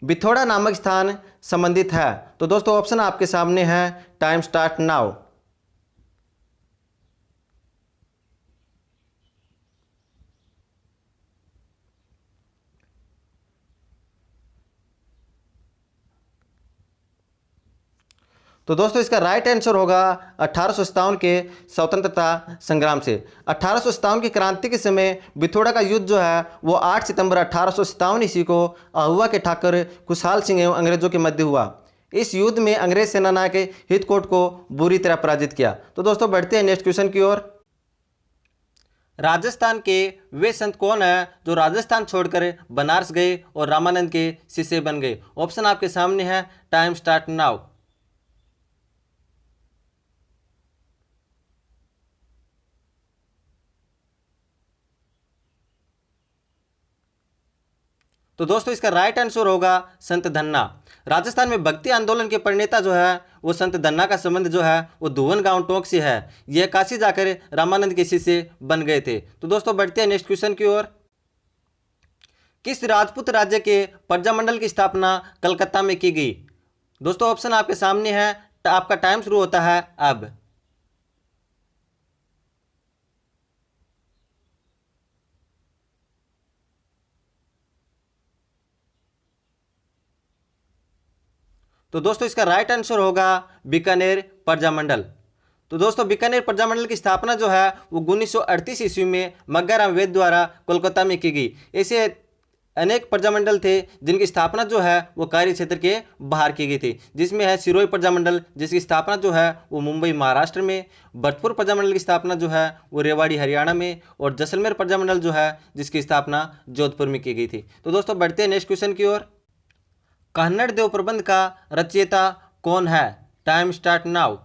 बिथोड़ा नामक स्थान संबंधित है? तो दोस्तों ऑप्शन आपके सामने है, टाइम स्टार्ट नाउ। तो दोस्तों इसका राइट आंसर होगा 1857 के स्वतंत्रता संग्राम से। 1857 की क्रांति के समय बिथोड़ा का युद्ध जो है वो 8 सितंबर 1857 ईस्वी को आहुआ के ठाकुर खुशहाल सिंह एवं अंग्रेजों के मध्य हुआ। इस युद्ध में अंग्रेज सेनानायक हितकोट को बुरी तरह पराजित किया। तो दोस्तों बढ़ते हैं नेक्स्ट क्वेश्चन की ओर। राजस्थान के वे संत कौन है जो राजस्थान छोड़कर बनारस गए और रामानंद के शिष्य बन गए? ऑप्शन आपके सामने है, टाइम स्टार्ट नाउ। तो दोस्तों इसका राइट आंसर होगा संत धन्ना। राजस्थान में भक्ति आंदोलन के प्रणेता जो है वो संत धन्ना का संबंध जो है वो धुवन गांव टोंक से है। यह काशी जाकर रामानंद के शिष्य बन गए थे। तो दोस्तों बढ़ते हैं नेक्स्ट क्वेश्चन की ओर। किस राजपूत राज्य के प्रजामंडल की स्थापना कलकत्ता में की गई? दोस्तों ऑप्शन आपके सामने है, आपका टाइम शुरू होता है अब। तो दोस्तों इसका राइट आंसर होगा बीकानेर प्रजामंडल। तो दोस्तों बीकानेर प्रजामंडल की स्थापना जो है वो 1938 ईस्वी में मग्गाराम वेद द्वारा कोलकाता में की गई। ऐसे अनेक प्रजामंडल थे जिनकी स्थापना जो है वो कार्य क्षेत्र के बाहर की गई थी, जिसमें है सिरोही प्रजामंडल जिसकी स्थापना जो है वो मुंबई महाराष्ट्र में, भरतपुर प्रजामंडल की स्थापना जो है वो रेवाड़ी हरियाणा में, और जैसलमेर प्रजामंडल जो है जिसकी स्थापना जोधपुर में की गई थी। तो दोस्तों बढ़ते हैं नेक्स्ट क्वेश्चन की ओर। कन्नड़ देव प्रबंध का रचयिता कौन है? Time start now.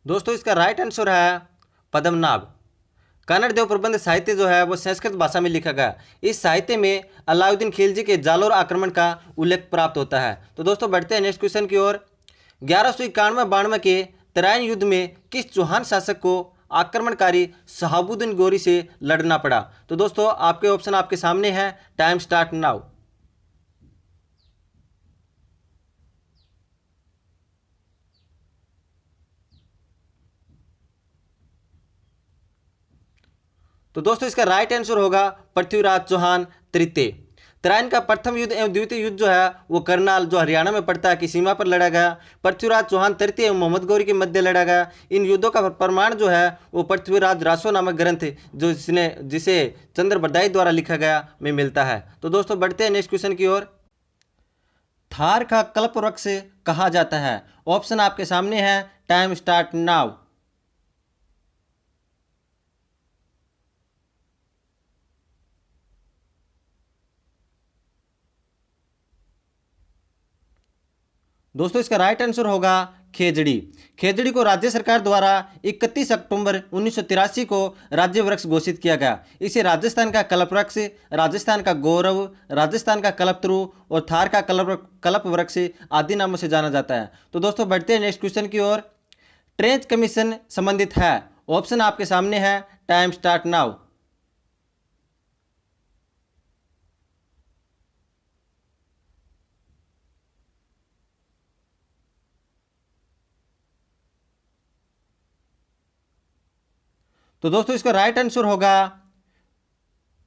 दोस्तों इसका राइट आंसर है पद्मनाभ। कन्नड़ देव प्रबंध साहित्य जो है वो संस्कृत भाषा में लिखा गया। इस साहित्य में अलाउद्दीन खिलजी के जालोर आक्रमण का उल्लेख प्राप्त होता है। तो दोस्तों बढ़ते हैं नेक्स्ट क्वेश्चन की ओर। 1191-92 के तराइन युद्ध में किस चौहान शासक को आक्रमणकारी शहाबुद्दीन गौरी से लड़ना पड़ा? तो दोस्तों आपके ऑप्शन आपके सामने हैं, टाइम स्टार्ट नाउ। तो दोस्तों इसका राइट आंसर होगा पृथ्वीराज चौहान तृतीय। तराइन का प्रथम युद्ध एवं द्वितीय युद्ध जो है वो करनाल जो हरियाणा में पड़ता है की सीमा पर लड़ा गया। पृथ्वीराज चौहान तृतीय एवं मोहम्मद गौरी के मध्य लड़ा गया। इन युद्धों का प्रमाण जो है वो पृथ्वीराज रासो नामक ग्रंथ जो जिसे चंद्र बरदाई द्वारा लिखा गया में मिलता है। तो दोस्तों बढ़ते हैं नेक्स्ट क्वेश्चन की ओर। थार का कल्प वृक्ष कहा जाता है? ऑप्शन आपके सामने है, टाइम स्टार्ट नाउ। दोस्तों इसका राइट आंसर होगा खेजड़ी। खेजड़ी को राज्य सरकार द्वारा 31 अक्टूबर 1983 को राज्य वृक्ष घोषित किया गया। इसे राजस्थान का कल्प वृक्ष, राजस्थान का गौरव, राजस्थान का कल्पतरु और थार का कल्प वृक्ष आदि नामों से जाना जाता है। तो दोस्तों बढ़ते हैं नेक्स्ट क्वेश्चन की ओर। ट्रेंच कमीशन संबंधित है? ऑप्शन आपके सामने है, टाइम स्टार्ट नाउ। तो दोस्तों इसका राइट आंसर होगा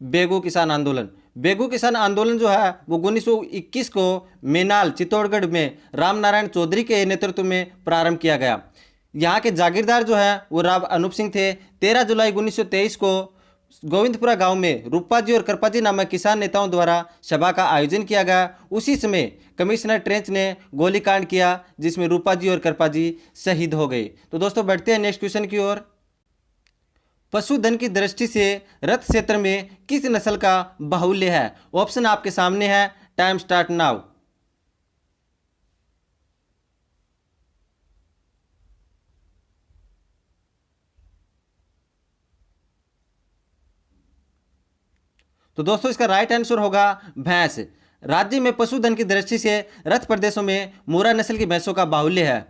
बेगू किसान आंदोलन। बेगू किसान आंदोलन जो है वो 1921 को मेनाल चित्तौड़गढ़ में रामनारायण चौधरी के नेतृत्व में प्रारंभ किया गया। यहाँ के जागीरदार जो है वो राव अनूप सिंह थे। 13 जुलाई 1923 को गोविंदपुरा गांव में रूपाजी और कृपाजी नामक किसान नेताओं द्वारा सभा का आयोजन किया गया। उसी समय कमिश्नर ट्रेंच ने गोलीकांड किया जिसमें रूपाजी और कृपाजी शहीद हो गए। तो दोस्तों बढ़ते हैं नेक्स्ट क्वेश्चन की ओर। पशुधन की दृष्टि से रथ क्षेत्र में किस नस्ल का बाहुल्य है? ऑप्शन आपके सामने है, टाइम स्टार्ट नाउ। तो दोस्तों इसका राइट आंसर होगा भैंस। राज्य में पशुधन की दृष्टि से रथ प्रदेशों में मूरा नस्ल की भैंसों का बाहुल्य है।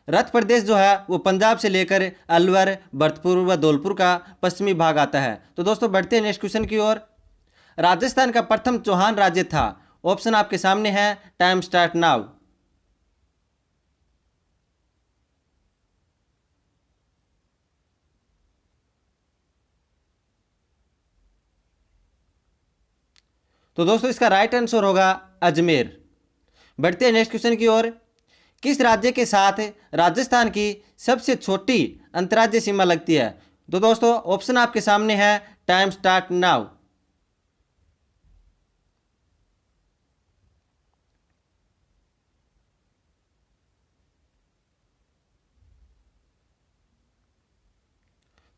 रथ प्रदेश जो है वो पंजाब से लेकर अलवर, भरतपुर व धौलपुर का पश्चिमी भाग आता है। तो दोस्तों बढ़ते हैं नेक्स्ट क्वेश्चन की ओर। राजस्थान का प्रथम चौहान राज्य था। ऑप्शन आपके सामने है, टाइम स्टार्ट नाउ। तो दोस्तों इसका राइट आंसर होगा अजमेर। बढ़ते हैं नेक्स्ट क्वेश्चन की ओर। किस राज्य के साथ राजस्थान की सबसे छोटी अंतर्राज्यीय सीमा लगती है? तो दोस्तों ऑप्शन आपके सामने है, टाइम स्टार्ट नाउ।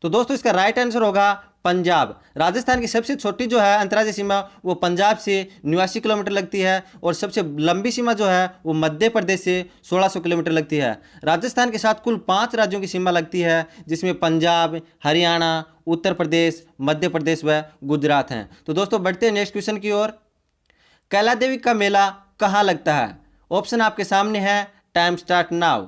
तो दोस्तों इसका राइट आंसर होगा पंजाब। राजस्थान की सबसे छोटी जो है अंतर्राज्यीय सीमा वो पंजाब से 89 किलोमीटर लगती है और सबसे लंबी सीमा जो है वो मध्य प्रदेश से 1600 किलोमीटर लगती है। राजस्थान के साथ कुल 5 राज्यों की सीमा लगती है, जिसमें पंजाब, हरियाणा, उत्तर प्रदेश, मध्य प्रदेश व गुजरात हैं। तो दोस्तों बढ़ते हैं नेक्स्ट क्वेश्चन की ओर। कैला देवी का मेला कहाँ लगता है? ऑप्शन आपके सामने है, टाइम स्टार्ट नाउ।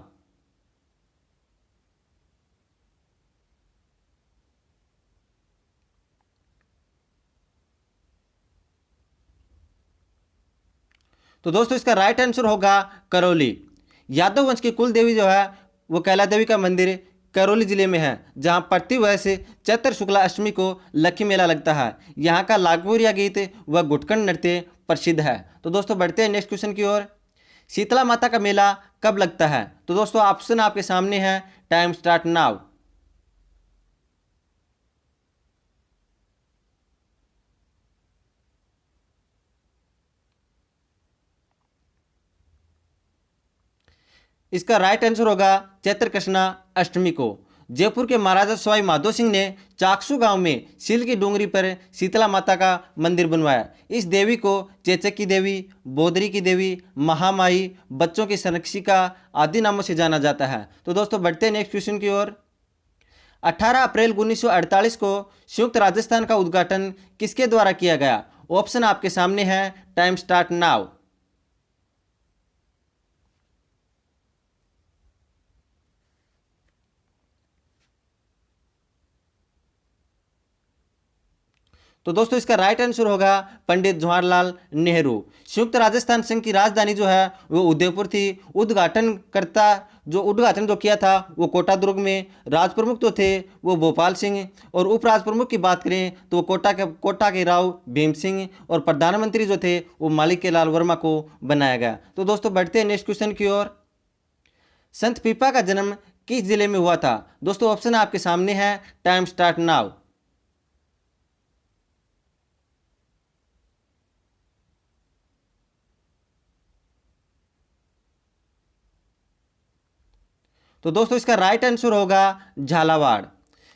तो दोस्तों इसका राइट आंसर होगा करौली। यादव वंश की कुल देवी जो है वो कैला देवी का मंदिर करौली जिले में है, जहां प्रतिवर्ष चैत्र शुक्ला अष्टमी को लक्खी मेला लगता है। यहाँ का लागपुरिया गीत व गुटकन नृत्य प्रसिद्ध है। तो दोस्तों बढ़ते हैं नेक्स्ट क्वेश्चन की ओर। शीतला माता का मेला कब लगता है? तो दोस्तों ऑप्शन आपके सामने है, टाइम स्टार्ट नाउ। इसका राइट आंसर होगा चैत्र कृष्णा अष्टमी को। जयपुर के महाराजा सवाई माधो सिंह ने चाकसू गांव में सील की डूंगरी पर शीतला माता का मंदिर बनवाया। इस देवी को चेचक की देवी, बोदरी की देवी, महामाई, बच्चों की संरक्षिका आदि नामों से जाना जाता है। तो दोस्तों बढ़ते हैं नेक्स्ट क्वेश्चन की ओर। 18 अप्रैल 1948 को संयुक्त राजस्थान का उद्घाटन किसके द्वारा किया गया? ऑप्शन आपके सामने है, टाइम स्टार्ट नाउ। तो दोस्तों इसका राइट आंसर होगा पंडित जवाहरलाल नेहरू। संयुक्त राजस्थान संघ की राजधानी जो है वो उदयपुर थी। उद्घाटन जो किया था वो कोटा दुर्ग में। राज प्रमुख जो थे वो भोपाल सिंह, और उप राज प्रमुख की बात करें तो वो कोटा के राव भीम सिंह, और प्रधानमंत्री जो थे वो मालिक के लाल वर्मा को बनाया गया। तो दोस्तों बढ़ते हैं नेक्स्ट क्वेश्चन की ओर। संत पीपा का जन्म किस जिले में हुआ था? दोस्तों ऑप्शन आपके सामने है, टाइम स्टार्ट नाउ। तो दोस्तों इसका राइट आंसर होगा झालावाड़।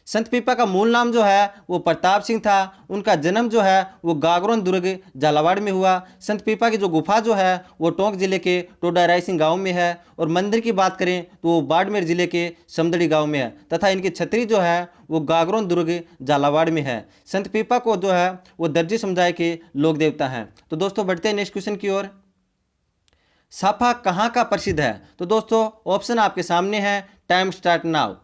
संत पीपा का मूल नाम जो है वो प्रताप सिंह था। उनका जन्म जो है वो गागरोन दुर्ग झालावाड़ में हुआ। संत पीपा की जो गुफा जो है वो टोंक जिले के टोडा रायसिंह गांव में है, और मंदिर की बात करें तो वो बाड़मेर जिले के समदड़ी गांव में है, तथा इनकी छतरी जो है वो गागरोन दुर्ग झालावाड़ में है। संत पीपा को जो है वो दर्जी समुदाय के लोक देवता हैं। तो दोस्तों बढ़ते हैं नेक्स्ट क्वेश्चन की ओर। साफा कहाँ का प्रसिद्ध है? तो दोस्तों ऑप्शन आपके सामने है, टाइम स्टार्ट नाउ।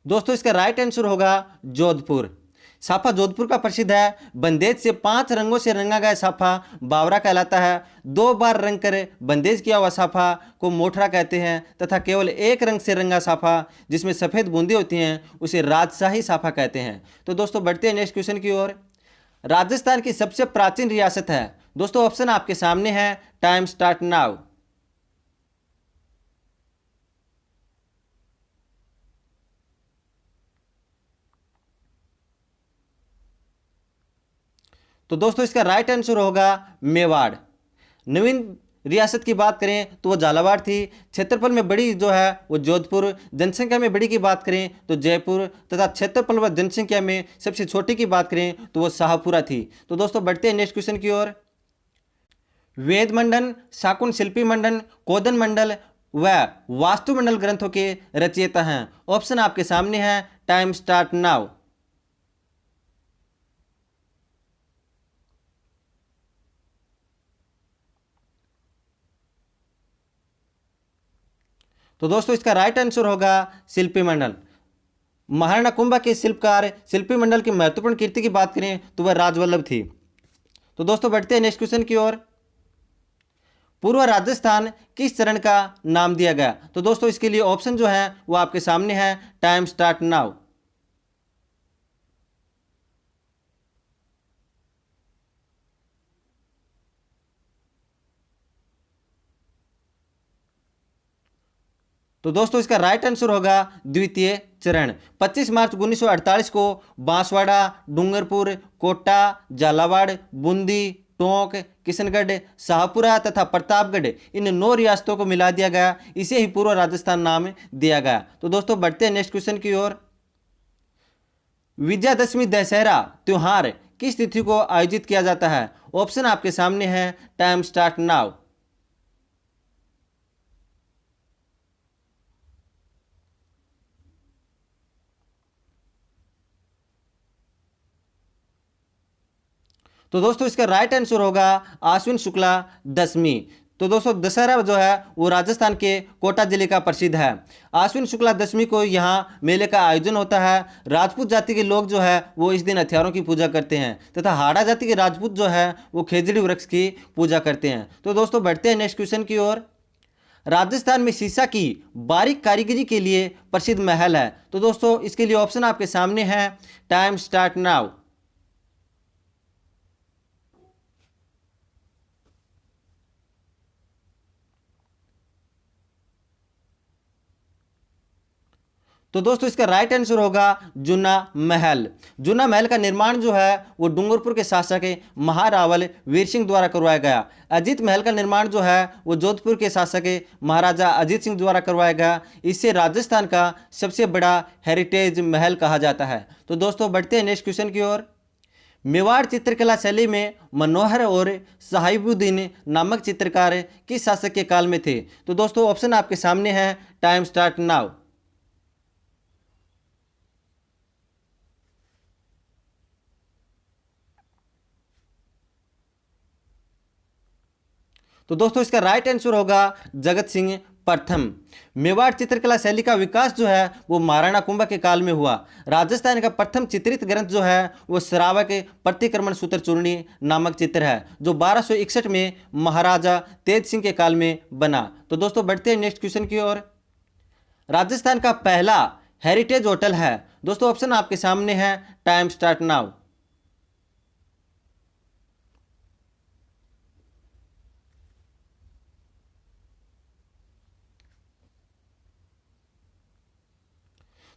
दोस्तों इसका राइट आंसर होगा जोधपुर। साफा जोधपुर का प्रसिद्ध है। बंदेज से 5 रंगों से रंगा गया साफा बावरा कहलाता है। 2 बार रंग कर बंदेज किया हुआ साफा को मोठरा कहते हैं, तथा केवल एक रंग से रंगा साफा जिसमें सफ़ेद बूंदी होती हैं उसे राजशाही साफा कहते हैं। तो दोस्तों बढ़ते हैं नेक्स्ट क्वेश्चन की ओर। राजस्थान की सबसे प्राचीन रियासत है? दोस्तों ऑप्शन आपके सामने है, टाइम स्टार्ट नाउ। तो दोस्तों इसका राइट आंसर होगा मेवाड़। नवीन रियासत की बात करें तो वो झालावाड़ थी। क्षेत्रफल में बड़ी जो है वो जोधपुर। जनसंख्या में बड़ी की बात करें तो जयपुर, तथा क्षेत्रफल व जनसंख्या में सबसे छोटी की बात करें तो वो शाहपुरा थी। तो दोस्तों बढ़ते हैं नेक्स्ट क्वेश्चन की ओर। वेद मंडन, शाकुन शिल्पी मंडन, कोदन मंडल व वास्तुमंडल ग्रंथों के रचयिता हैं। ऑप्शन आपके सामने है, टाइम स्टार्ट नाउ। तो दोस्तों इसका राइट आंसर होगा शिल्पी मंडल। महाराणा कुंभा के शिल्पकार शिल्पी मंडल की महत्वपूर्ण कीर्ति की बात करें तो वह राजवल्लभ थी। तो दोस्तों बढ़ते हैं नेक्स्ट क्वेश्चन की ओर। पूर्व राजस्थान किस चरण का नाम दिया गया? तो दोस्तों इसके लिए ऑप्शन जो है वो आपके सामने है, टाइम स्टार्ट नाउ। तो दोस्तों इसका राइट आंसर होगा द्वितीय चरण। 25 मार्च 1948 को बांसवाड़ा, डूंगरपुर, कोटा, झालावाड़, बूंदी, टोंक, किशनगढ़, शाहपुरा तथा प्रतापगढ़ इन 9 रियासतों को मिला दिया गया। इसे ही पूर्व राजस्थान नाम दिया गया। तो दोस्तों बढ़ते हैं नेक्स्ट क्वेश्चन की ओर। विजयादशमी दशहरा त्योहार किस तिथि को आयोजित किया जाता है? ऑप्शन आपके सामने है, टाइम स्टार्ट नाउ। तो दोस्तों इसका राइट आंसर होगा आश्विन शुक्ला दशमी। तो दोस्तों दशहरा जो है वो राजस्थान के कोटा जिले का प्रसिद्ध है। आश्विन शुक्ला दशमी को यहाँ मेले का आयोजन होता है। राजपूत जाति के लोग जो है वो इस दिन हथियारों की पूजा करते हैं तथा हाड़ा जाति के राजपूत जो है वो खेजड़ी वृक्ष की पूजा करते हैं। तो दोस्तों बढ़ते हैं नेक्स्ट क्वेश्चन की ओर। राजस्थान में शीशा की बारीक कारीगरी के लिए प्रसिद्ध महल है। तो दोस्तों इसके लिए ऑप्शन आपके सामने है, टाइम स्टार्ट नाउ। तो दोस्तों इसका राइट आंसर होगा जूना महल। जूना महल का निर्माण जो है वो डूंगरपुर के शासक महारावल वीर सिंह द्वारा करवाया गया। अजीत महल का निर्माण जो है वो जोधपुर के शासक महाराजा अजीत सिंह द्वारा करवाया गया। इसे राजस्थान का सबसे बड़ा हेरिटेज महल कहा जाता है। तो दोस्तों बढ़ते हैं नेक्स्ट क्वेश्चन की ओर। मेवाड़ चित्रकला शैली में मनोहर और साहिबुद्दीन नामक चित्रकार किस शासक के काल में थे? तो दोस्तों ऑप्शन आपके सामने है, टाइम स्टार्ट नाउ। तो दोस्तों इसका राइट आंसर होगा जगत सिंह प्रथम। मेवाड़ चित्रकला शैली का विकास जो है वो महाराणा कुंभा के काल में हुआ। राजस्थान का प्रथम चित्रित ग्रंथ जो है वो श्रावक प्रतिक्रमण सूत्र चूर्णी नामक चित्र है जो 1261 में महाराजा तेज सिंह के काल में बना। तो दोस्तों बढ़ते हैं नेक्स्ट क्वेश्चन की ओर। राजस्थान का पहला हेरिटेज होटल है। दोस्तों ऑप्शन आपके सामने है, टाइम स्टार्ट नाउ।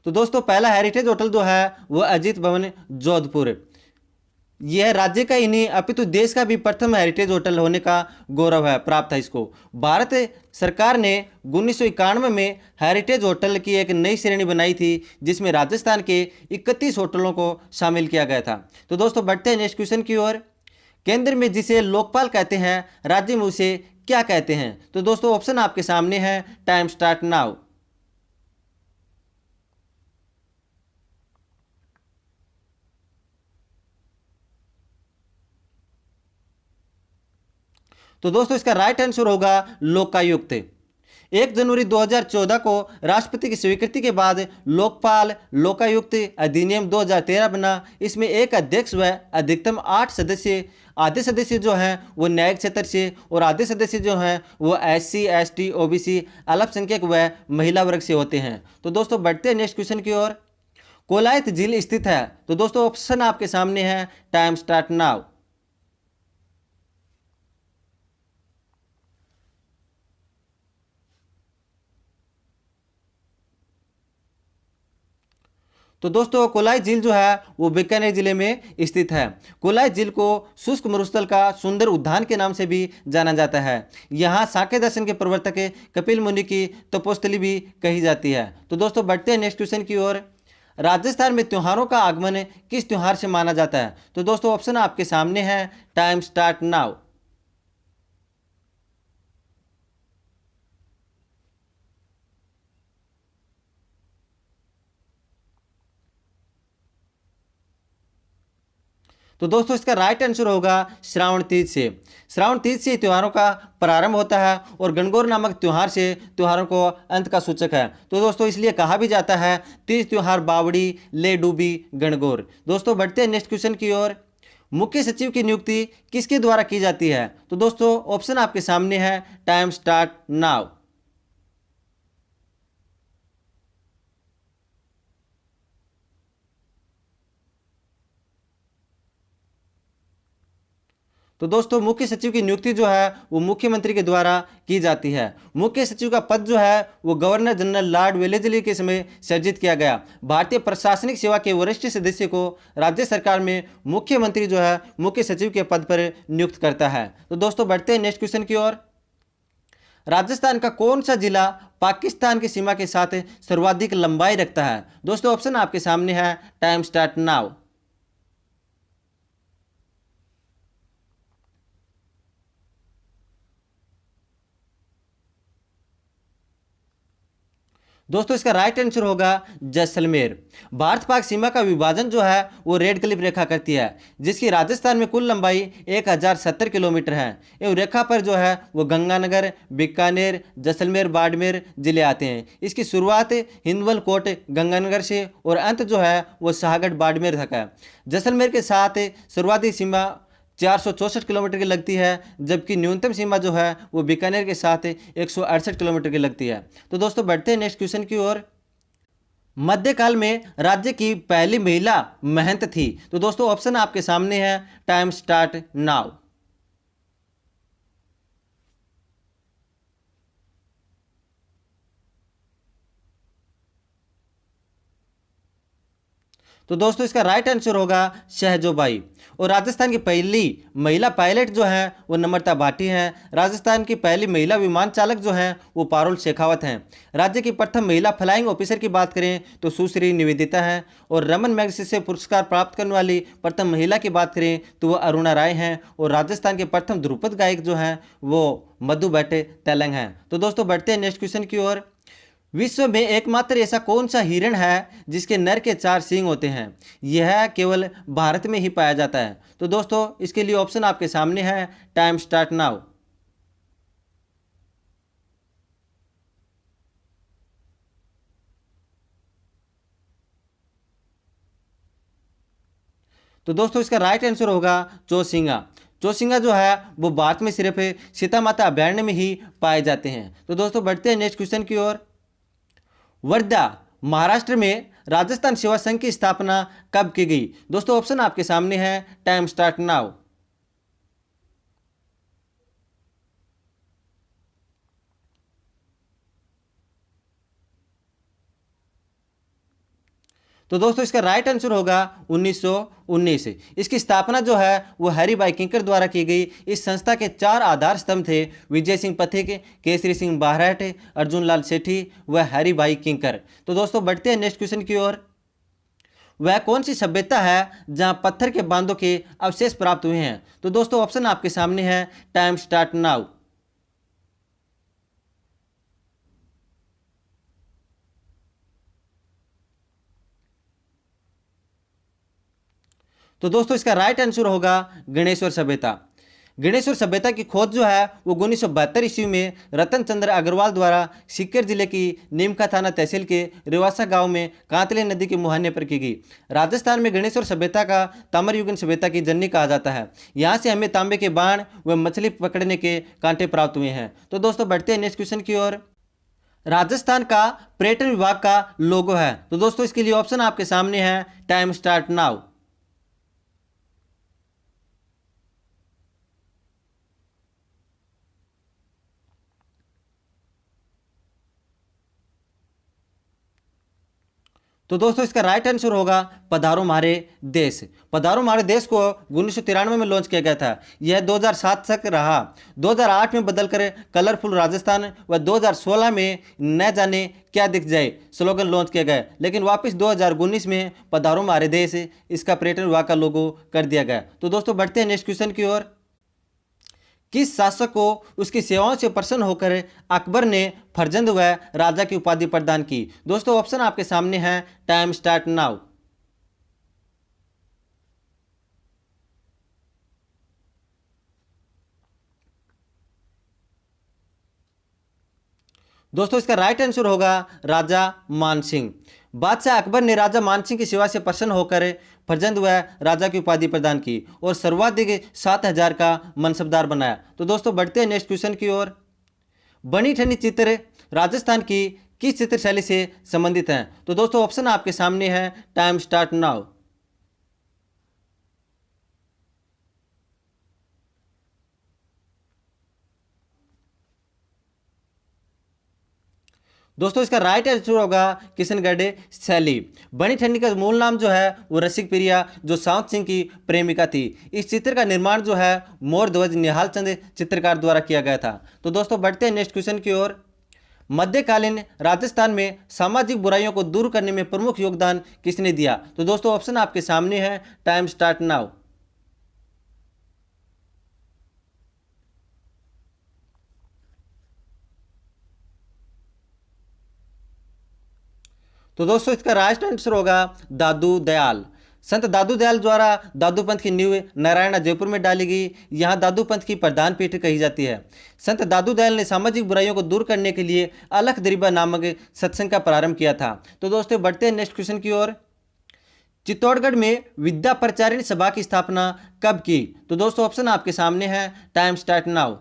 तो दोस्तों पहला हेरिटेज होटल जो है वो अजीत भवन जोधपुर। यह राज्य का ही नहीं अपितु देश का भी प्रथम हेरिटेज होटल होने का गौरव है, प्राप्त है इसको। भारत सरकार ने 1991 में हेरिटेज होटल की एक नई श्रेणी बनाई थी जिसमें राजस्थान के 31 होटलों को शामिल किया गया था। तो दोस्तों बढ़ते हैं नेक्स्ट क्वेश्चन की ओर। केंद्र में जिसे लोकपाल कहते हैं, राज्य में उसे क्या कहते हैं? तो दोस्तों ऑप्शन आपके सामने है, टाइम स्टार्ट नाउ। तो दोस्तों इसका राइट आंसर होगा लोकायुक्त। 1 जनवरी 2014 को राष्ट्रपति की स्वीकृति के बाद लोकपाल लोकायुक्त अधिनियम 2013 बना। इसमें एक अध्यक्ष व अधिकतम 8 सदस्य, आधे सदस्य जो हैं वो न्यायिक क्षेत्र से और आधे सदस्य जो हैं वो SC ST OBC अल्पसंख्यक व महिला वर्ग से होते हैं। तो दोस्तों बढ़ते हैं नेक्स्ट क्वेश्चन की ओर। कोलायत झील स्थित है। तो दोस्तों ऑप्शन आपके सामने है, टाइम स्टार्ट नाउ। तो दोस्तों कोलाई झील जो है वो बीकानेर जिले में स्थित है। कोलाई झील को शुष्क मरुस्थल का सुंदर उद्यान के नाम से भी जाना जाता है। यहाँ सांख्य दर्शन के प्रवर्तक कपिल मुनि की तपोस्थली भी कही जाती है। तो दोस्तों बढ़ते हैं नेक्स्ट क्वेश्चन की ओर। राजस्थान में त्योहारों का आगमन किस त्योहार से माना जाता है? तो दोस्तों ऑप्शन आपके सामने है, टाइम स्टार्ट नाउ। तो दोस्तों इसका राइट आंसर होगा श्रावण तीज से। श्रावण तीज से त्योहारों का प्रारंभ होता है और गणगौर नामक त्योहार से त्योहारों को अंत का सूचक है। तो दोस्तों इसलिए कहा भी जाता है तीज त्योहार बावड़ी ले डूबी गणगौर। दोस्तों बढ़ते हैं नेक्स्ट क्वेश्चन की ओर। मुख्य सचिव की नियुक्ति किसके द्वारा की जाती है? तो दोस्तों ऑप्शन आपके सामने है, टाइम स्टार्ट नाउ। तो दोस्तों मुख्य सचिव की नियुक्ति जो है वो मुख्यमंत्री के द्वारा की जाती है। मुख्य सचिव का पद जो है वो गवर्नर जनरल लॉर्ड वेलेस्ली के समय सृजित किया गया। भारतीय प्रशासनिक सेवा के वरिष्ठ सदस्य को राज्य सरकार में मुख्यमंत्री जो है मुख्य सचिव के पद पर नियुक्त करता है। तो दोस्तों बढ़ते हैं नेक्स्ट क्वेश्चन की ओर। राजस्थान का कौन सा जिला पाकिस्तान की सीमा के साथ सर्वाधिक लंबाई रखता है? दोस्तों ऑप्शन आपके सामने है, टाइम स्टार्ट नाउ। दोस्तों इसका राइट आंसर होगा जैसलमेर। भारत पाक सीमा का विभाजन जो है वो रेड क्लिफ रेखा करती है, जिसकी राजस्थान में कुल लंबाई 1070 किलोमीटर है। एवं रेखा पर जो है वो गंगानगर, बीकानेर, जैसलमेर, बाड़मेर जिले आते हैं। इसकी शुरुआत हिंदवल कोट गंगानगर से और अंत जो है वो शाहगढ़ बाड़मेर तक है। जैसलमेर के साथ सर्वाधिक सीमा 464 किलोमीटर की लगती है, जबकि न्यूनतम सीमा जो है वो बीकानेर के साथ 168 किलोमीटर की लगती है। तो दोस्तों बढ़ते हैं नेक्स्ट क्वेश्चन की ओर। मध्यकाल में राज्य की पहली महिला महंत थी। तो दोस्तों ऑप्शन आपके सामने है, टाइम स्टार्ट नाउ। तो दोस्तों इसका राइट आंसर होगा शहजोबाई। और राजस्थान की पहली महिला पायलट जो है वो नम्रता भाटी हैं। राजस्थान की पहली महिला विमान चालक जो हैं वो पारुल शेखावत हैं। राज्य की प्रथम महिला फ्लाइंग ऑफिसर की बात करें तो सुश्री निवेदिता हैं। और रमन मैगसेसे से पुरस्कार प्राप्त करने वाली प्रथम महिला की बात करें तो वो अरुणा राय हैं। और राजस्थान के प्रथम ध्रुपद गायक जो हैं वो मधु भट्ट तेलंग हैं। तो दोस्तों बढ़ते हैं नेक्स्ट क्वेश्चन की ओर। विश्व में एकमात्र ऐसा कौन सा हिरण है जिसके नर के 4 सींग होते हैं? यह केवल भारत में ही पाया जाता है। तो दोस्तों इसके लिए ऑप्शन आपके सामने है, टाइम स्टार्ट नाउ। तो दोस्तों इसका राइट आंसर होगा चौसिंगा। चौसिंगा जो है वो भारत में सिर्फ सीता माता अभयारण्य में ही पाए जाते हैं। तो दोस्तों बढ़ते हैं नेक्स्ट क्वेश्चन की ओर। वर्धा महाराष्ट्र में राजस्थान सेवा संघ की स्थापना कब की गई? दोस्तों ऑप्शन आपके सामने है, टाइम स्टार्ट नाउ। तो दोस्तों इसका राइट आंसर होगा 1919। इसकी स्थापना जो है वो हरिभाई किंकर द्वारा की गई। इस संस्था के 4 आधार स्तंभ थे, विजय सिंह पथिक, केसरी सिंह बारहट, अर्जुन लाल सेठी व हरिभाई किंकर। तो दोस्तों बढ़ते हैं नेक्स्ट क्वेश्चन की ओर। वह कौन सी सभ्यता है जहां पत्थर के बांधों के अवशेष प्राप्त हुए हैं? तो दोस्तों ऑप्शन आपके सामने है, टाइम स्टार्ट नाउ। तो दोस्तों इसका राइट आंसर होगा गणेश्वर सभ्यता। गणेश्वर सभ्यता की खोज जो है वो 1972 ईस्वी में रतन चंद्र अग्रवाल द्वारा सीकर जिले की नीमका थाना तहसील के रिवासा गांव में कांतले नदी के मुहाने पर की गई। राजस्थान में गणेश्वर सभ्यता का ताम्रयुगीन सभ्यता की जननी कहा जाता है। यहाँ से हमें तांबे के बाण व मछली पकड़ने के कांटे प्राप्त हुए हैं। तो दोस्तों बढ़ते हैं नेक्स्ट क्वेश्चन की ओर। राजस्थान का पर्यटन विभाग का लोगो है। तो दोस्तों इसके लिए ऑप्शन आपके सामने है, टाइम स्टार्ट नाउ। तो दोस्तों इसका राइट आंसर होगा पधारो हमारे देश। पधारो हमारे देश को 1993 में लॉन्च किया गया था। यह 2007 तक रहा। 2008 में बदलकर कलरफुल राजस्थान व 2016 में न जाने क्या दिख जाए स्लोगन लॉन्च किया गया, लेकिन वापस 2019 में पधारो हमारे देश इसका पर्यटन विभाग का लोगो कर दिया गया। तो दोस्तों बढ़ते हैं नेक्स्ट क्वेश्चन की ओर। किस शासक को उसकी सेवाओं से प्रसन्न होकर अकबर ने फरजंद व राजा की उपाधि प्रदान की? दोस्तों ऑप्शन आपके सामने है, टाइम स्टार्ट नाउ। दोस्तों इसका राइट आंसर होगा राजा मानसिंह। बादशाह अकबर ने राजा मानसिंह की सेवा से प्रसन्न होकर फर्जंद व राजा की उपाधि प्रदान की और सर्वाधिक 7,000 का मनसबदार बनाया। तो दोस्तों बढ़ते हैं नेक्स्ट क्वेश्चन की ओर। बनी ठनी चित्र राजस्थान की किस चित्र शैली से संबंधित हैं? तो दोस्तों ऑप्शन आपके सामने है, टाइम स्टार्ट नाउ। दोस्तों इसका राइट आंसर होगा किशनगढ़ शैली। बनी ठंडी का मूल नाम जो है वो रसिक प्रिया, जो साउंत सिंह की प्रेमिका थी। इस चित्र का निर्माण जो है मोर ध्वज निहाल चंद चित्रकार द्वारा किया गया था। तो दोस्तों बढ़ते हैं नेक्स्ट क्वेश्चन की ओर। मध्यकालीन राजस्थान में सामाजिक बुराइयों को दूर करने में प्रमुख योगदान किसने दिया? तो दोस्तों ऑप्शन आपके सामने है, टाइम स्टार्ट नाउ। तो दोस्तों इसका राइट आंसर होगा दादू दयाल। संत दादू दयाल द्वारा दादू पंथ की नींव नारायणा जयपुर में डाली गई। यहाँ दादू पंथ की प्रधान पीठ कही जाती है। संत दादू दयाल ने सामाजिक बुराइयों को दूर करने के लिए अलख दरीबा नामक सत्संग का प्रारंभ किया था। तो दोस्तों बढ़ते हैं नेक्स्ट क्वेश्चन की ओर। चित्तौड़गढ़ में विद्या प्रचारिणी सभा की स्थापना कब की? तो दोस्तों ऑप्शन आपके सामने है, टाइम स्टार्ट नाउ।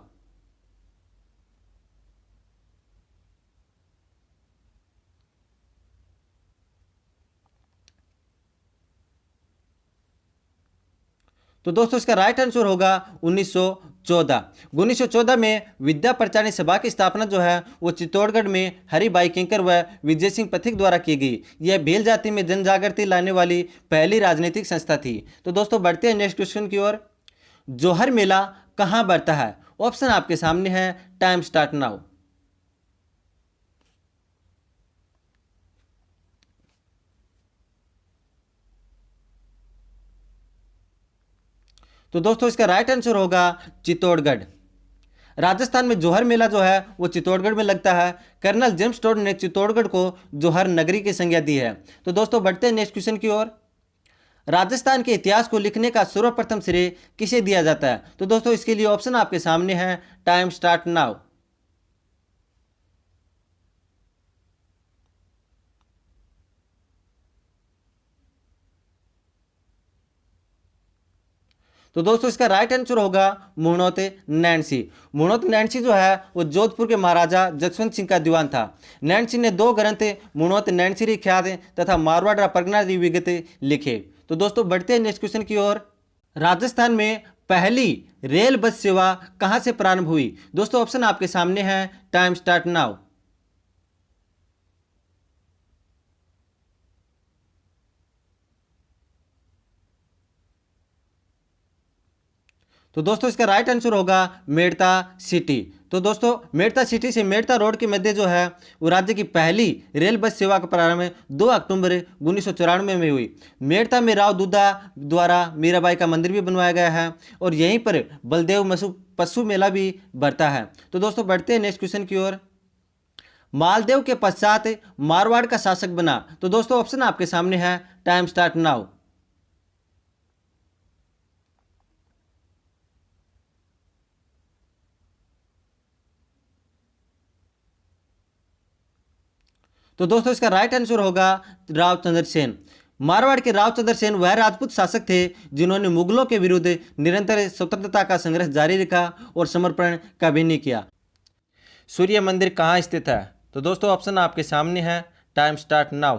तो दोस्तों इसका राइट आंसर होगा 1914। 1914 में विद्या प्रचारिणी सभा की स्थापना जो है वो चित्तौड़गढ़ में हरिभाई किंकर व विजय सिंह पथिक द्वारा की गई। यह भील जाति में जनजागृति लाने वाली पहली राजनीतिक संस्था थी। तो दोस्तों बढ़ते हैं नेक्स्ट क्वेश्चन की ओर। जोहर मेला कहाँ बढ़ता है? ऑप्शन आपके सामने है, टाइम स्टार्ट नाउ। तो दोस्तों इसका राइट आंसर होगा चित्तौड़गढ़। राजस्थान में जोहर मेला जो है वो चित्तौड़गढ़ में लगता है। कर्नल जेम्स टोड ने चित्तौड़गढ़ को जोहर नगरी की संज्ञा दी है। तो दोस्तों बढ़ते हैं नेक्स्ट क्वेश्चन की ओर। राजस्थान के इतिहास को लिखने का सर्वप्रथम श्रेय किसे दिया जाता है? तो दोस्तों इसके लिए ऑप्शन आपके सामने है, टाइम स्टार्ट नाउ। तो दोस्तों इसका राइट आंसर होगा मुहणोत नैणसी। मुहणोत नैणसी जो है वो जोधपुर के महाराजा जसवंत सिंह का दीवान था। नैणसी ने 2 ग्रंथ मुहणोत नैणसी ख्यात तथा मारवाड़ परगना विगत लिखे। तो दोस्तों बढ़ते हैं नेक्स्ट क्वेश्चन की ओर। राजस्थान में पहली रेल बस सेवा कहां से प्रारंभ हुई? दोस्तों ऑप्शन आपके सामने है, टाइम स्टार्ट नाउ। तो दोस्तों इसका राइट आंसर होगा मेड़ता सिटी। तो दोस्तों मेड़ता सिटी से मेड़ता रोड के मध्य जो है वो राज्य की पहली रेल बस सेवा का प्रारंभ 2 अक्टूबर 1994 में हुई। मेड़ता में राव दूधा द्वारा मीराबाई का मंदिर भी बनवाया गया है और यहीं पर बलदेव पशु मेला भी भरता है। तो दोस्तों बढ़ते हैं नेक्स्ट क्वेश्चन की ओर। मालदेव के पश्चात मारवाड़ का शासक बना? तो दोस्तों ऑप्शन आपके सामने है, टाइम स्टार्ट नाउ। तो दोस्तों इसका राइट आंसर होगा रावचंद्र सेन। मारवाड़ के रावचंद्र सेन वह राजपूत शासक थे जिन्होंने मुगलों के विरुद्ध निरंतर स्वतंत्रता का संघर्ष जारी रखा और समर्पण कभी नहीं किया। सूर्य मंदिर कहाँ स्थित है? तो दोस्तों ऑप्शन आपके सामने है, टाइम स्टार्ट नाउ।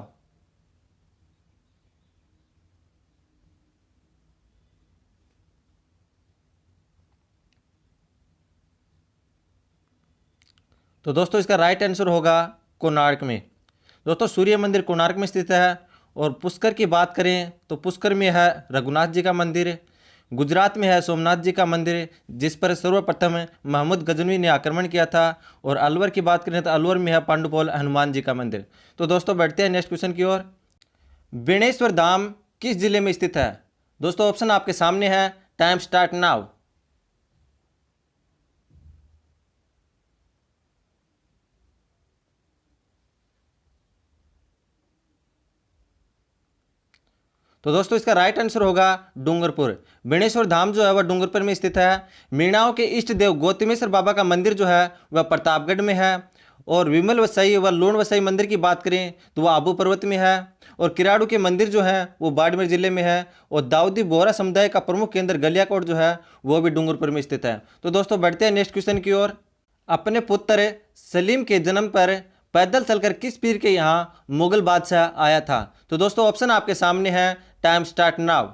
तो दोस्तों इसका राइट आंसर होगा कोणार्क में। दोस्तों सूर्य मंदिर कोणार्क में स्थित है। और पुष्कर की बात करें तो पुष्कर में है रघुनाथ जी का मंदिर। गुजरात में है सोमनाथ जी का मंदिर जिस पर सर्वप्रथम महमूद गजनवी ने आक्रमण किया था। और अलवर की बात करें तो अलवर में है पांडुपोल हनुमान जी का मंदिर। तो दोस्तों बढ़ते हैं नेक्स्ट क्वेश्चन की ओर। बेणेश्वर धाम किस जिले में स्थित है? दोस्तों ऑप्शन आपके सामने है, टाइम स्टार्ट नाउ। तो दोस्तों इसका राइट आंसर होगा डूंगरपुर। बेणेश्वर धाम जो है वह डूंगरपुर में स्थित है। मीणाओं के इष्ट देव गौतमेश्वर बाबा का मंदिर जो है वह प्रतापगढ़ में है। और विमल वसाई व लोण वसाई मंदिर की बात करें तो वह आबू पर्वत में है। और किराड़ू के मंदिर जो है वो बाड़मेर जिले में है। और दाऊदी बोहरा समुदाय का प्रमुख केंद्र गलियाकोट जो है वो भी डूंगरपुर में स्थित है। तो दोस्तों बढ़ते हैं नेक्स्ट क्वेश्चन की ओर। अपने पुत्र सलीम के जन्म पर पैदल चलकर किस पीर के यहाँ मुगल बादशाह आया था? तो दोस्तों ऑप्शन आपके सामने है, टाइम स्टार्ट नाउ।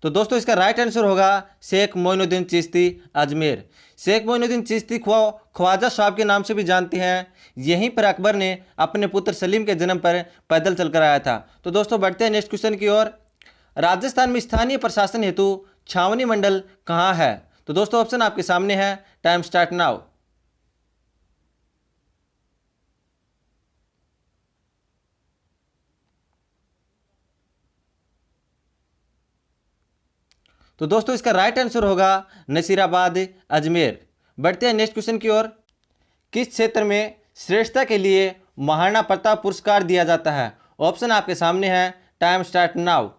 तो दोस्तों इसका राइट आंसर होगा शेख मोइनुद्दीन चिश्ती अजमेर। शेख मोइनुद्दीन चिश्ती ख्वाजा साहब के नाम से भी जानते हैं। यहीं पर अकबर ने अपने पुत्र सलीम के जन्म पर पैदल चलकर आया था। तो दोस्तों बढ़ते हैं नेक्स्ट क्वेश्चन की ओर। राजस्थान में स्थानीय प्रशासन हेतु छावनी मंडल कहाँ है? तो दोस्तों ऑप्शन आपके सामने है, टाइम स्टार्ट नाउ। तो दोस्तों इसका राइट आंसर होगा नसीराबाद अजमेर। बढ़ते हैं नेक्स्ट क्वेश्चन की ओर। किस क्षेत्र में श्रेष्ठता के लिए महाराणा प्रताप पुरस्कार दिया जाता है? ऑप्शन आपके सामने है, time start now.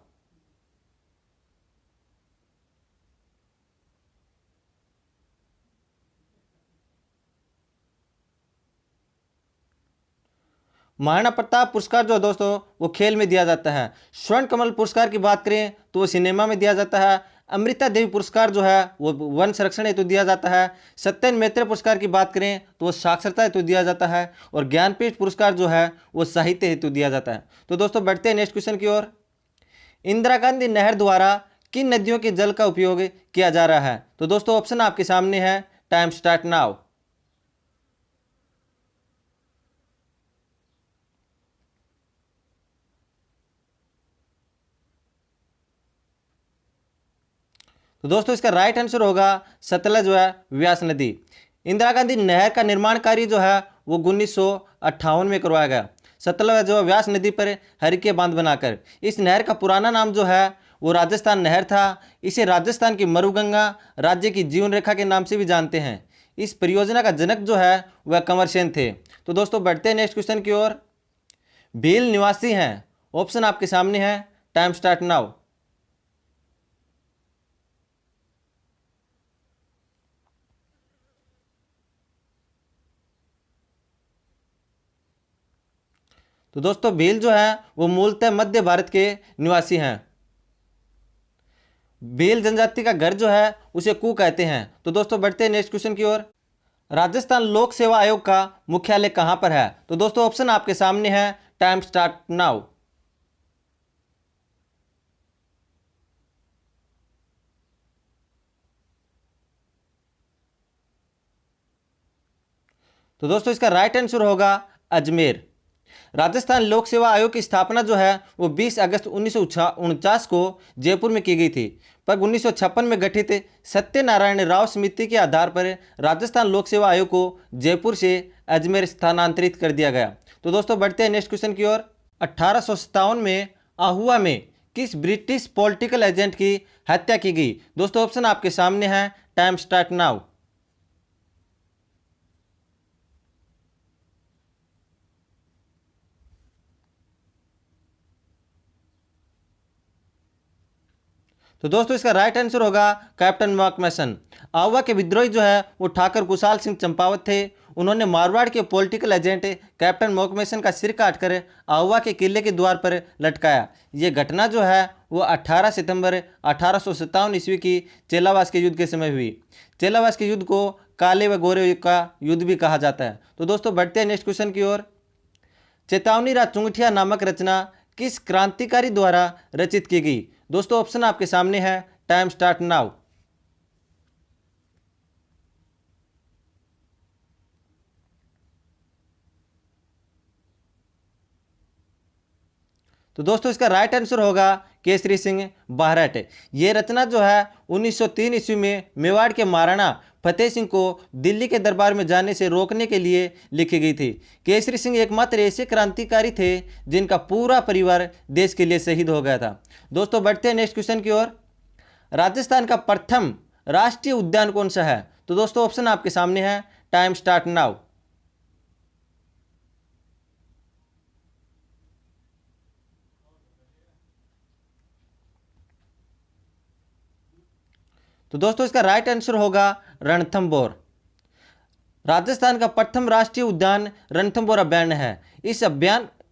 Maharana Pratap पुरस्कार जो है दोस्तों वो खेल में दिया जाता है। स्वर्ण कमल पुरस्कार की बात करें तो वो सिनेमा में दिया जाता है। अमृता देवी पुरस्कार जो है वो वन संरक्षण हेतु दिया जाता है। सत्येंद्र मैत्रेय पुरस्कार की बात करें तो वो साक्षरता हेतु दिया जाता है। और ज्ञानपीठ पुरस्कार जो है वो साहित्य हेतु दिया जाता है। तो दोस्तों बढ़ते हैं नेक्स्ट क्वेश्चन की ओर। इंदिरा गांधी नहर द्वारा किन नदियों के जल का उपयोग किया जा रहा है? तो दोस्तों ऑप्शन आपके सामने है, टाइम स्टार्ट नाउ। तो दोस्तों इसका राइट आंसर होगा सतलज व व्यास नदी। इंदिरा गांधी नहर का निर्माण कार्य जो है वो 1958 में करवाया गया। सतलज जो व्यास नदी पर हरिके बांध बनाकर। इस नहर का पुराना नाम जो है वो राजस्थान नहर था। इसे राजस्थान की मरुगंगा राज्य की जीवन रेखा के नाम से भी जानते हैं। इस परियोजना का जनक जो है वह कंवर सेन थे। तो दोस्तों बढ़ते हैं नेक्स्ट क्वेश्चन की ओर। भील निवासी हैं, ऑप्शन आपके सामने है, टाइम स्टार्ट नाउ। तो दोस्तों भील जो है वो मूलतः मध्य भारत के निवासी हैं। भील जनजाति का घर जो है उसे कू कहते हैं। तो दोस्तों बढ़ते हैं नेक्स्ट क्वेश्चन की ओर। राजस्थान लोक सेवा आयोग का मुख्यालय कहां पर है? तो दोस्तों ऑप्शन आपके सामने है, टाइम स्टार्ट नाउ। तो दोस्तों इसका राइट आंसर होगा अजमेर। राजस्थान लोक सेवा आयोग की स्थापना जो है वो 20 अगस्त 1949 को जयपुर में की गई थी। पर 1956 में गठित सत्यनारायण राव समिति के आधार पर राजस्थान लोक सेवा आयोग को जयपुर से अजमेर स्थानांतरित कर दिया गया। तो दोस्तों बढ़ते हैं नेक्स्ट क्वेश्चन की ओर। 1857 में आहुआ में किस ब्रिटिश पॉलिटिकल एजेंट की हत्या की गई? दोस्तों ऑप्शन आपके सामने है, टाइम स्टार्ट नाउ। तो दोस्तों इसका राइट आंसर होगा कैप्टन मैकमैसन। आहुआ के विद्रोही जो है वो ठाकुर कुशाल सिंह चंपावत थे। उन्होंने मारवाड़ के पॉलिटिकल एजेंट कैप्टन मैकमैसन का सिर काटकर आहुआ के किले के द्वार पर लटकाया। ये घटना जो है वो 18 सितंबर 1857 ईस्वी की चेलावास के युद्ध के समय हुई। चेलावास के युद्ध को काले व गोरे का युद्ध भी कहा जाता है। तो दोस्तों बढ़ते हैं नेक्स्ट क्वेश्चन की ओर। चेतावनी राज चुंगठिया नामक रचना किस क्रांतिकारी द्वारा रचित की गई? दोस्तों ऑप्शन आपके सामने है, टाइम स्टार्ट नाउ। तो दोस्तों इसका राइट आंसर होगा केसरी सिंह बाहरट। ये रचना जो है 1903 ईस्वी में मेवाड़ के महाराणा फतेह सिंह को दिल्ली के दरबार में जाने से रोकने के लिए लिखी गई थी। केसरी सिंह एकमात्र ऐसे क्रांतिकारी थे जिनका पूरा परिवार देश के लिए शहीद हो गया था। दोस्तों बढ़ते हैं नेक्स्ट क्वेश्चन की ओर। राजस्थान का प्रथम राष्ट्रीय उद्यान कौन सा है? तो दोस्तों ऑप्शन आपके सामने है, टाइम स्टार्ट नाउ। तो दोस्तों इसका राइट आंसर होगा रणथंभौर। राजस्थान का प्रथम राष्ट्रीय उद्यान रणथंभौर अभयारण्य है।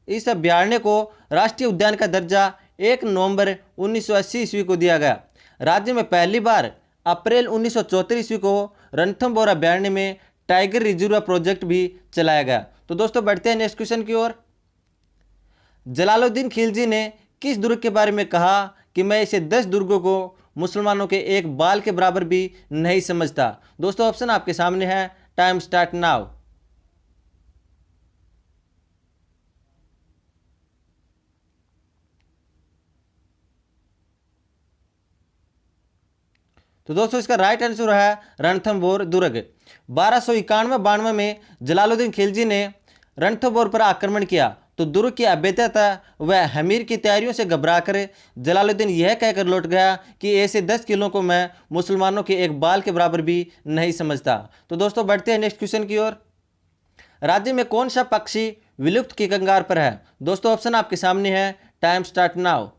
इस अभयारण्य को राष्ट्रीय उद्यान का दर्जा 1 नवंबर 1980 ईस्वी को दिया गया। राज्य में पहली बार अप्रैल 1974 ईस्वी को रणथंभौर अभयारण्य में टाइगर रिजर्व प्रोजेक्ट भी चलाया गया। तो दोस्तों बढ़ते हैं नेक्स्ट क्वेश्चन की ओर। जलालुद्दीन खिलजी ने किस दुर्ग के बारे में कहा कि मैं इसे 10 दुर्गों को मुसलमानों के एक बाल के बराबर भी नहीं समझता? दोस्तों ऑप्शन आपके सामने है, टाइम स्टार्ट नाउ। तो दोस्तों इसका राइट आंसर है रणथंभौर दुर्ग। 1291-92 में जलालुद्दीन खिलजी ने रणथंभौर पर आक्रमण किया तो दुर्ग की अभेद्यता व हमीर की तैयारियों से घबराकर जलालुद्दीन यह कहकर लौट गया कि ऐसे 10 किलों को मैं मुसलमानों के एक बाल के बराबर भी नहीं समझता। तो दोस्तों बढ़ते हैं नेक्स्ट क्वेश्चन की ओर। राज्य में कौन सा पक्षी विलुप्त की कगार पर है? दोस्तों ऑप्शन आपके सामने है, टाइम स्टार्ट नाउ।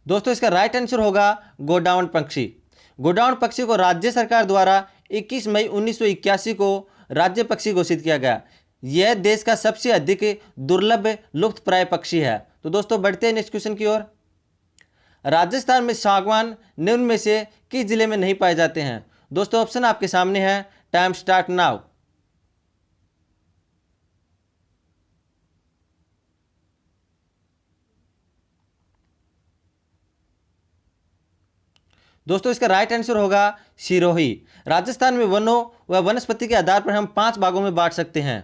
दोस्तों इसका राइट आंसर होगा गोडाउन पक्षी। गोडाउन पक्षी को राज्य सरकार द्वारा 21 मई 1981 को राज्य पक्षी घोषित किया गया। यह देश का सबसे अधिक दुर्लभ लुप्तप्राय पक्षी है। तो दोस्तों बढ़ते हैं नेक्स्ट क्वेश्चन की ओर। राजस्थान में सागवान निम्न में से किस जिले में नहीं पाए जाते हैं? दोस्तों ऑप्शन आपके सामने है, टाइम स्टार्ट नाउ। दोस्तों इसका राइट आंसर होगा सिरोही। राजस्थान में वनों व वनस्पति के आधार पर हम 5 भागों में बांट सकते हैं: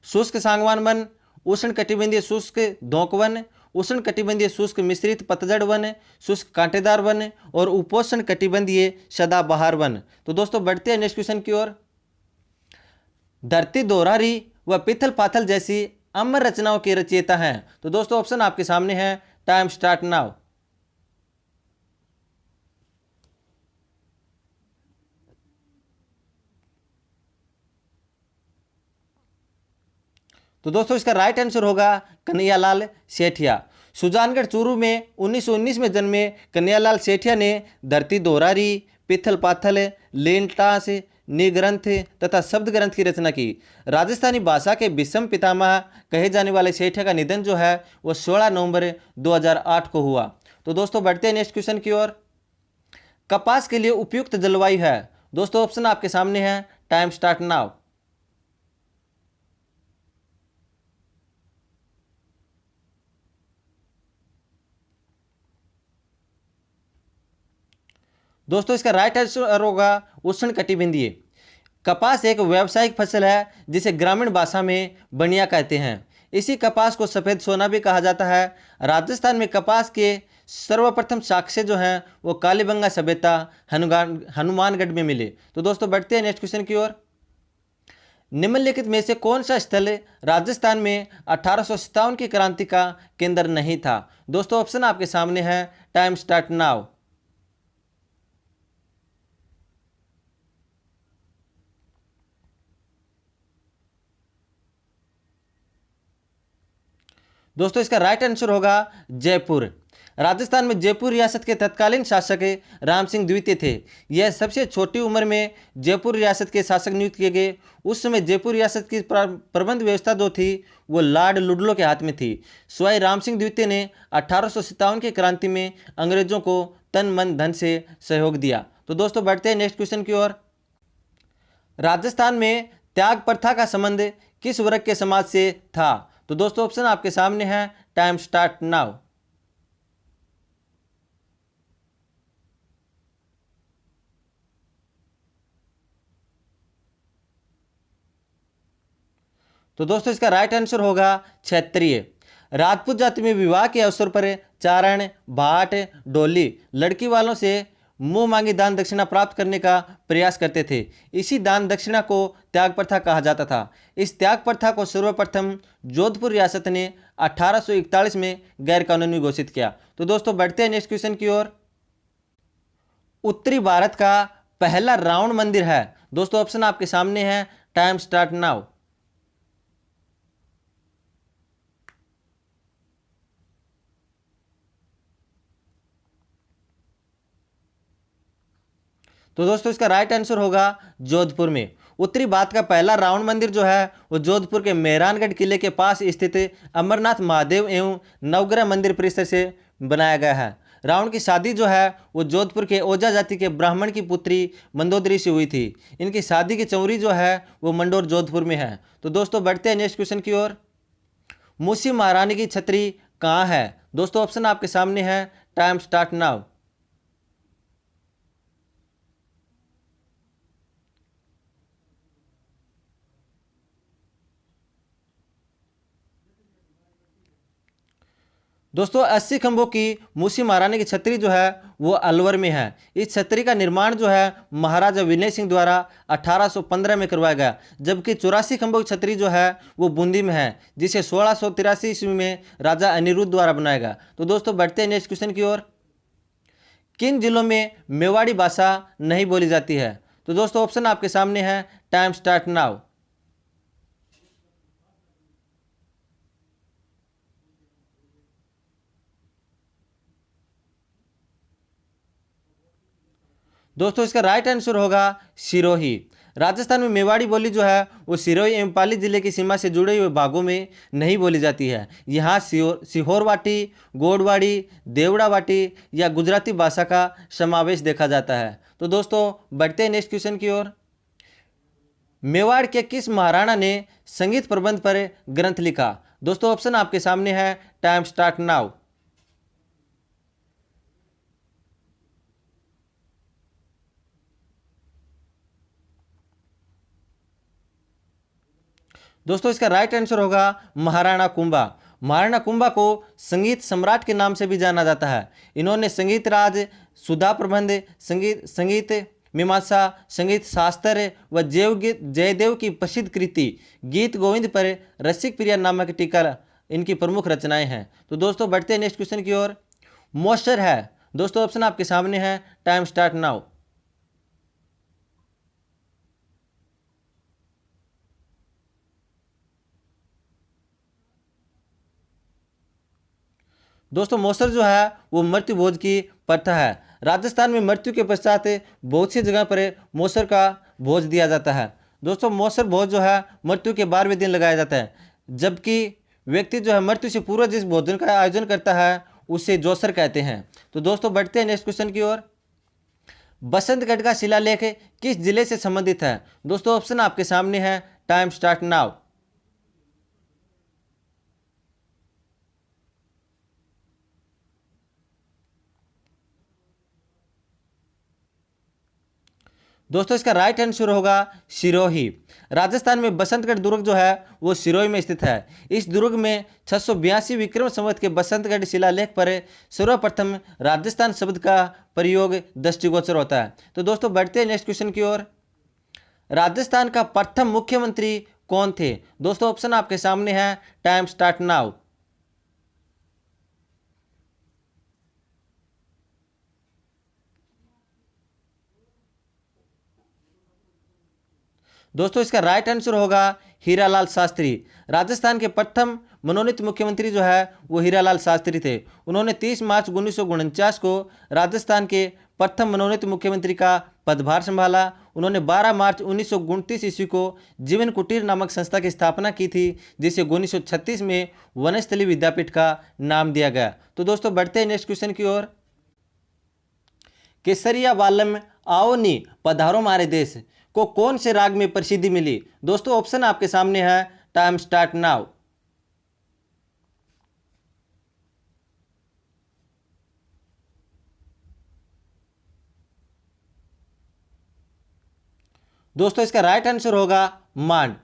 शुष्क सागवान वन, उष्ण कटिबंधीय शुष्क धोंक वन, उष्ण कटिबंधीय शुष्क मिश्रित पतझड़ वन, शुष्क कांटेदार वन और उपोष्ण कटिबंधीय सदाबहार वन। तो दोस्तों बढ़ते हैं नेक्स्ट क्वेश्चन की ओर। धरती दोहरारी व पिथल पाथल जैसी अमर रचनाओं के रचयिता हैं? तो दोस्तों ऑप्शन आपके सामने है, टाइम स्टार्ट नाउ। तो दोस्तों इसका राइट आंसर होगा कन्हैयालाल सेठिया। सुजानगढ़ चूरू में 1919 में जन्मे कन्हैयालाल सेठिया ने धरती दोहरारी, पिथल पाथल, लेनटास, निग्रंथ तथा शब्द ग्रंथ की रचना की। राजस्थानी भाषा के विषम पितामह कहे जाने वाले सेठिया का निधन जो है वो 16 नवंबर 2008 को हुआ। तो दोस्तों बढ़ते हैं नेक्स्ट क्वेश्चन की ओर। कपास के लिए उपयुक्त जलवायु है? दोस्तों ऑप्शन आपके सामने है, टाइम स्टार्ट नाउ। दोस्तों इसका राइट आंसर होगा उष्ण कटिबंधीय। कपास एक व्यावसायिक फसल है जिसे ग्रामीण भाषा में बनिया कहते हैं। इसी कपास को सफ़ेद सोना भी कहा जाता है। राजस्थान में कपास के सर्वप्रथम साक्ष्य जो हैं वो कालीबंगा सभ्यता हनुमानगढ़ में मिले। तो दोस्तों बढ़ते हैं नेक्स्ट क्वेश्चन की ओर। निम्नलिखित में से कौन सा स्थल राजस्थान में 1857 की क्रांति का केंद्र नहीं था? दोस्तों ऑप्शन आपके सामने है, टाइम स्टार्ट नाउ। दोस्तों इसका राइट आंसर होगा जयपुर। राजस्थान में जयपुर रियासत के तत्कालीन शासक राम सिंह द्वितीय थे। यह सबसे छोटी उम्र में जयपुर रियासत के शासक नियुक्त किए गए। उस समय जयपुर रियासत की प्रबंध व्यवस्था जो थी वो लॉर्ड लुडलो के हाथ में थी। स्वाई राम सिंह द्वितीय ने 1857 की क्रांति में अंग्रेजों को तन मन धन से सहयोग दिया। तो दोस्तों बढ़ते हैं नेक्स्ट क्वेश्चन की ओर। राजस्थान में त्याग प्रथा का संबंध किस वर्ग के समाज से था? तो दोस्तों ऑप्शन आपके सामने है, टाइम स्टार्ट नाउ। तो दोस्तों इसका राइट आंसर होगा क्षत्रिय। राजपूत जाति में विवाह के अवसर पर चारण, भाट, डोली लड़की वालों से मुंह मांगी दान दक्षिणा प्राप्त करने का प्रयास करते थे। इसी दान दक्षिणा को त्याग प्रथा कहा जाता था। इस त्याग प्रथा को सर्वप्रथम जोधपुर रियासत ने 1841 में गैर कानूनी घोषित किया। तो दोस्तों बढ़ते हैं नेक्स्ट क्वेश्चन की ओर। उत्तरी भारत का पहला रावण मंदिर है? दोस्तों ऑप्शन आपके सामने है, टाइम स्टार्ट नाउ। तो दोस्तों इसका राइट आंसर होगा जोधपुर में। उत्तरी भारत का पहला रावण मंदिर जो है वो जोधपुर के मेहरानगढ़ किले के पास स्थित अमरनाथ महादेव एवं नवग्रह मंदिर परिसर से बनाया गया है। रावण की शादी जो है वो जोधपुर के ओझा जाति के ब्राह्मण की पुत्री मंदोदरी से हुई थी। इनकी शादी की चौरी जो है वो मंडोर जोधपुर में है। तो दोस्तों बढ़ते हैं नेक्स्ट क्वेश्चन की ओर। मूसी महारानी की छतरी कहाँ है? दोस्तों ऑप्शन आपके सामने है, टाइम स्टार्ट नाउ। दोस्तों 80 खंभों की मूसी महारानी की छतरी जो है वो अलवर में है। इस छतरी का निर्माण जो है महाराजा विनय सिंह द्वारा 1815 में करवाया गया, जबकि 84 खंभों की छतरी जो है वो बूंदी में है, जिसे 1683 ईस्वी में राजा अनिरुद्ध द्वारा बनाया गया। तो दोस्तों बढ़ते हैं नेक्स्ट क्वेश्चन की ओर। किन जिलों में मेवाड़ी भाषा नहीं बोली जाती है? तो दोस्तों ऑप्शन आपके सामने है, टाइम स्टार्ट नाउ। दोस्तों इसका राइट आंसर होगा सिरोही। राजस्थान में मेवाड़ी बोली जो है वो सिरोही एवं पाली जिले की सीमा से जुड़े हुए भागों में नहीं बोली जाती है। यहाँ सिहोरवाटी, गोडवाड़ी, देवड़ावाटी या गुजराती भाषा का समावेश देखा जाता है। तो दोस्तों बढ़ते हैं नेक्स्ट क्वेश्चन की ओर। मेवाड़ के किस महाराणा ने संगीत प्रबंध पर ग्रंथ लिखा? दोस्तों ऑप्शन आपके सामने है, टाइम स्टार्ट नाउ। दोस्तों इसका राइट आंसर होगा महाराणा कुंभा। महाराणा कुंभा को संगीत सम्राट के नाम से भी जाना जाता है। इन्होंने संगीत राज, सुधा प्रबंध, संगीत मीमांसा, संगीत शास्त्र व जयदेव की प्रसिद्ध कृति गीत गोविंद पर रसिक प्रिया नामक टीका इनकी प्रमुख रचनाएं हैं। तो दोस्तों बढ़ते हैं नेक्स्ट क्वेश्चन की ओर। मोशर है, दोस्तों ऑप्शन आपके सामने है, टाइम स्टार्ट नाउ। दोस्तों मौसर जो है वो मृत्यु भोज की प्रथा है। राजस्थान में मृत्यु के पश्चात बहुत सी जगह पर मौसर का भोज दिया जाता है। दोस्तों मौसर भोज जो है मृत्यु के 12वें दिन लगाया जाता है, जबकि व्यक्ति जो है मृत्यु से पूर्व जिस भोजन का आयोजन करता है उसे जोसर कहते हैं। तो दोस्तों बढ़ते हैं नेक्स्ट क्वेश्चन की ओर। बसंतगढ़ का शिलालेख किस जिले से संबंधित है? दोस्तों ऑप्शन आपके सामने है, टाइम स्टार्ट नाउ। दोस्तों इसका राइट आंसर होगा सिरोही। राजस्थान में बसंतगढ़ दुर्ग जो है वो सिरोही में स्थित है। इस दुर्ग में 682 विक्रम संवत के बसंतगढ़ शिलालेख पर सर्वप्रथम राजस्थान शब्द का प्रयोग दृष्टिगोचर होता है। तो दोस्तों बढ़ते हैं नेक्स्ट क्वेश्चन की ओर। राजस्थान का प्रथम मुख्यमंत्री कौन थे? दोस्तों ऑप्शन आपके सामने है, टाइम स्टार्ट नाउ। दोस्तों इसका राइट आंसर होगा हीरालाल शास्त्री। राजस्थान के प्रथम मनोनीत मुख्यमंत्री जो है वो हीरालाल शास्त्री थे। उन्होंने 30 मार्च 1949 को राजस्थान के प्रथम मनोनीत मुख्यमंत्री का पदभार संभाला। उन्होंने 12 मार्च 1929 ईस्वी को जीवन कुटीर नामक संस्था की स्थापना की थी, जिसे 1936 में वनस्थली विद्यापीठ का नाम दिया गया। तो दोस्तों बढ़ते हैं नेक्स्ट क्वेश्चन की ओर। केसरिया वालम आओ नी पधारो मारे देश को कौन से राग में प्रसिद्धि मिली? दोस्तों ऑप्शन आपके सामने है, टाइम स्टार्ट नाउ। दोस्तों इसका राइट आंसर होगा मांड।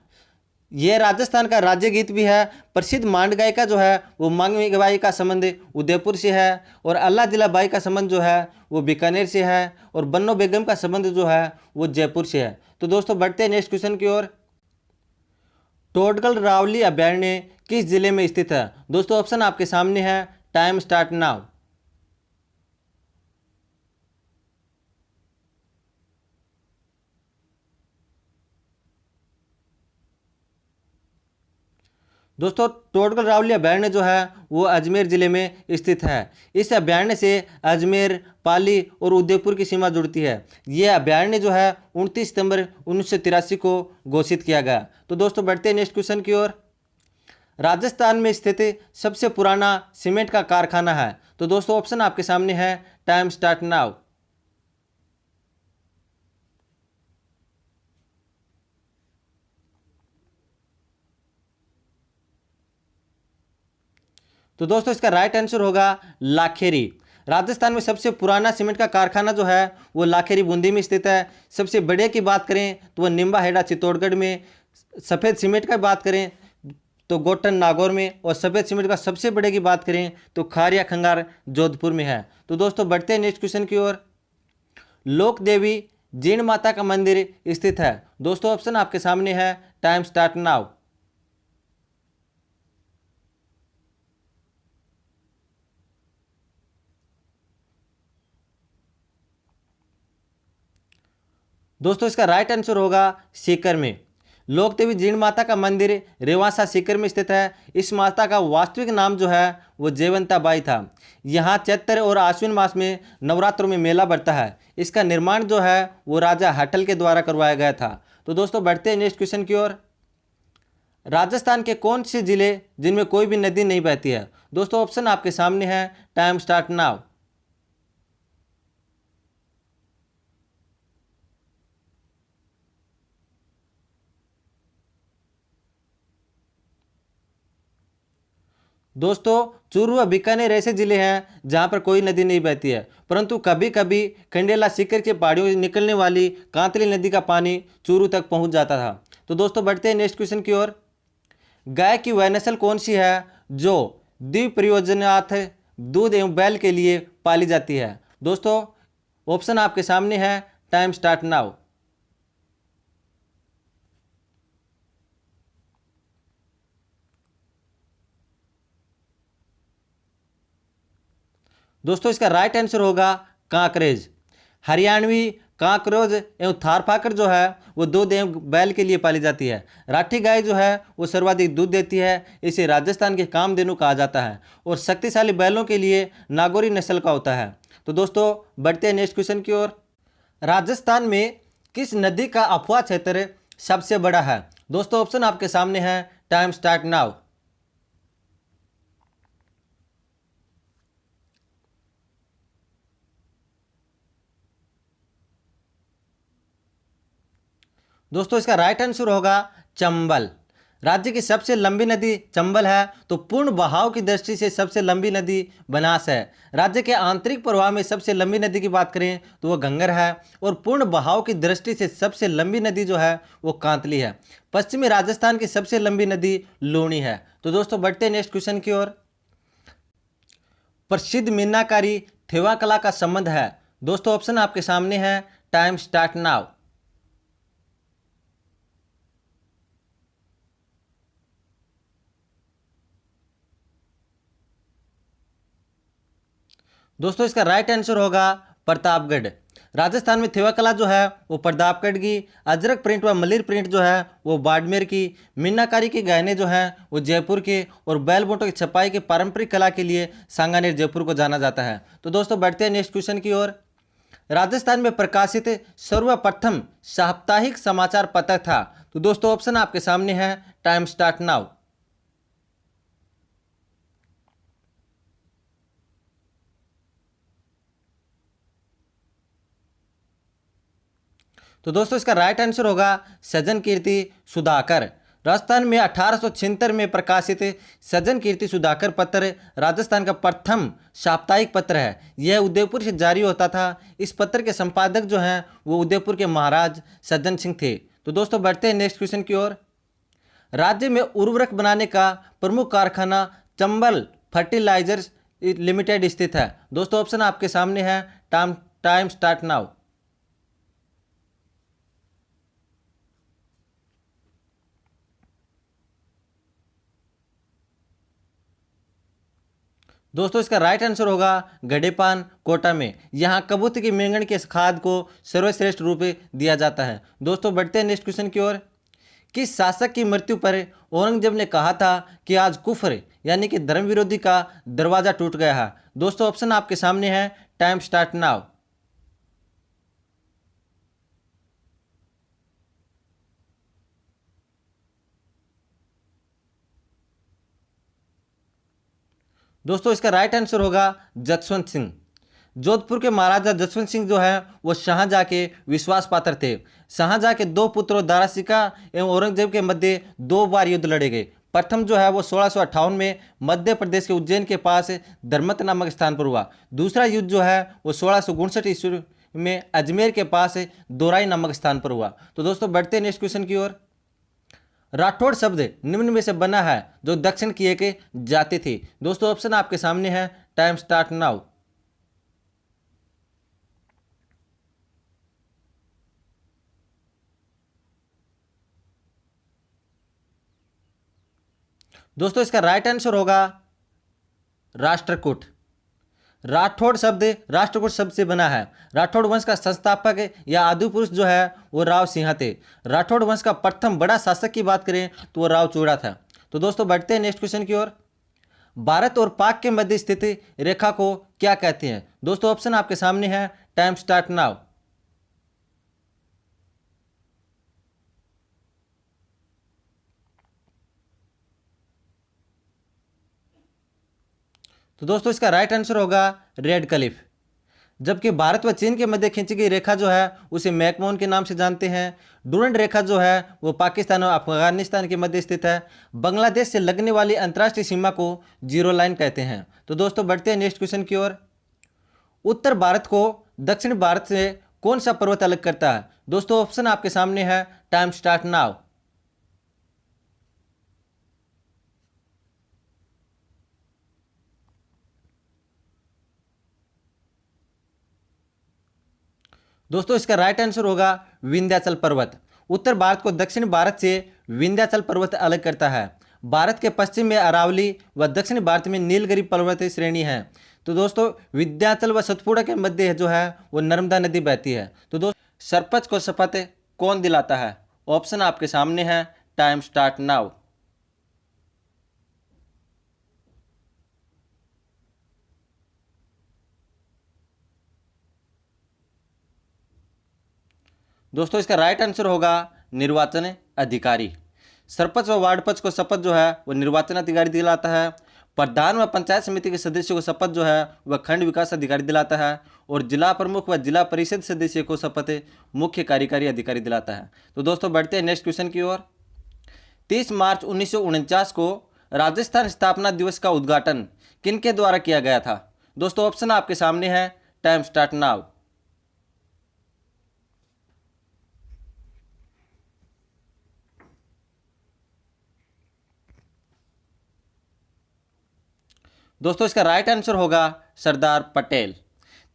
यह राजस्थान का राज्य गीत भी है। प्रसिद्ध मांड गायिका जो है वो मांगवी बाई का संबंध उदयपुर से है, और अल्लाह दिला बाई का संबंध जो है वो बीकानेर से है, और बन्नो बेगम का संबंध जो है वो जयपुर से है। तो दोस्तों बढ़ते हैं नेक्स्ट क्वेश्चन की ओर। टोडगल रावली अभयारण्य किस जिले में स्थित है? दोस्तों ऑप्शन आपके सामने है, टाइम स्टार्ट नाउ। दोस्तों टोडगल रावली अभयारण्य जो है वो अजमेर ज़िले में स्थित है। इस अभयारण्य से अजमेर, पाली और उदयपुर की सीमा जुड़ती है। ये अभयारण्य जो है 29 सितंबर 1983 को घोषित किया गया। तो दोस्तों बढ़ते हैं नेक्स्ट क्वेश्चन की ओर। राजस्थान में स्थित सबसे पुराना सीमेंट का कारखाना है। तो दोस्तों ऑप्शन आपके सामने है, टाइम स्टार्ट नाउ। तो दोस्तों इसका राइट आंसर होगा लाखेरी। राजस्थान में सबसे पुराना सीमेंट का कारखाना जो है वो लाखेरी बूंदी में स्थित है। सबसे बड़े की बात करें तो वह निम्बा हेड़ा चित्तौड़गढ़ में। सफ़ेद सीमेंट का बात करें तो गोटन नागौर में। और सफ़ेद सीमेंट का सबसे बड़े की बात करें तो खारिया खंगार जोधपुर में है। तो दोस्तों बढ़ते हैं नेक्स्ट क्वेश्चन की ओर। लोक देवी जीण माता का मंदिर स्थित है। दोस्तों ऑप्शन आपके सामने है, टाइम स्टार्ट नाउ। दोस्तों इसका राइट आंसर होगा सीकर में। लोक देवी जीण माता का मंदिर रेवासा सीकर में स्थित है। इस माता का वास्तविक नाम जो है वो जयवंता बाई था। यहाँ चैत्र और आश्विन मास में नवरात्रों में मेला बढ़ता है। इसका निर्माण जो है वो राजा हटल के द्वारा करवाया गया था। तो दोस्तों बढ़ते हैं नेक्स्ट क्वेश्चन की ओर। राजस्थान के कौन से जिले जिनमें कोई भी नदी नहीं बहती है। दोस्तों ऑप्शन आपके सामने है, टाइम स्टार्ट नाउ। दोस्तों चूरू व बीकानेर ऐसे जिले हैं जहां पर कोई नदी नहीं बहती है, परंतु कभी कभी खंडेला सीकर के पहाड़ियों से निकलने वाली कांतली नदी का पानी चूरू तक पहुंच जाता था। तो दोस्तों बढ़ते हैं नेक्स्ट क्वेश्चन की ओर। गाय की वह नस्ल कौन सी है जो द्विप्रयोजनार्थ दूध एवं बैल के लिए पाली जाती है। दोस्तों ऑप्शन आपके सामने है, टाइम स्टार्ट नाउ। दोस्तों इसका राइट आंसर होगा कांकरेज। हरियाणवी कांकरोज एवं थारपाकर जो है वो दूध एवं बैल के लिए पाली जाती है। राठी गाय जो है वो सर्वाधिक दूध देती है। इसे राजस्थान के कामधेनु कहा जाता है और शक्तिशाली बैलों के लिए नागौरी नस्ल का होता है। तो दोस्तों बढ़ते हैं नेक्स्ट क्वेश्चन की ओर। राजस्थान में किस नदी का अफवाह क्षेत्र सबसे बड़ा है। दोस्तों ऑप्शन आपके सामने है, टाइम स्टार्ट नाउ। दोस्तों इसका राइट आंसर होगा चंबल। राज्य की सबसे लंबी नदी चंबल है। तो पूर्ण बहाव की दृष्टि से सबसे लंबी नदी बनास है। राज्य के आंतरिक प्रवाह में सबसे लंबी नदी की बात करें तो वह घंगर है। और पूर्ण बहाव की दृष्टि से सबसे लंबी नदी जो है वो कांतली है। पश्चिमी राजस्थान की सबसे लंबी नदी लूणी है। तो दोस्तों बढ़ते हैं नेक्स्ट क्वेश्चन की ओर। प्रसिद्ध मीनाकारी थेवा कला का संबंध है। दोस्तों ऑप्शन आपके सामने है, टाइम स्टार्ट नाउ। दोस्तों इसका राइट आंसर होगा प्रतापगढ़। राजस्थान में थेवा कला जो है वो प्रतापगढ़ की। अजरक प्रिंट व मलिर प्रिंट जो है वो बाड़मेर की। मीनाकारी के गहने जो हैं वो जयपुर के। और बैल बोटों की छपाई की पारंपरिक कला के लिए सांगानेर जयपुर को जाना जाता है। तो दोस्तों बढ़ते हैं नेक्स्ट क्वेश्चन की ओर। राजस्थान में प्रकाशित सर्वप्रथम साप्ताहिक समाचार पत्र था। तो दोस्तों ऑप्शन आपके सामने है, टाइम स्टार्ट नाउ। तो दोस्तों इसका राइट आंसर होगा सजन कीर्ति सुधाकर। राजस्थान में 1876 में प्रकाशित सजन कीर्ति सुधाकर पत्र राजस्थान का प्रथम साप्ताहिक पत्र है। यह उदयपुर से जारी होता था। इस पत्र के संपादक जो हैं वो उदयपुर के महाराज सज्जन सिंह थे। तो दोस्तों बढ़ते हैं नेक्स्ट क्वेश्चन की ओर। राज्य में उर्वरक बनाने का प्रमुख कारखाना चंबल फर्टिलाइजर्स लिमिटेड स्थित है। दोस्तों ऑप्शन आपके सामने है, टाइम स्टार्ट नाउ। दोस्तों इसका राइट आंसर होगा गडेपान कोटा में। यहाँ कबूतर की मेंगन के खाद को सर्वश्रेष्ठ रूप दिया जाता है। दोस्तों बढ़ते हैं नेक्स्ट क्वेश्चन की ओर। किस शासक की मृत्यु पर औरंगजेब ने कहा था कि आज कुफ्र यानी कि धर्म विरोधी का दरवाजा टूट गया है? दोस्तों ऑप्शन आपके सामने है, टाइम स्टार्ट नाउ। दोस्तों इसका राइट आंसर होगा जसवंत सिंह। जोधपुर के महाराजा जसवंत सिंह जो है वो शाहजहां के विश्वास पात्र थे। शाहजहां के दो पुत्रों दारा सिका एवं औरंगजेब के मध्य 2 बार युद्ध लड़े गए। प्रथम जो है वो 1658 में मध्य प्रदेश के उज्जैन के पास धर्मत नामक स्थान पर हुआ। दूसरा युद्ध जो है वो 1659 ईस्वी में अजमेर के पास दोराई नामक स्थान पर हुआ। तो दोस्तों बढ़ते हैं नेक्स्ट क्वेश्चन की ओर। राठौड़ शब्द निम्न में से बना है जो दक्षिण की एक जाति थी। दोस्तों ऑप्शन आपके सामने है, टाइम स्टार्ट नाउ। दोस्तों इसका राइट आंसर होगा राष्ट्रकूट। राठौड़ शब्द राष्ट्रकूट शब्द से बना है। राठौड़ वंश का संस्थापक या आदिपुरुष जो है वो राव सिंह थे। राठौड़ वंश का प्रथम बड़ा शासक की बात करें तो वो राव चूड़ा था। तो दोस्तों बढ़ते हैं नेक्स्ट क्वेश्चन की ओर। भारत और पाक के मध्य स्थित रेखा को क्या कहते हैं? दोस्तों ऑप्शन आपके सामने है, टाइम स्टार्ट नाउ। तो दोस्तों इसका राइट आंसर होगा रेड क्लिफ। जबकि भारत व चीन के मध्य खींची गई रेखा जो है उसे मैकमोहन के नाम से जानते हैं। डूरंड रेखा जो है वो पाकिस्तान और अफगानिस्तान के मध्य स्थित है। बांग्लादेश से लगने वाली अंतर्राष्ट्रीय सीमा को जीरो लाइन कहते हैं। तो दोस्तों बढ़ते हैं नेक्स्ट क्वेश्चन की ओर। उत्तर भारत को दक्षिण भारत से कौन सा पर्वत अलग करता है? दोस्तों ऑप्शन आपके सामने है, टाइम स्टार्ट नाउ। दोस्तों इसका राइट आंसर होगा विंध्याचल पर्वत। उत्तर भारत को दक्षिण भारत से विंध्याचल पर्वत अलग करता है। भारत के पश्चिम में अरावली व दक्षिण भारत में नीलगिरी पर्वत श्रेणी है। तो दोस्तों विंध्याचल व सतपुड़ा के मध्य जो है वो नर्मदा नदी बहती है। तो दोस्तों सरपंच को शपथ कौन दिलाता है? ऑप्शन आपके सामने है, टाइम स्टार्ट नाउ। दोस्तों इसका राइट आंसर होगा निर्वाचन अधिकारी। सरपंच व वार्डपंच को शपथ जो है वो निर्वाचन अधिकारी दिलाता है। प्रधान व पंचायत समिति के सदस्यों को शपथ जो है वह खंड विकास अधिकारी दिलाता है। और जिला प्रमुख व जिला परिषद सदस्य को शपथ मुख्य कार्यकारी अधिकारी दिलाता है। तो दोस्तों बढ़ते हैं नेक्स्ट क्वेश्चन की ओर। 30 मार्च 1949 को राजस्थान स्थापना दिवस का उद्घाटन किनके द्वारा किया गया था? दोस्तों ऑप्शन आपके सामने है, टाइम स्टार्ट नाउ। दोस्तों इसका राइट आंसर होगा सरदार पटेल।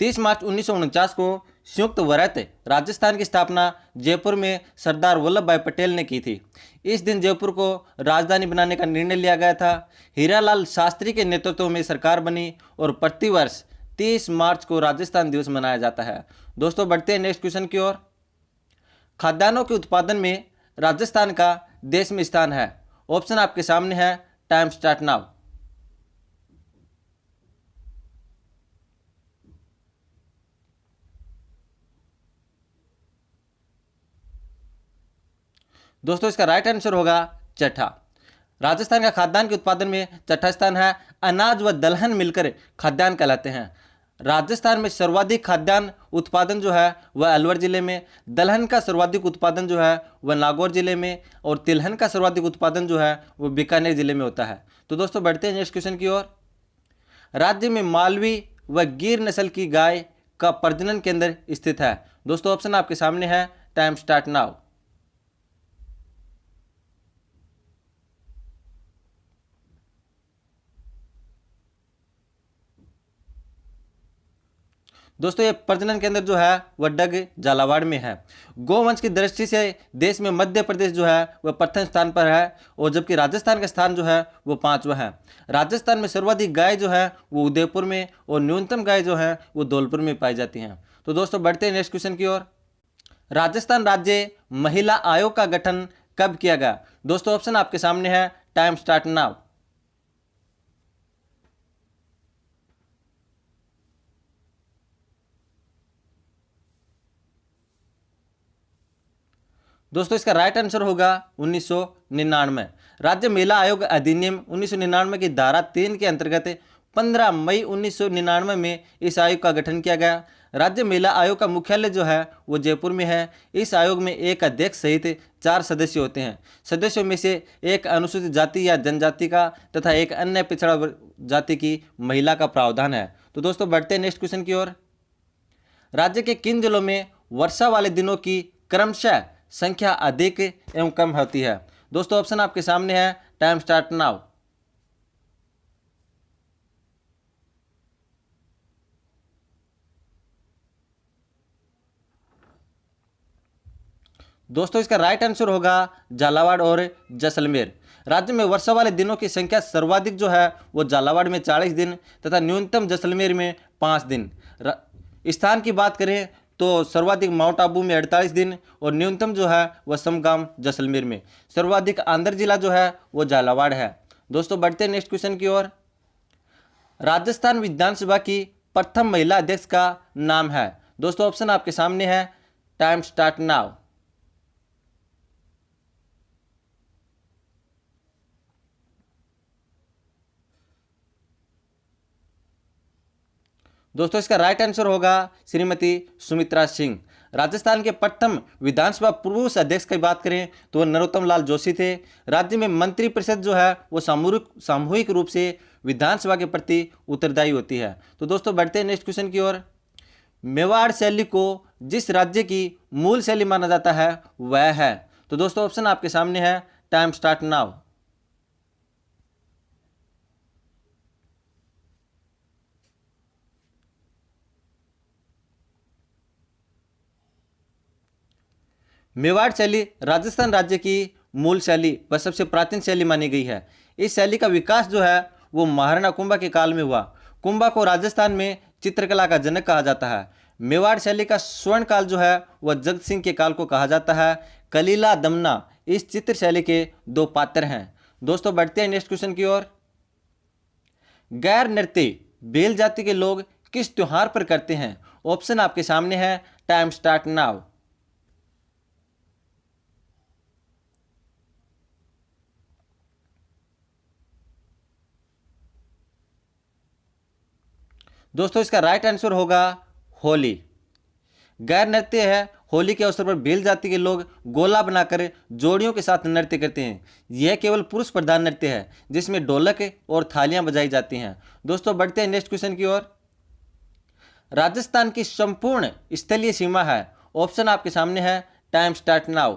30 मार्च 1949 को संयुक्त वरत राजस्थान की स्थापना जयपुर में सरदार वल्लभ भाई पटेल ने की थी। इस दिन जयपुर को राजधानी बनाने का निर्णय लिया गया था। हीरालाल शास्त्री के नेतृत्व में सरकार बनी और प्रतिवर्ष 30 मार्च को राजस्थान दिवस मनाया जाता है। दोस्तों बढ़ते हैं नेक्स्ट क्वेश्चन की ओर। खाद्यान्नों के उत्पादन में राजस्थान का देश में स्थान है। ऑप्शन आपके सामने है, टाइम स्टार्ट नाउ। दोस्तों इसका राइट आंसर होगा छठा। राजस्थान का खाद्यान्न के उत्पादन में छठा स्थान है। अनाज व दलहन मिलकर खाद्यान्न कहलाते हैं। राजस्थान में सर्वाधिक खाद्यान्न उत्पादन जो है वह अलवर जिले में, दलहन का सर्वाधिक उत्पादन जो है वह नागौर जिले में और तिलहन का सर्वाधिक उत्पादन जो है वह बीकानेर जिले में होता है। तो दोस्तों बढ़ते हैं नेक्स्ट क्वेश्चन की ओर। राज्य में मालवी व गिर नस्ल की गाय का प्रजनन केंद्र स्थित है। दोस्तों ऑप्शन आपके सामने है, टाइम स्टार्ट नाउ। दोस्तों ये प्रजनन केंद्र जो है वह डग झालावाड़ में है। गोवंश की दृष्टि से देश में मध्य प्रदेश जो है वह प्रथम स्थान पर है और जबकि राजस्थान का स्थान जो है वो 5वां है। राजस्थान में सर्वाधिक गाय जो है वो उदयपुर में और न्यूनतम गाय जो है वो धौलपुर में पाई जाती हैं। तो दोस्तों बढ़ते हैं नेक्स्ट क्वेश्चन की ओर। राजस्थान राज्य महिला आयोग का गठन कब किया गया? दोस्तों ऑप्शन आपके सामने है, टाइम स्टार्ट नाउ। दोस्तों इसका राइट आंसर होगा 1999। राज्य महिला आयोग अधिनियम 1999 की धारा 3 के अंतर्गत 15 मई 1999 में इस आयोग का गठन किया गया। राज्य महिला आयोग का मुख्यालय जो है वो जयपुर में है। इस आयोग में एक अध्यक्ष सहित 4 सदस्य होते हैं। सदस्यों में से एक अनुसूचित जाति या जनजाति का तथा एक अन्य पिछड़ा जाति की महिला का प्रावधान है। तो दोस्तों बढ़ते हैं नेक्स्ट क्वेश्चन की ओर। राज्य के किन जिलों में वर्षा वाले दिनों की क्रमशः संख्या अधिक एवं कम होती है? दोस्तों ऑप्शन आपके सामने है, टाइम स्टार्ट नाउ। दोस्तों इसका राइट आंसर होगा झालावाड़ और जैसलमेर। राज्य में वर्षा वाले दिनों की संख्या सर्वाधिक जो है वो झालावाड़ में 40 दिन तथा न्यूनतम जैसलमेर में 5 दिन। स्थान की बात करें तो सर्वाधिक माउंट आबू में 48 दिन और न्यूनतम जो है वह समगाम जैसलमेर में। सर्वाधिक आंध्र जिला जो है वो झालावाड़ है। दोस्तों बढ़ते हैं नेक्स्ट क्वेश्चन की ओर। राजस्थान विधानसभा की प्रथम महिला अध्यक्ष का नाम है? दोस्तों ऑप्शन आपके सामने है, टाइम स्टार्ट नाउ। दोस्तों इसका राइट आंसर होगा श्रीमती सुमित्रा सिंह। राजस्थान के प्रथम विधानसभा पुरुष अध्यक्ष की बात करें तो वह नरोत्तम लाल जोशी थे। राज्य में मंत्रिपरिषद जो है वो सामूहिक रूप से विधानसभा के प्रति उत्तरदायी होती है। तो दोस्तों बढ़ते हैं नेक्स्ट क्वेश्चन की ओर। मेवाड़ शैली को जिस राज्य की मूल शैली माना जाता है वह है? तो दोस्तों ऑप्शन आपके सामने है, टाइम स्टार्ट नाउ। मेवाड़ शैली राजस्थान राज्य की मूल शैली व सबसे प्राचीन शैली मानी गई है। इस शैली का विकास जो है वो महाराणा कुंभा के काल में हुआ। कुंभा को राजस्थान में चित्रकला का जनक कहा जाता है। मेवाड़ शैली का स्वर्ण काल जो है वह जगत सिंह के काल को कहा जाता है। कलीला दमना इस चित्र शैली के 2 पात्र हैं। दोस्तों बढ़ते हैं नेक्स्ट क्वेश्चन की ओर। गैर नृत्य भील जाति के लोग किस त्योहार पर करते हैं? ऑप्शन आपके सामने है, टाइम स्टार्ट नाउ। दोस्तों इसका राइट आंसर होगा होली। गैर नृत्य है। होली के अवसर पर भील जाति के लोग गोला बनाकर जोड़ियों के साथ नृत्य करते हैं। यह केवल पुरुष प्रधान नृत्य है जिसमें ढोलक और थालियां बजाई जाती हैं। दोस्तों बढ़ते हैं नेक्स्ट क्वेश्चन की ओर। राजस्थान की संपूर्ण स्थलीय सीमा है? ऑप्शन आपके सामने है, टाइम स्टार्ट नाउ।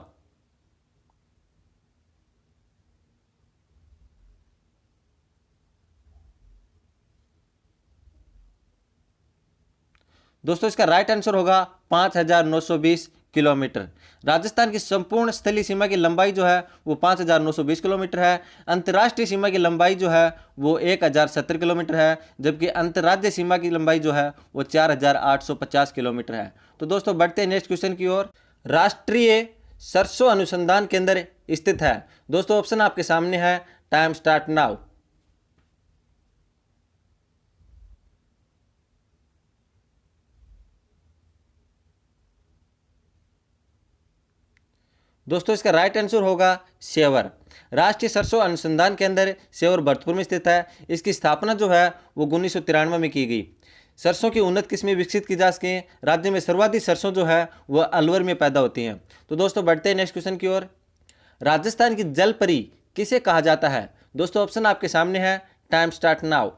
दोस्तों इसका राइट आंसर होगा 5920 किलोमीटर। राजस्थान की संपूर्ण स्थलीय सीमा की लंबाई जो है वो 5920 किलोमीटर है। अंतर्राष्ट्रीय सीमा की लंबाई जो है वो 1070 किलोमीटर है, जबकि अंतर्राज्यीय सीमा की लंबाई जो है वो 4850 किलोमीटर है। तो दोस्तों बढ़ते हैं नेक्स्ट क्वेश्चन की ओर। राष्ट्रीय सरसों अनुसंधान केंद्र स्थित है? दोस्तों ऑप्शन आपके सामने है, टाइम स्टार्ट नाउ। दोस्तों इसका राइट आंसर होगा सेवर। राष्ट्रीय सरसों अनुसंधान केंद्र सेवर भरतपुर में स्थित है। इसकी स्थापना जो है वो 1993 में की गई। सरसों की उन्नत किस्में विकसित की जा सकें। राज्य में सर्वाधिक सरसों जो है वह अलवर में पैदा होती हैं। तो दोस्तों बढ़ते हैं नेक्स्ट क्वेश्चन की ओर। राजस्थान की जल परी किसे कहा जाता है? दोस्तों ऑप्शन आपके सामने है, टाइम स्टार्ट नाउ।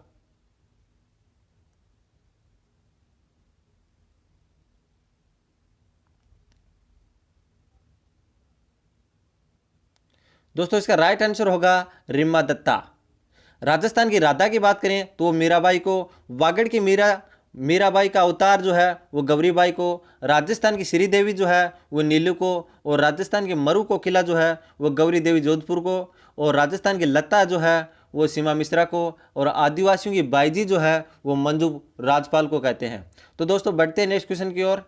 दोस्तों इसका राइट आंसर होगा रिम्मा दत्ता। राजस्थान की राधा की बात करें तो मीराबाई को, वागड़ की मीराबाई का अवतार जो है वो गौरीबाई को, राजस्थान की श्रीदेवी जो है वो नीलू को, और राजस्थान के मरु कोकिला जो है वो गौरी देवी जोधपुर को, और राजस्थान की लता जो है वो सीमा मिश्रा को, और आदिवासियों की बाईजी जो है वो मंजू राजपाल को कहते हैं। तो दोस्तों बढ़ते हैं नेक्स्ट क्वेश्चन की ओर।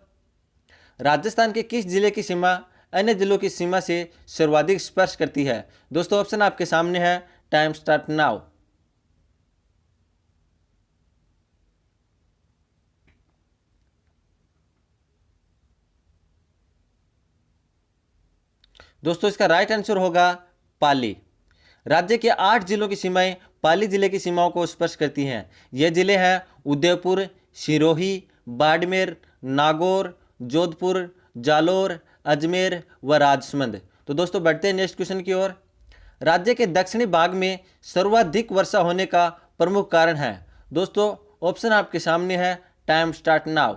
राजस्थान के किस जिले की सीमा अन्य जिलों की सीमा से सर्वाधिक स्पर्श करती है? दोस्तों ऑप्शन आपके सामने है, टाइम स्टार्ट नाउ। दोस्तों इसका राइट आंसर होगा पाली। राज्य के 8 जिलों की सीमाएं पाली जिले की सीमाओं को स्पर्श करती हैं। ये जिले हैं उदयपुर, सिरोही, बाड़मेर, नागौर, जोधपुर, जालोर, अजमेर व राजसमंद। तो दोस्तों बढ़ते हैं नेक्स्ट क्वेश्चन की ओर। राज्य के दक्षिणी भाग में सर्वाधिक वर्षा होने का प्रमुख कारण है? दोस्तों ऑप्शन आपके सामने है, टाइम स्टार्ट नाउ।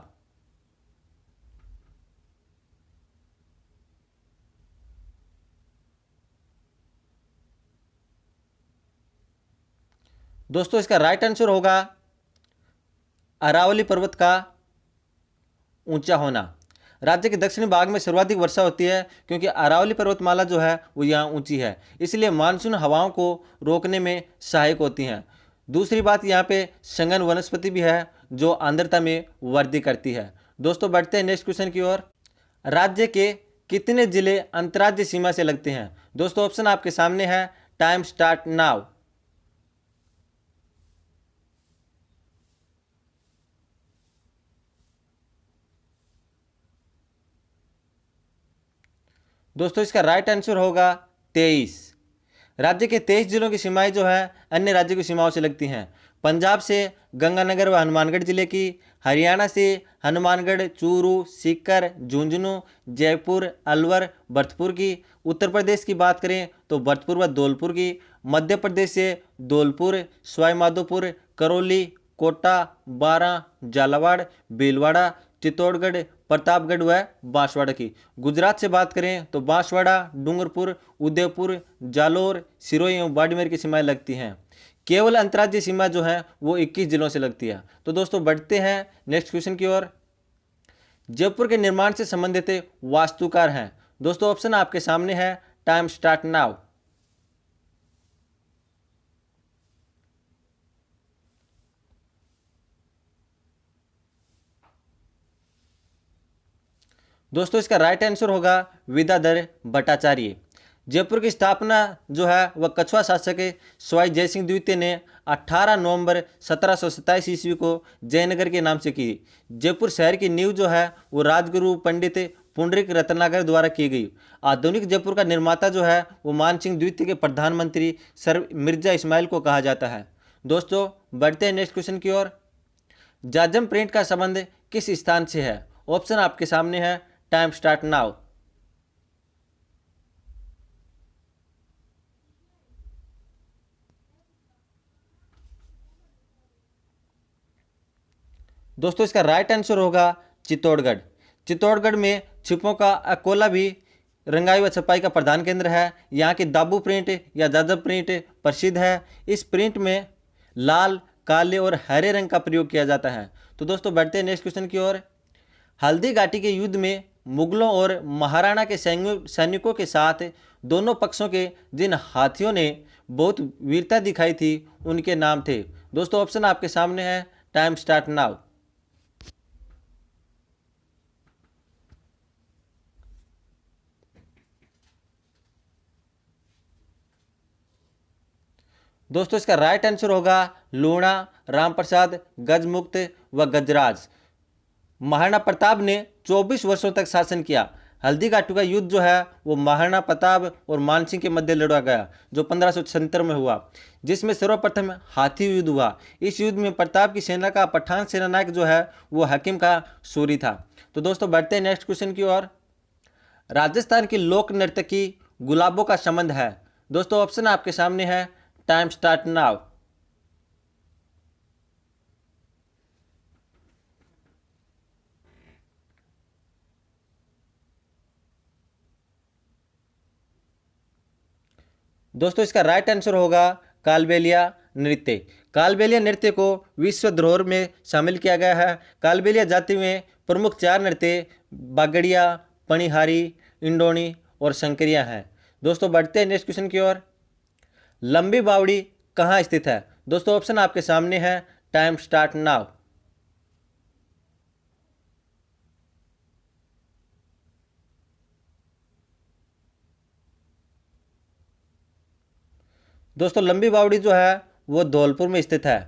दोस्तों इसका राइट आंसर होगा अरावली पर्वत का ऊंचा होना। राज्य के दक्षिणी भाग में सर्वाधिक वर्षा होती है क्योंकि अरावली पर्वतमाला जो है वो यहाँ ऊंची है, इसलिए मानसून हवाओं को रोकने में सहायक होती हैं। दूसरी बात, यहाँ पे संघन वनस्पति भी है जो आर्द्रता में वृद्धि करती है। दोस्तों बढ़ते हैं नेक्स्ट क्वेश्चन की ओर। राज्य के कितने जिले अंतर्राज्यीय सीमा से लगते हैं? दोस्तों ऑप्शन आपके सामने है, टाइम स्टार्ट नाउ। दोस्तों इसका राइट आंसर होगा 23। राज्य के 23 जिलों की सीमाएं जो है अन्य राज्यों की सीमाओं से लगती हैं। पंजाब से गंगानगर व हनुमानगढ़ जिले की, हरियाणा से हनुमानगढ़, चूरू, सीकर, झुंझुनू, जयपुर, अलवर, भरतपुर की, उत्तर प्रदेश की बात करें तो भरतपुर व धौलपुर की, मध्य प्रदेश से धौलपुर, सवाईमाधोपुर, करौली, कोटा, बारां, झालावाड़, भीलवाड़ा, चित्तौड़गढ़, प्रतापगढ़ व बांसवाड़ा की। गुजरात से बात करें तो बांसवाड़ा, डूंगरपुर, उदयपुर, जालोर, सिरोही एवं बाड़मेर की सीमाएं लगती हैं। केवल अंतर्राज्यीय सीमा जो है वो 21 जिलों से लगती है। तो दोस्तों बढ़ते हैं नेक्स्ट क्वेश्चन की ओर। जयपुर के निर्माण से संबंधित वास्तुकार हैं? दोस्तों ऑप्शन आपके सामने है, टाइम स्टार्ट नाउ। दोस्तों इसका राइट आंसर होगा विद्याधर भट्टाचार्य। जयपुर की स्थापना जो है वह कछुआ शासक सवाई जयसिंह द्वितीय ने 18 नवंबर 1727 ईस्वी को जयनगर के नाम से की। जयपुर शहर की नींव जो है वो राजगुरु पंडित पुंडरीक रत्नाकर द्वारा की गई। आधुनिक जयपुर का निर्माता जो है वो मानसिंह द्वितीय के प्रधानमंत्री सर मिर्जा इस्माइल को कहा जाता है। दोस्तों बढ़ते हैं नेक्स्ट क्वेश्चन की ओर। जाजम प्रिंट का संबंध किस स्थान से है? ऑप्शन आपके सामने है, टाइम स्टार्ट नाउ। दोस्तों इसका राइट आंसर होगा चित्तौड़गढ़। चित्तौड़गढ़ में छिपों का अकोला भी रंगाई व छपाई का प्रधान केंद्र है। यहाँ की दाबू प्रिंट या जाजब प्रिंट प्रसिद्ध है। इस प्रिंट में लाल, काले और हरे रंग का प्रयोग किया जाता है। तो दोस्तों बढ़ते हैं नेक्स्ट क्वेश्चन की ओर। हल्दी घाटी के युद्ध में मुगलों और महाराणा के सैनिकों के साथ दोनों पक्षों के जिन हाथियों ने बहुत वीरता दिखाई थी उनके नाम थे। दोस्तों ऑप्शन आपके सामने है, टाइम स्टार्ट नाउ। दोस्तों इसका राइट आंसर होगा लूणा, रामप्रसाद, गजमुक्त व गजराज। महाराणा प्रताप ने 24 वर्षों तक शासन किया। हल्दी घाटी का युद्ध जो है वो महाराणा प्रताप और मानसिंह के मध्य लड़ा गया जो 1576 में हुआ, जिसमें सर्वप्रथम हाथी युद्ध हुआ। इस युद्ध में प्रताप की सेना का पठान सेनानायक जो है वो हकीम का सूरी था। तो दोस्तों बढ़ते हैं नेक्स्ट क्वेश्चन की ओर। राजस्थान की लोक नर्तकी गुलाबों का संबंध है? दोस्तों ऑप्शन आपके सामने है, टाइम स्टार्ट नाउ। दोस्तों इसका राइट आंसर होगा कालबेलिया नृत्य। कालबेलिया नृत्य को विश्व धरोहर में शामिल किया गया है। कालबेलिया जाति में प्रमुख 4 नृत्य बागड़िया, पणिहारी, इंडोनी और शंकरिया हैं। दोस्तों बढ़ते हैं नेक्स्ट क्वेश्चन की ओर। लंबी बावड़ी कहाँ स्थित है? दोस्तों ऑप्शन आपके सामने है, टाइम स्टार्ट नाउ। दोस्तों लंबी बावड़ी जो है वो धौलपुर में स्थित है।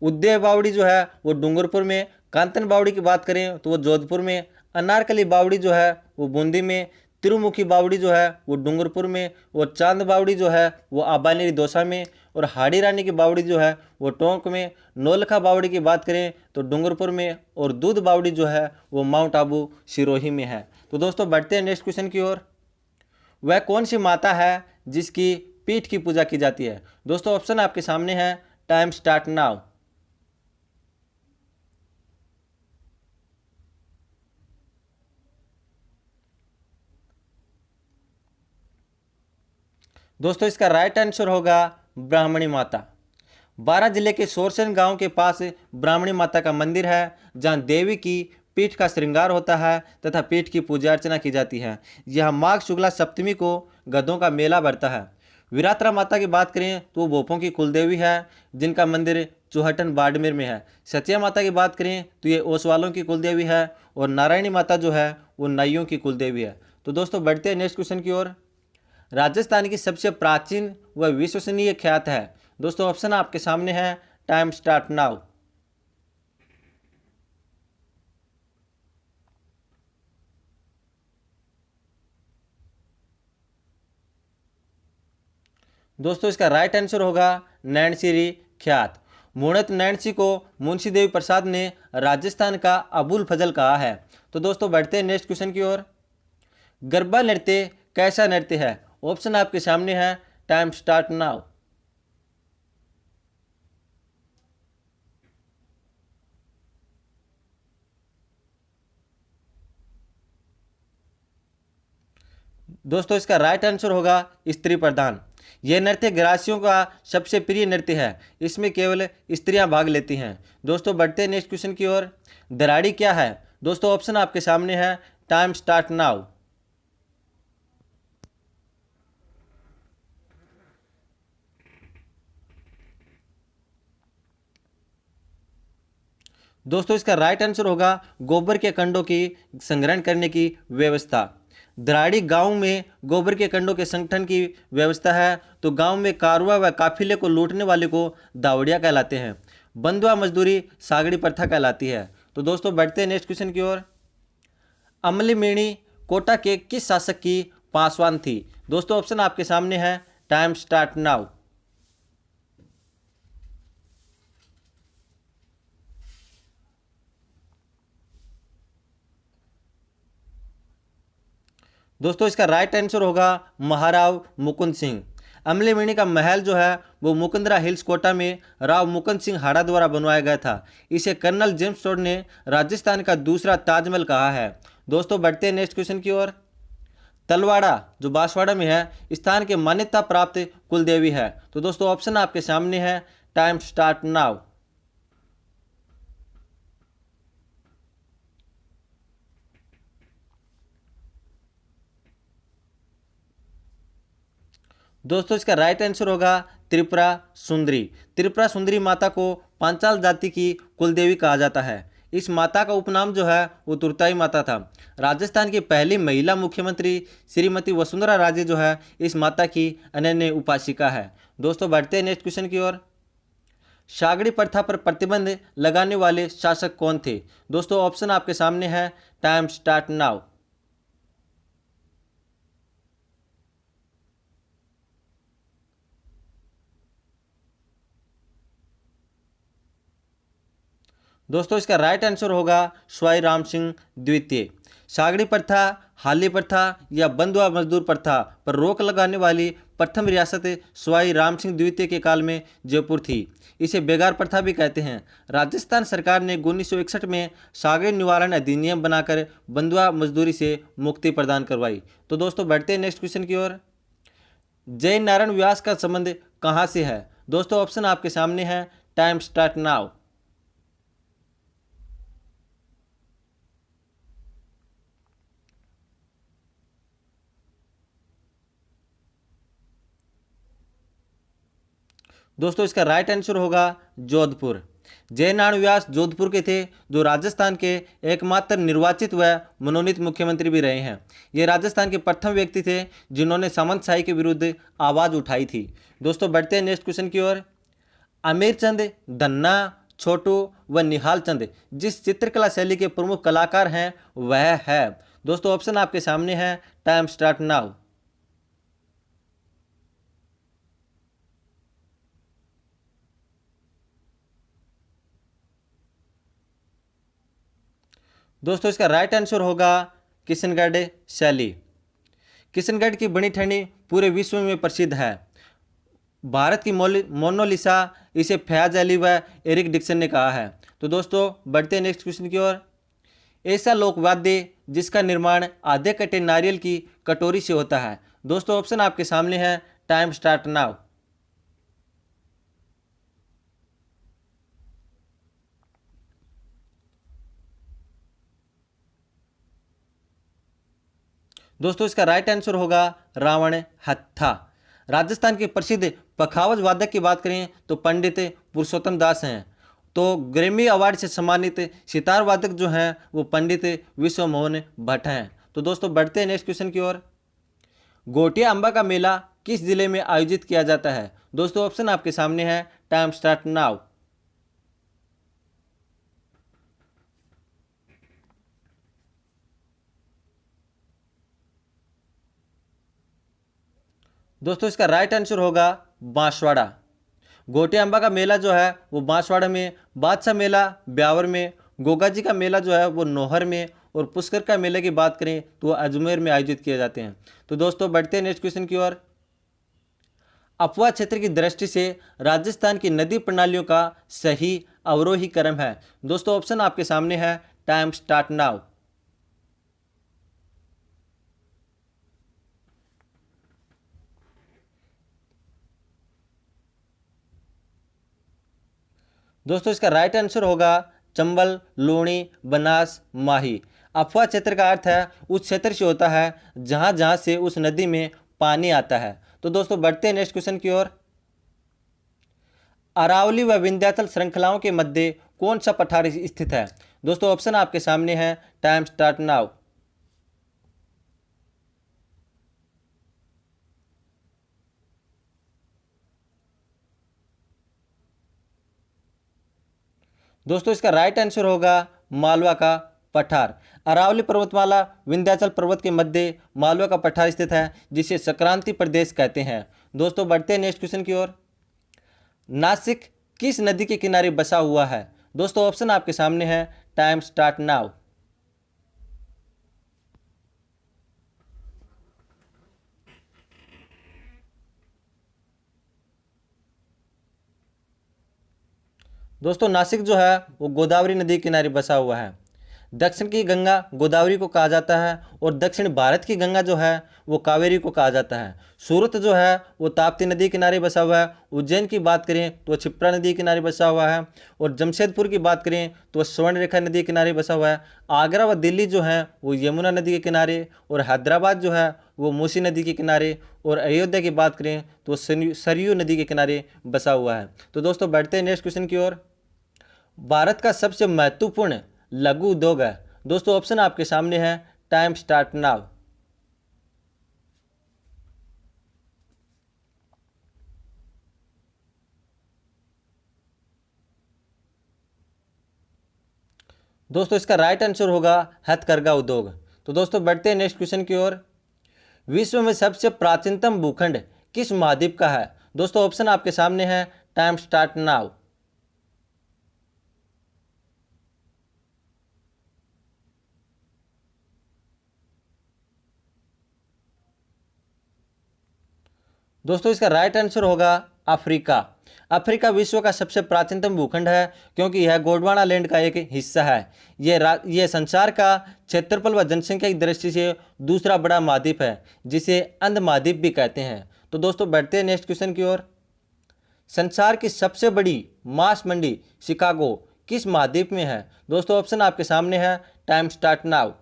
उदय बावड़ी जो है वो डूंगरपुर में। कांतन बावड़ी की बात करें तो वो जोधपुर में। अनारकली बावड़ी जो है वो बूंदी में। तिरुमुखी बावड़ी जो है वो डूंगरपुर में। और चांद बावड़ी जो है वो आबानेरी दौसा में। और हाड़ी रानी की बावड़ी जो है वो टोंक में। नौलखा बावड़ी की बात करें तो डूंगरपुर में। और दूध बावड़ी जो है वो माउंट आबू सिरोही में है। तो दोस्तों बढ़ते हैं नेक्स्ट क्वेश्चन की ओर। वह कौन सी माता है जिसकी पीठ की पूजा की जाती है? दोस्तों ऑप्शन आपके सामने है, टाइम स्टार्ट नाउ। दोस्तों इसका राइट आंसर होगा ब्राह्मणी माता। बारां जिले के सोरसन गांव के पास ब्राह्मणी माता का मंदिर है, जहां देवी की पीठ का श्रृंगार होता है तथा पीठ की पूजा अर्चना की जाती है। यह माघ शुक्ला सप्तमी को गधों का मेला बढ़ता है। विरात्रा माता की बात करें तो वो भोपों की कुलदेवी है, जिनका मंदिर चौहटन बाड़मेर में है। सतिया माता की बात करें तो ये ओसवालों की कुलदेवी है। और नारायणी माता जो है वो नाइयों की कुलदेवी है। तो दोस्तों बढ़ते हैं नेक्स्ट क्वेश्चन की ओर। राजस्थान की सबसे प्राचीन व विश्वसनीय ख्यात है? दोस्तों ऑप्शन आपके सामने है, टाइम स्टार्ट नाउ। दोस्तों इसका राइट आंसर होगा नैनसिरी ख्यात। मूर्त नैनसी को मुंशी देवी प्रसाद ने राजस्थान का अबुल फजल कहा है। तो दोस्तों बढ़ते हैं नेक्स्ट क्वेश्चन की ओर। गरबा नृत्य कैसा नृत्य है? ऑप्शन आपके सामने है, टाइम स्टार्ट नाउ। दोस्तों इसका राइट आंसर होगा स्त्री प्रधान। यह नृत्य ग्रासियों का सबसे प्रिय नृत्य है। इसमें केवल स्त्रियां भाग लेती हैं। दोस्तों बढ़ते हैं नेक्स्ट क्वेश्चन की ओर। दराड़ी क्या है? दोस्तों ऑप्शन आपके सामने है, टाइम स्टार्ट नाउ। दोस्तों इसका राइट आंसर होगा गोबर के कंडों की संग्रहण करने की व्यवस्था। दराड़ी गांव में गोबर के कंडों के संगठन की व्यवस्था है। तो गांव में कारवा व काफिले को लूटने वाले को दावड़िया कहलाते हैं। बंधुआ मजदूरी सागड़ी प्रथा कहलाती है। तो दोस्तों बढ़ते हैं नेक्स्ट क्वेश्चन की ओर। अमलीमेणी कोटा के किस शासक की पासवान थी? दोस्तों ऑप्शन आपके सामने है, टाइम स्टार्ट नाउ। दोस्तों इसका राइट आंसर होगा महाराव मुकुंद सिंह। अमलीमेणी का महल जो है वो मुकुंदरा हिल्स कोटा में राव मुकुंद सिंह हाड़ा द्वारा बनवाया गया था। इसे कर्नल जेम्स टोड ने राजस्थान का दूसरा ताजमहल कहा है। दोस्तों बढ़ते हैं नेक्स्ट क्वेश्चन की ओर। तलवाड़ा जो बांसवाड़ा में है, स्थान के मान्यता प्राप्त कुलदेवी है। तो दोस्तों ऑप्शन आपके सामने है, टाइम स्टार्ट नाउ। दोस्तों इसका राइट आंसर होगा त्रिपुरा सुंदरी। त्रिपुरा सुंदरी माता को पांचाल जाति की कुलदेवी कहा जाता है। इस माता का उपनाम जो है वो तुरताई माता था। राजस्थान की पहली महिला मुख्यमंत्री श्रीमती वसुंधरा राजे जो है इस माता की अनन्य उपासिका है। दोस्तों बढ़ते हैं नेक्स्ट क्वेश्चन की ओर। सागड़ी प्रथा पर प्रतिबंध लगाने वाले शासक कौन थे? दोस्तों ऑप्शन आपके सामने है, टाइम स्टार्ट नाउ। दोस्तों इसका राइट आंसर होगा स्वाई राम सिंह द्वितीय। सागड़ी प्रथा, हाली प्रथा या बंधुआ मजदूर प्रथा पर रोक लगाने वाली प्रथम रियासत स्वाई राम सिंह द्वितीय के काल में जयपुर थी। इसे बेगार प्रथा भी कहते हैं। राजस्थान सरकार ने 1961 में सागड़ी निवारण अधिनियम बनाकर बंधुआ मजदूरी से मुक्ति प्रदान करवाई। तो दोस्तों बढ़ते हैं नेक्स्ट क्वेश्चन की ओर। जय नारायण व्यास का संबंध कहाँ से है? दोस्तों ऑप्शन आपके सामने है, टाइम स्टार्ट नाउ। दोस्तों इसका राइट आंसर होगा जोधपुर। जयनारायण व्यास जोधपुर के थे, जो राजस्थान के एकमात्र निर्वाचित व मनोनीत मुख्यमंत्री भी रहे हैं। ये राजस्थान के प्रथम व्यक्ति थे जिन्होंने सामंतशाही के विरुद्ध आवाज़ उठाई थी। दोस्तों बढ़ते हैं नेक्स्ट क्वेश्चन की ओर। आमिरचंद, धन्ना, छोटू व निहाल चंद जिस चित्रकला शैली के प्रमुख कलाकार हैं वह है। दोस्तों ऑप्शन आपके सामने है, टाइम स्टार्ट नाउ। दोस्तों इसका राइट आंसर होगा किशनगढ़ शैली। किशनगढ़ की बनी ठनी पूरे विश्व में प्रसिद्ध है। भारत की मोनालिसा इसे फयाज अली व एरिक डिक्सन ने कहा है। तो दोस्तों बढ़ते हैं नेक्स्ट क्वेश्चन की ओर। ऐसा लोकवाद्य जिसका निर्माण आधे कटे नारियल की कटोरी से होता है। दोस्तों ऑप्शन आपके सामने है, टाइम स्टार्ट नाउ। दोस्तों इसका राइट आंसर होगा रावण हत्था। राजस्थान के प्रसिद्ध पखावज वादक की बात करें तो पंडित पुरुषोत्तम दास हैं। तो ग्रैमी अवार्ड से सम्मानित सितार वादक जो हैं वो पंडित विश्व मोहन भट्ट हैं। तो दोस्तों बढ़ते हैं नेक्स्ट क्वेश्चन की ओर। गोटिया अंबा का मेला किस जिले में आयोजित किया जाता है। दोस्तों ऑप्शन आपके सामने है, टाइम स्टार्ट नाउ। दोस्तों इसका राइट आंसर होगा बांसवाड़ा। गोटिया अंबा का मेला जो है वो बांसवाड़ा में, बादशाह मेला ब्यावर में, गोगा जी का मेला जो है वो नौहर में, और पुष्कर का मेले की बात करें तो वो अजमेर में आयोजित किए जाते हैं। तो दोस्तों बढ़ते हैं नेक्स्ट क्वेश्चन की ओर। अफवाह क्षेत्र की दृष्टि से राजस्थान की नदी प्रणालियों का सही अवरोही क्रम है। दोस्तों ऑप्शन आपके सामने है, टाइम स्टार्ट नाउ। दोस्तों इसका राइट आंसर होगा चंबल, लूणी, बनास, माही। अफवाह क्षेत्र का अर्थ है उस क्षेत्र से होता है जहां जहां से उस नदी में पानी आता है। तो दोस्तों बढ़ते हैं नेक्स्ट क्वेश्चन की ओर। अरावली व विंध्याचल श्रृंखलाओं के मध्य कौन सा पठार स्थित है। दोस्तों ऑप्शन आपके सामने है, टाइम स्टार्ट नाउ। दोस्तों इसका राइट आंसर होगा मालवा का पठार। अरावली पर्वतमाला विंध्याचल पर्वत के मध्य मालवा का पठार स्थित है, जिसे संक्रांति प्रदेश कहते हैं। दोस्तों बढ़ते हैं नेक्स्ट क्वेश्चन की ओर। नासिक किस नदी के किनारे बसा हुआ है। दोस्तों ऑप्शन आपके सामने है, टाइम स्टार्ट नाउ। दोस्तों नासिक जो है वो गोदावरी नदी के किनारे बसा हुआ है। दक्षिण की गंगा गोदावरी को कहा जाता है, और दक्षिण भारत की गंगा जो है वो कावेरी को कहा जाता है। सूरत जो है वो ताप्ती नदी के किनारे बसा हुआ है। उज्जैन की बात करें तो क्षिप्रा नदी के किनारे बसा हुआ है, और जमशेदपुर की बात करें तो स्वर्ण रेखा नदी के किनारे बसा हुआ है। आगरा व दिल्ली जो है वो यमुना नदी के किनारे, और हैदराबाद जो है वो मूसी नदी के किनारे, और अयोध्या की बात करें तो सरयू नदी के किनारे बसा हुआ है। तो दोस्तों बढ़ते हैं नेक्स्ट क्वेश्चन की ओर। भारत का सबसे महत्वपूर्ण लघु उद्योग है। दोस्तों ऑप्शन आपके सामने है, टाइम स्टार्ट नाउ। दोस्तों इसका राइट आंसर होगा हथकरघा उद्योग। तो दोस्तों बढ़ते हैं नेक्स्ट क्वेश्चन की ओर। विश्व में सबसे प्राचीनतम भूखंड किस महाद्वीप का है। दोस्तों ऑप्शन आपके सामने है, टाइम स्टार्ट नाउ। दोस्तों इसका राइट आंसर होगा अफ्रीका। अफ्रीका विश्व का सबसे प्राचीनतम भूखंड है, क्योंकि यह गोंडवाना लैंड का एक हिस्सा है। यह संसार का क्षेत्रफल व जनसंख्या की दृष्टि से दूसरा बड़ा महाद्वीप है, जिसे अंध महाद्वीप भी कहते हैं। तो दोस्तों बढ़ते हैं नेक्स्ट क्वेश्चन की ओर। संसार की सबसे बड़ी मांस मंडी शिकागो किस महाद्वीप में है। दोस्तों ऑप्शन आपके सामने है, टाइम स्टार्ट नाउ।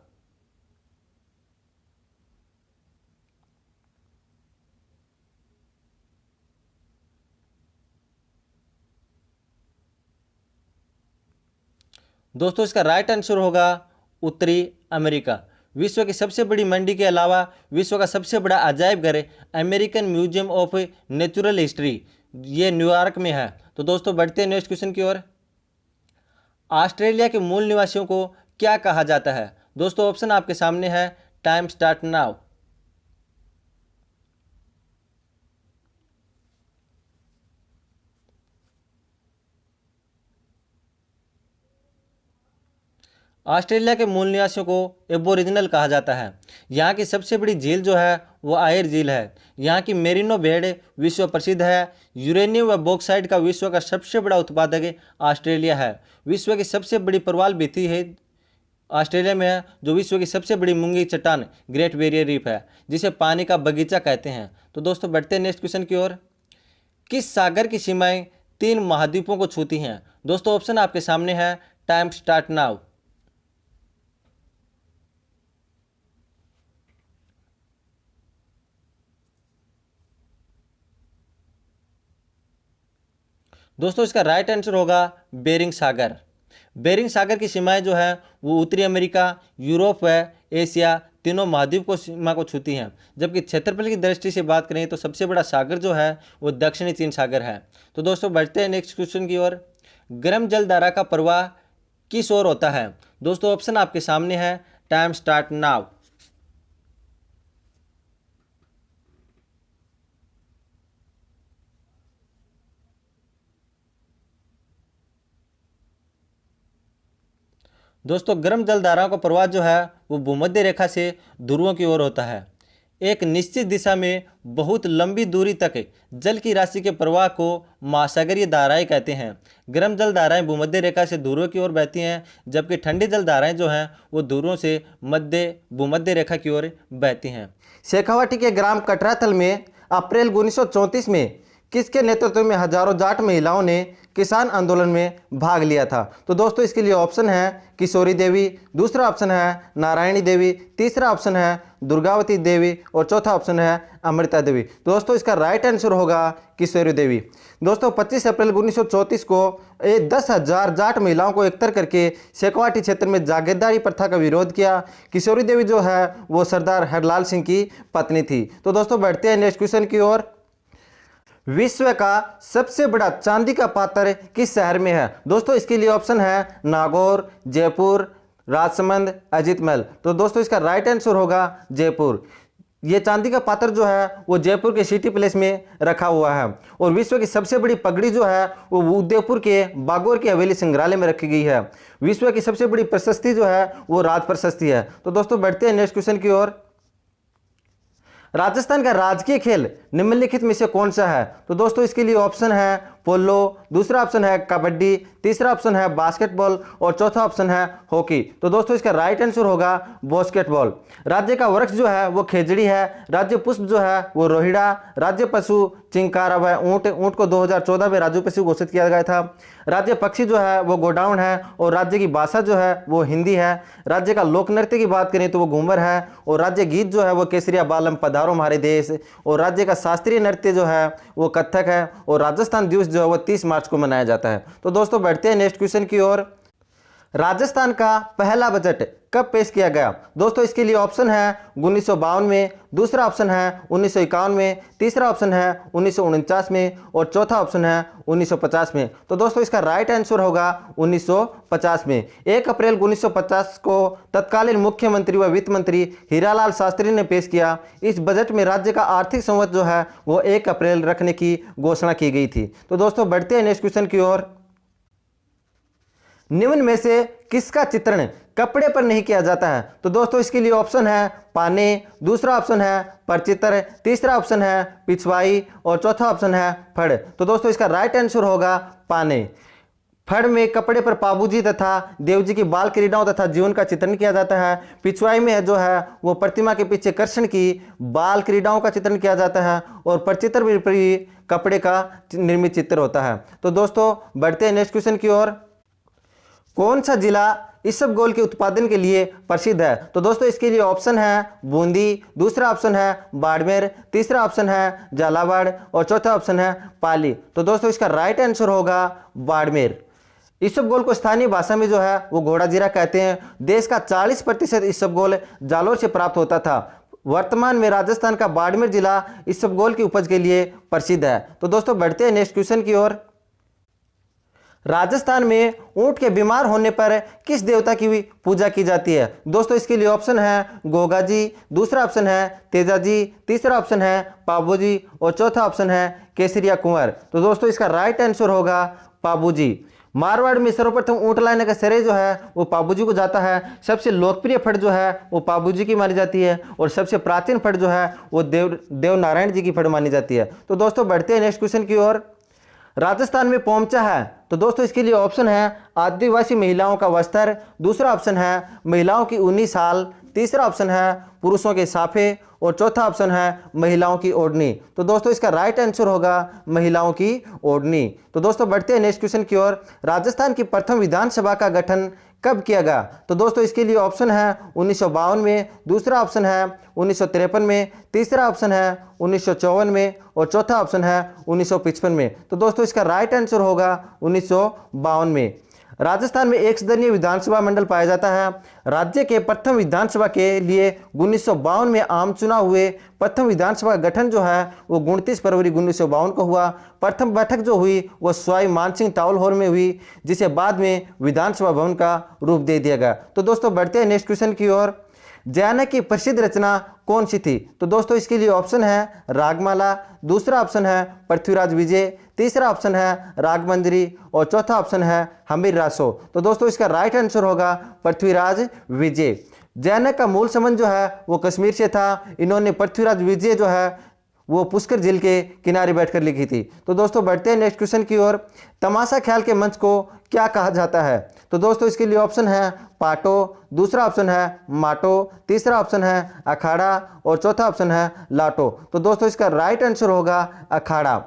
दोस्तों इसका राइट आंसर होगा उत्तरी अमेरिका। विश्व की सबसे बड़ी मंडी के अलावा विश्व का सबसे बड़ा अजायब घर American museum of natural history ये न्यूयॉर्क में है। तो दोस्तों बढ़ते हैं नेक्स्ट क्वेश्चन की ओर। ऑस्ट्रेलिया के मूल निवासियों को क्या कहा जाता है? दोस्तों ऑप्शन आपके सामने है, टाइम स्टार्ट नाउ। ऑस्ट्रेलिया के मूल निवासियों को एबोरिजिनल कहा जाता है। यहाँ की सबसे बड़ी झील जो है वो आयर झील है। यहाँ की मेरिनो भेड़ विश्व प्रसिद्ध है। यूरेनियम व बॉक्साइट का विश्व का सबसे बड़ा उत्पादक ऑस्ट्रेलिया है। विश्व की सबसे बड़ी प्रवाल भित्ति है ऑस्ट्रेलिया में है, जो विश्व की सबसे बड़ी मूंगी चट्टान ग्रेट बैरियर रीफ है, जिसे पानी का बगीचा कहते हैं। तो दोस्तों बढ़ते हैं नेक्स्ट क्वेश्चन की ओर। किस सागर की सीमाएं 3 महाद्वीपों को छूती हैं? दोस्तों ऑप्शन आपके सामने है, टाइम स्टार्ट नाउ। दोस्तों इसका राइट आंसर होगा बेरिंग सागर। बेरिंग सागर की सीमाएं जो है वो उत्तरी अमेरिका, यूरोप व एशिया तीनों महाद्वीप को सीमा को छूती हैं। जबकि क्षेत्रफल की दृष्टि से बात करें तो सबसे बड़ा सागर जो है वो दक्षिणी चीन सागर है। तो दोस्तों बढ़ते हैं नेक्स्ट क्वेश्चन की ओर। गर्म जल धारा का प्रवाह किस ओर होता है? दोस्तों ऑप्शन आपके सामने है, टाइम स्टार्ट नाउ। दोस्तों गर्म जल धाराओं का प्रवाह जो है वो भूमध्य रेखा से ध्रुवों की ओर होता है। एक निश्चित दिशा में बहुत लंबी दूरी तक जल की राशि के प्रवाह को महासागरीय धाराएं कहते हैं। गर्म जल धाराएं भूमध्य रेखा से ध्रुवों की ओर बहती हैं, जबकि ठंडी जल धाराएं जो हैं वो ध्रुवों से भूमध्य रेखा की ओर बहती हैं। शेखावाटी के ग्राम कटराथल में अप्रैल 1934 में किसके नेतृत्व में हजारों जाट महिलाओं ने किसान आंदोलन में भाग लिया था? तो दोस्तों इसके लिए ऑप्शन है किशोरी देवी, दूसरा ऑप्शन है नारायणी देवी, तीसरा ऑप्शन है दुर्गावती देवी और चौथा ऑप्शन है अमृता देवी। दोस्तों इसका राइट आंसर होगा किशोरी देवी। दोस्तों 25 अप्रैल 1934 को 10,000 जाट महिलाओं को एकत्र करके शेखावाटी क्षेत्र में जागीरदारी प्रथा का विरोध किया। किशोरी देवी जो है वो सरदार हरलाल सिंह की पत्नी थी। तो दोस्तों बढ़ते हैं नेक्स्ट क्वेश्चन की ओर। विश्व का सबसे बड़ा चांदी का पात्र किस शहर में है? दोस्तों इसके लिए ऑप्शन है नागौर, जयपुर, राजसमंद, अजीतमहल। तो दोस्तों इसका राइट आंसर होगा जयपुर। ये चांदी का पात्र जो है वो जयपुर के सिटी प्लेस में रखा हुआ है। और विश्व की सबसे बड़ी पगड़ी जो है वो उदयपुर के बागौर की हवेली संग्रहालय में रखी गई है। विश्व की सबसे बड़ी प्रशस्ति जो है वो राज प्रशस्ति है। तो दोस्तों बढ़ते हैं नेक्स्ट क्वेश्चन की ओर। राजस्थान का राजकीय खेल निम्नलिखित में से कौन सा है? तो दोस्तों इसके लिए ऑप्शन है पोलो, दूसरा ऑप्शन है कबड्डी, तीसरा ऑप्शन है बास्केटबॉल और चौथा ऑप्शन है हॉकी। तो दोस्तों इसका राइट आंसर होगा बास्केटबॉल। राज्य का वृक्ष जो है वो खेजड़ी है। राज्य पुष्प जो है वो रोहिड़ा। राज्य पशु चिंकारा व ऊंट। ऊंट को 2014 में राज्य पशु घोषित किया गया था। राज्य पक्षी जो है वो गोडाउन है। और राज्य की भाषा जो है वो हिंदी है। राज्य का लोक नृत्य की बात करें तो वो घूमर है। और राज्य गीत जो है वो केसरिया बालम पधारो हमारे देश। और राज्य का शास्त्रीय नृत्य जो है वो कथक है। और राजस्थान दिवस जो है वो 30 मार्च को मनाया जाता है। तो दोस्तों बढ़ते हैं नेक्स्ट क्वेश्चन की ओर। राजस्थान का पहला बजट कब पेश किया गया? दोस्तों इसके लिए ऑप्शन है 1952 में, दूसरा ऑप्शन है 1951 में, तीसरा ऑप्शन है 1949 में और चौथा ऑप्शन है 1950 में। तो दोस्तों इसका राइट आंसर होगा 1950 में। 1 अप्रैल 1950 को तत्कालीन मुख्यमंत्री व वित्त मंत्री हीरालाल शास्त्री ने पेश किया। इस बजट में राज्य का आर्थिक संवत जो है वो 1 अप्रैल रखने की घोषणा की गई थी। तो दोस्तों बढ़ते हैं नेक्स्ट क्वेश्चन की ओर। निम्न में से किसका चित्रण कपड़े पर नहीं किया जाता है? तो दोस्तों इसके लिए ऑप्शन है पाने, दूसरा ऑप्शन है परचित्र, तीसरा ऑप्शन है पिछवाई और चौथा ऑप्शन है फड़। तो दोस्तों इसका राइट आंसर होगा पाने। फड़ में कपड़े पर पाबूजी तथा देवजी की बाल क्रीडाओं तथा जीवन का चित्रण किया जाता है। पिछवाई में जो है वो प्रतिमा के पीछे कृष्ण की बाल क्रीडाओं का चित्रण किया जाता है। और परचित्र में भी कपड़े का निर्मित चित्र होता है। तो दोस्तों बढ़ते हैं नेक्स्ट क्वेश्चन की ओर। कौन सा जिला इसबगोल के उत्पादन के लिए प्रसिद्ध है? तो दोस्तों इसके लिए ऑप्शन है बूंदी, दूसरा ऑप्शन है बाड़मेर, तीसरा ऑप्शन है झालावाड़ और चौथा ऑप्शन है पाली। तो दोस्तों इसका राइट आंसर होगा बाड़मेर। इसबगोल को स्थानीय भाषा में जो है वो घोड़ा जीरा कहते हैं। देश का 40% इसबगोल जालोर से प्राप्त होता था। वर्तमान में राजस्थान का बाड़मेर जिला इसबगोल की उपज के लिए प्रसिद्ध है। तो दोस्तों बढ़ते हैं नेक्स्ट क्वेश्चन की ओर। राजस्थान में ऊंट के बीमार होने पर किस देवता की भी पूजा की जाती है? दोस्तों इसके लिए ऑप्शन है गोगा जी, दूसरा ऑप्शन है तेजा जी, तीसरा ऑप्शन है पाबू जी और चौथा ऑप्शन है केसरिया कुंवर। तो दोस्तों इसका राइट आंसर होगा पाबू जी। मारवाड़ में सर्वप्रथम ऊंट लाने का श्रेय जो है वो पाबू जी को जाता है। सबसे लोकप्रिय फट जो है वो पाबू जी की मानी जाती है और सबसे प्राचीन फट जो है वो देव नारायण जी की फट मानी जाती है। तो दोस्तों बढ़ते हैं नेक्स्ट क्वेश्चन की ओर। राजस्थान में पोमचा है, तो दोस्तों इसके लिए ऑप्शन है आदिवासी महिलाओं का वस्त्र, दूसरा ऑप्शन है महिलाओं की ऊनी शाल, तीसरा ऑप्शन है पुरुषों के साफे और चौथा ऑप्शन है महिलाओं की ओढ़नी। तो दोस्तों इसका राइट आंसर होगा महिलाओं की ओढ़नी। तो दोस्तों बढ़ते हैं नेक्स्ट क्वेश्चन की ओर। राजस्थान की प्रथम विधानसभा का गठन कब किया गया? तो दोस्तों इसके लिए ऑप्शन है 1952 में, दूसरा ऑप्शन है 1953 में, तीसरा ऑप्शन है 1954 में और चौथा ऑप्शन है 1955 में। तो दोस्तों इसका राइट आंसर होगा 1952 में। राजस्थान में एक सदनीय विधानसभा मंडल पाया जाता है। राज्य के प्रथम विधानसभा के लिए 1952 में आम चुनाव हुए। प्रथम विधानसभा का गठन जो है वो 29 फरवरी 1952 को हुआ। प्रथम बैठक जो हुई वो सवाई मानसिंह टाउन हॉल में हुई, जिसे बाद में विधानसभा भवन का रूप दे दिया गया। तो दोस्तों बढ़ते हैं नेक्स्ट क्वेश्चन की ओर। जयानक की प्रसिद्ध रचना कौन सी थी? तो दोस्तों इसके लिए ऑप्शन है रागमाला, दूसरा ऑप्शन है पृथ्वीराज विजय, तीसरा ऑप्शन है रागमंजरी और चौथा ऑप्शन है हमीर रासो। तो दोस्तों इसका राइट आंसर होगा पृथ्वीराज विजय। जयानक का मूल संबंध जो है वो कश्मीर से था। इन्होंने पृथ्वीराज विजय जो है वो पुष्कर झील के किनारे बैठकर लिखी थी। तो दोस्तों बढ़ते हैं नेक्स्ट क्वेश्चन की ओर। तमाशा ख्याल के मंच को क्या कहा जाता है? तो दोस्तों इसके लिए ऑप्शन है पाटो, दूसरा ऑप्शन है माटो, तीसरा ऑप्शन है अखाड़ा और चौथा ऑप्शन है लाटो। तो दोस्तों इसका राइट आंसर होगा अखाड़ा।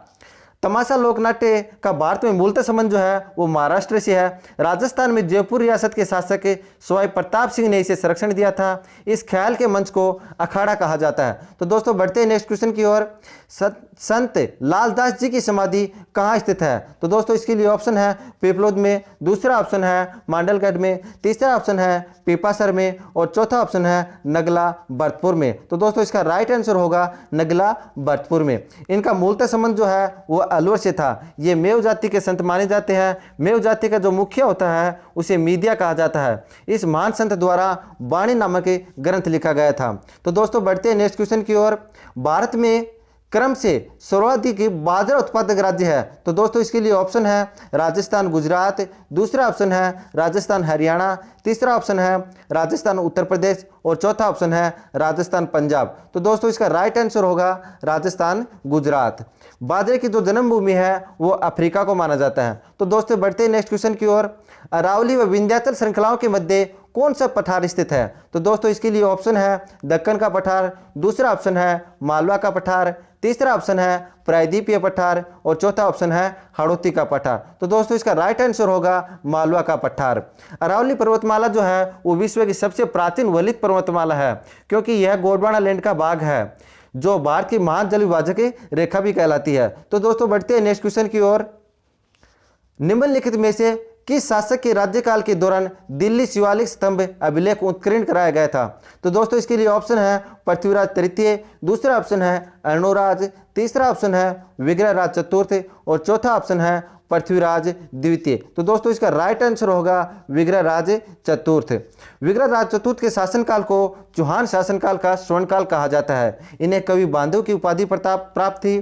तमाशा लोकनाट्य का भारत में मूलतः संबंध जो है वो महाराष्ट्र से है। राजस्थान में जयपुर रियासत के शासक सवाई प्रताप सिंह ने इसे संरक्षण दिया था। इस ख्याल के मंच को अखाड़ा कहा जाता है। तो दोस्तों बढ़ते हैं नेक्स्ट क्वेश्चन की ओर। संत लालदास जी की समाधि कहाँ स्थित है? तो दोस्तों इसके लिए ऑप्शन है पिपलोद में, दूसरा ऑप्शन है मांडलगढ़ में, तीसरा ऑप्शन है पीपासर में और चौथा ऑप्शन है नगला भरतपुर में। तो दोस्तों इसका राइट आंसर होगा नगला भरतपुर में। इनका मूलतः संबंध जो है वो अलवर से था। ये मेव जाति के संत माने जाते हैं। मेव जाति का जो मुखिया होता है उसे मीडिया कहा जाता है। इस महान संत द्वारा वाणी नामक ग्रंथ लिखा गया था। तो दोस्तों बढ़ते हैं नेक्स्ट क्वेश्चन की ओर। भारत में क्रम से सर्वाधिक बाजरा उत्पादक राज्य है? तो दोस्तों इसके लिए ऑप्शन है राजस्थान गुजरात, दूसरा ऑप्शन है राजस्थान हरियाणा, तीसरा ऑप्शन है राजस्थान उत्तर प्रदेश और चौथा ऑप्शन है राजस्थान पंजाब। तो दोस्तों इसका राइट आंसर होगा राजस्थान गुजरात। बाजरे की जो जन्मभूमि है वो अफ्रीका को माना जाता है। तो दोस्तों बढ़ते हैं नेक्स्ट क्वेश्चन की ओर। अरावली व विंध्याचल श्रृंखलाओं के मध्य कौन सा पठार स्थित है? तो दोस्तों इसके लिए ऑप्शन है दक्कन का पठार, दूसरा ऑप्शन है मालवा का पठार, तीसरा ऑप्शन है प्रायद्वीपीय पठार और चौथा ऑप्शन है हाड़ौती का पठार। तो दोस्तों इसका राइट आंसर होगा मालवा का पठार। अरावली पर्वतमाला जो है वो विश्व की सबसे प्राचीन वलित पर्वतमाला है, क्योंकि यह गोंडवाना लैंड का भाग है जो भारत की महान जल विभाजक रेखा भी कहलाती है। तो दोस्तों बढ़ते हैं नेक्स्ट क्वेश्चन की ओर। निम्नलिखित में से किस शासक के राज्यकाल के दौरान दिल्ली शिवालिक स्तंभ अभिलेख उत्कीर्ण कराया गया था? तो दोस्तों इसके लिए ऑप्शन है पृथ्वीराज तृतीय, दूसरा ऑप्शन है अर्णोराज, तीसरा ऑप्शन है विग्रहराज चतुर्थ और चौथा ऑप्शन है पृथ्वीराज द्वितीय। तो दोस्तों इसका राइट आंसर होगा विग्रहराज चतुर्थ। विग्रहराज चतुर्थ के शासनकाल को चौहान शासनकाल का स्वर्णकाल कहा जाता है। इन्हें कवि बांधव की उपाधि प्राप्त थी।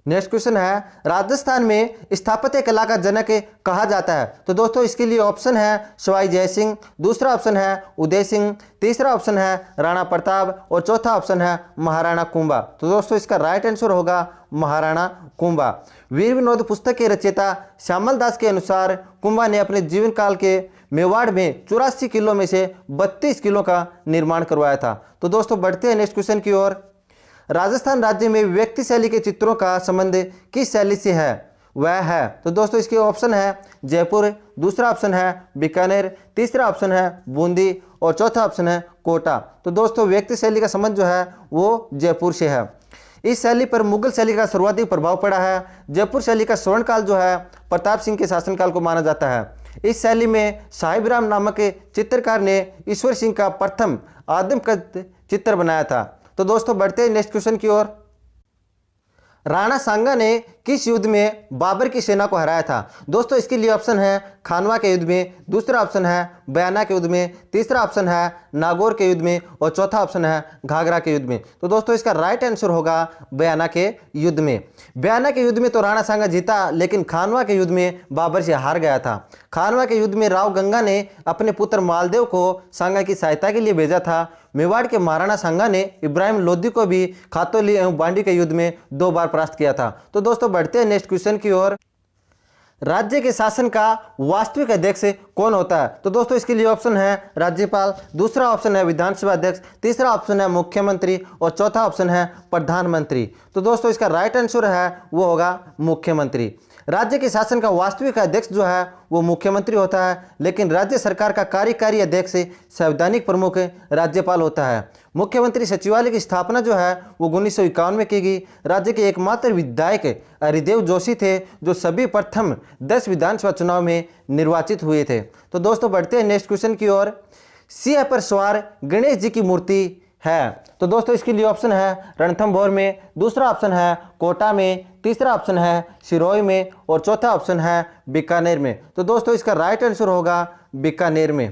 नेक्स्ट क्वेश्चन है राजस्थान में स्थापत्य कला का जनक कहा जाता है? तो दोस्तों इसके लिए ऑप्शन है सवाई जयसिंह, दूसरा ऑप्शन है उदय सिंह, तीसरा ऑप्शन है राणा प्रताप और चौथा ऑप्शन है महाराणा कुंभा। तो दोस्तों इसका राइट आंसर होगा महाराणा कुंभा। वीर विनोद पुस्तक के रचयिता श्यामल दास के अनुसार कुंभा ने अपने जीवन काल के मेवाड़ में 84 किलो में से 32 किलो का निर्माण करवाया था। तो दोस्तों बढ़ते हैं नेक्स्ट क्वेश्चन की ओर। राजस्थान राज्य में व्यक्ति शैली के चित्रों का संबंध किस शैली से है? वह है, तो दोस्तों इसके ऑप्शन है जयपुर, दूसरा ऑप्शन है बीकानेर, तीसरा ऑप्शन है बूंदी और चौथा ऑप्शन है कोटा। तो दोस्तों व्यक्ति शैली का संबंध जो है वो जयपुर से है। इस शैली पर मुगल शैली का सर्वाधिक प्रभाव पड़ा है। जयपुर शैली का स्वर्णकाल जो है प्रताप सिंह के शासनकाल को माना जाता है। इस शैली में साहिबराम नामक चित्रकार ने ईश्वर सिंह का प्रथम आदमकद चित्र बनाया था। तो दोस्तों बढ़ते हैं नेक्स्ट क्वेश्चन की ओर। राणा सांगा ने किस युद्ध में बाबर की सेना को हराया था? दोस्तों इसके लिए ऑप्शन है खानवा के युद्ध में, दूसरा ऑप्शन है बयाना के युद्ध में, तीसरा ऑप्शन है नागौर के युद्ध में और चौथा ऑप्शन है घाघरा के युद्ध में। तो दोस्तों इसका राइट आंसर होगा बयाना के युद्ध में। बयाना के युद्ध में तो राणा सांगा जीता, लेकिन खानवा के युद्ध में बाबर से हार गया था। खानवा के युद्ध में राव गंगा ने अपने पुत्र मालदेव को सांगा की सहायता के लिए भेजा था। मेवाड़ के महाराणा सांगा ने इब्राहिम लोधी को भी खातौली एवं बांडी के युद्ध में 2 बार परास्त किया था। तो दोस्तों बढ़ते हैं नेक्स्ट क्वेश्चन की ओर। राज्य के शासन का वास्तविक अध्यक्ष कौन होता है? तो दोस्तों इसके लिए ऑप्शन है राज्यपाल, दूसरा ऑप्शन है विधानसभा अध्यक्ष, तीसरा ऑप्शन है मुख्यमंत्री और चौथा ऑप्शन है प्रधानमंत्री। तो दोस्तों इसका राइट आंसर है वो होगा मुख्यमंत्री। राज्य के शासन का वास्तविक अध्यक्ष जो है वो मुख्यमंत्री होता है, लेकिन राज्य सरकार का कार्यकारी अध्यक्ष संवैधानिक प्रमुख राज्यपाल होता है। मुख्यमंत्री सचिवालय की स्थापना जो है वो 1951 में की गई। राज्य के एकमात्र विधायक हरिदेव जोशी थे, जो सभी प्रथम 10 विधानसभा चुनाव में निर्वाचित हुए थे। तो दोस्तों बढ़ते हैं नेक्स्ट क्वेश्चन की ओर। सिंह पर सवार गणेश जी की मूर्ति है? तो दोस्तों इसके लिए ऑप्शन है रणथंभौर में, दूसरा ऑप्शन है कोटा में, तीसरा ऑप्शन है सिरोही में और चौथा ऑप्शन है बीकानेर में। तो दोस्तों इसका राइट आंसर होगा बीकानेर में।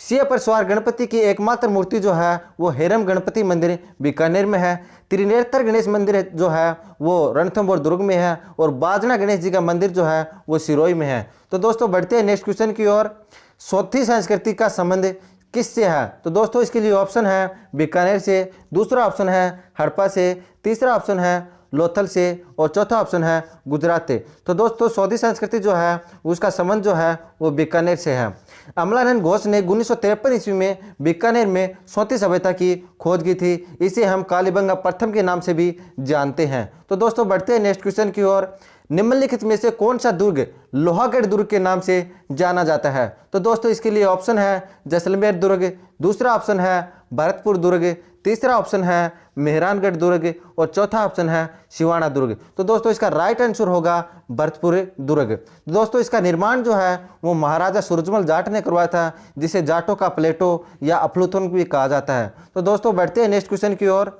सिंह पर सवार गणपति की एकमात्र मूर्ति जो है वो हेरम गणपति मंदिर बीकानेर में है। त्रिनेत्र गणेश मंदिर जो है वो रणथंभौर दुर्ग में है और बाजना गणेश जी का मंदिर जो है वो सिरोही में है। तो दोस्तों बढ़ते हैं नेक्स्ट क्वेश्चन की ओर। चौथी संस्कृति का संबंध किससे है? तो दोस्तों इसके लिए ऑप्शन है बीकानेर से, दूसरा ऑप्शन है हड़प्पा से, तीसरा ऑप्शन है लोथल से और चौथा ऑप्शन है गुजरात से। तो दोस्तों सौदी संस्कृति जो है उसका संबंध जो है वो बीकानेर से है। अमलानंद घोष ने 1953 ईस्वी में बीकानेर में सौती सभ्यता की खोज की थी। इसे हम कालीबंगा प्रथम के नाम से भी जानते हैं। तो दोस्तों बढ़ते हैं नेक्स्ट क्वेश्चन की ओर। निम्नलिखित में से कौन सा दुर्ग लोहागढ़ दुर्ग के नाम से जाना जाता है? तो दोस्तों इसके लिए ऑप्शन है जैसलमेर दुर्ग, दूसरा ऑप्शन है भरतपुर दुर्ग, तीसरा ऑप्शन है मेहरानगढ़ दुर्ग और चौथा ऑप्शन है सिवाना दुर्ग। तो दोस्तों इसका राइट आंसर होगा भरतपुर दुर्ग। दोस्तों इसका निर्माण जो है वो महाराजा सूरजमल जाट ने करवाया था, जिसे जाटों का प्लेटो या अफलूथन भी कहा जाता है। तो दोस्तों बढ़ते हैं नेक्स्ट क्वेश्चन की ओर।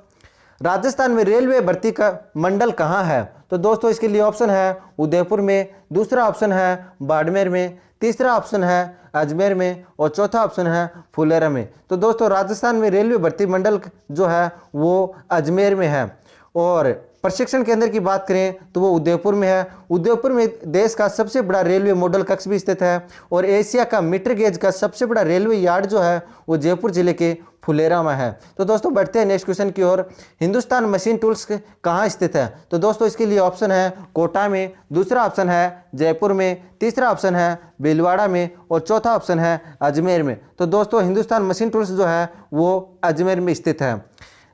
राजस्थान में रेलवे भर्ती का मंडल कहाँ है? तो दोस्तों इसके लिए ऑप्शन है उदयपुर में, दूसरा ऑप्शन है बाड़मेर में, तीसरा ऑप्शन है अजमेर में और चौथा ऑप्शन है फुलेरा में। तो दोस्तों राजस्थान में रेलवे भर्ती मंडल जो है वो अजमेर में है और प्रशिक्षण केंद्र की बात करें तो वो उदयपुर में है। उदयपुर में देश का सबसे बड़ा रेलवे मॉडल कक्ष भी स्थित है और एशिया का मीटर गेज का सबसे बड़ा रेलवे यार्ड जो है वो जयपुर जिले के फुलेरा में है। तो दोस्तों बढ़ते हैं नेक्स्ट क्वेश्चन की ओर। हिंदुस्तान मशीन टूल्स कहाँ स्थित है? तो दोस्तों इसके लिए ऑप्शन है कोटा में, दूसरा ऑप्शन है जयपुर में, तीसरा ऑप्शन है भीलवाड़ा में और चौथा ऑप्शन है अजमेर में। तो दोस्तों हिंदुस्तान मशीन टूल्स जो है वो अजमेर में स्थित है।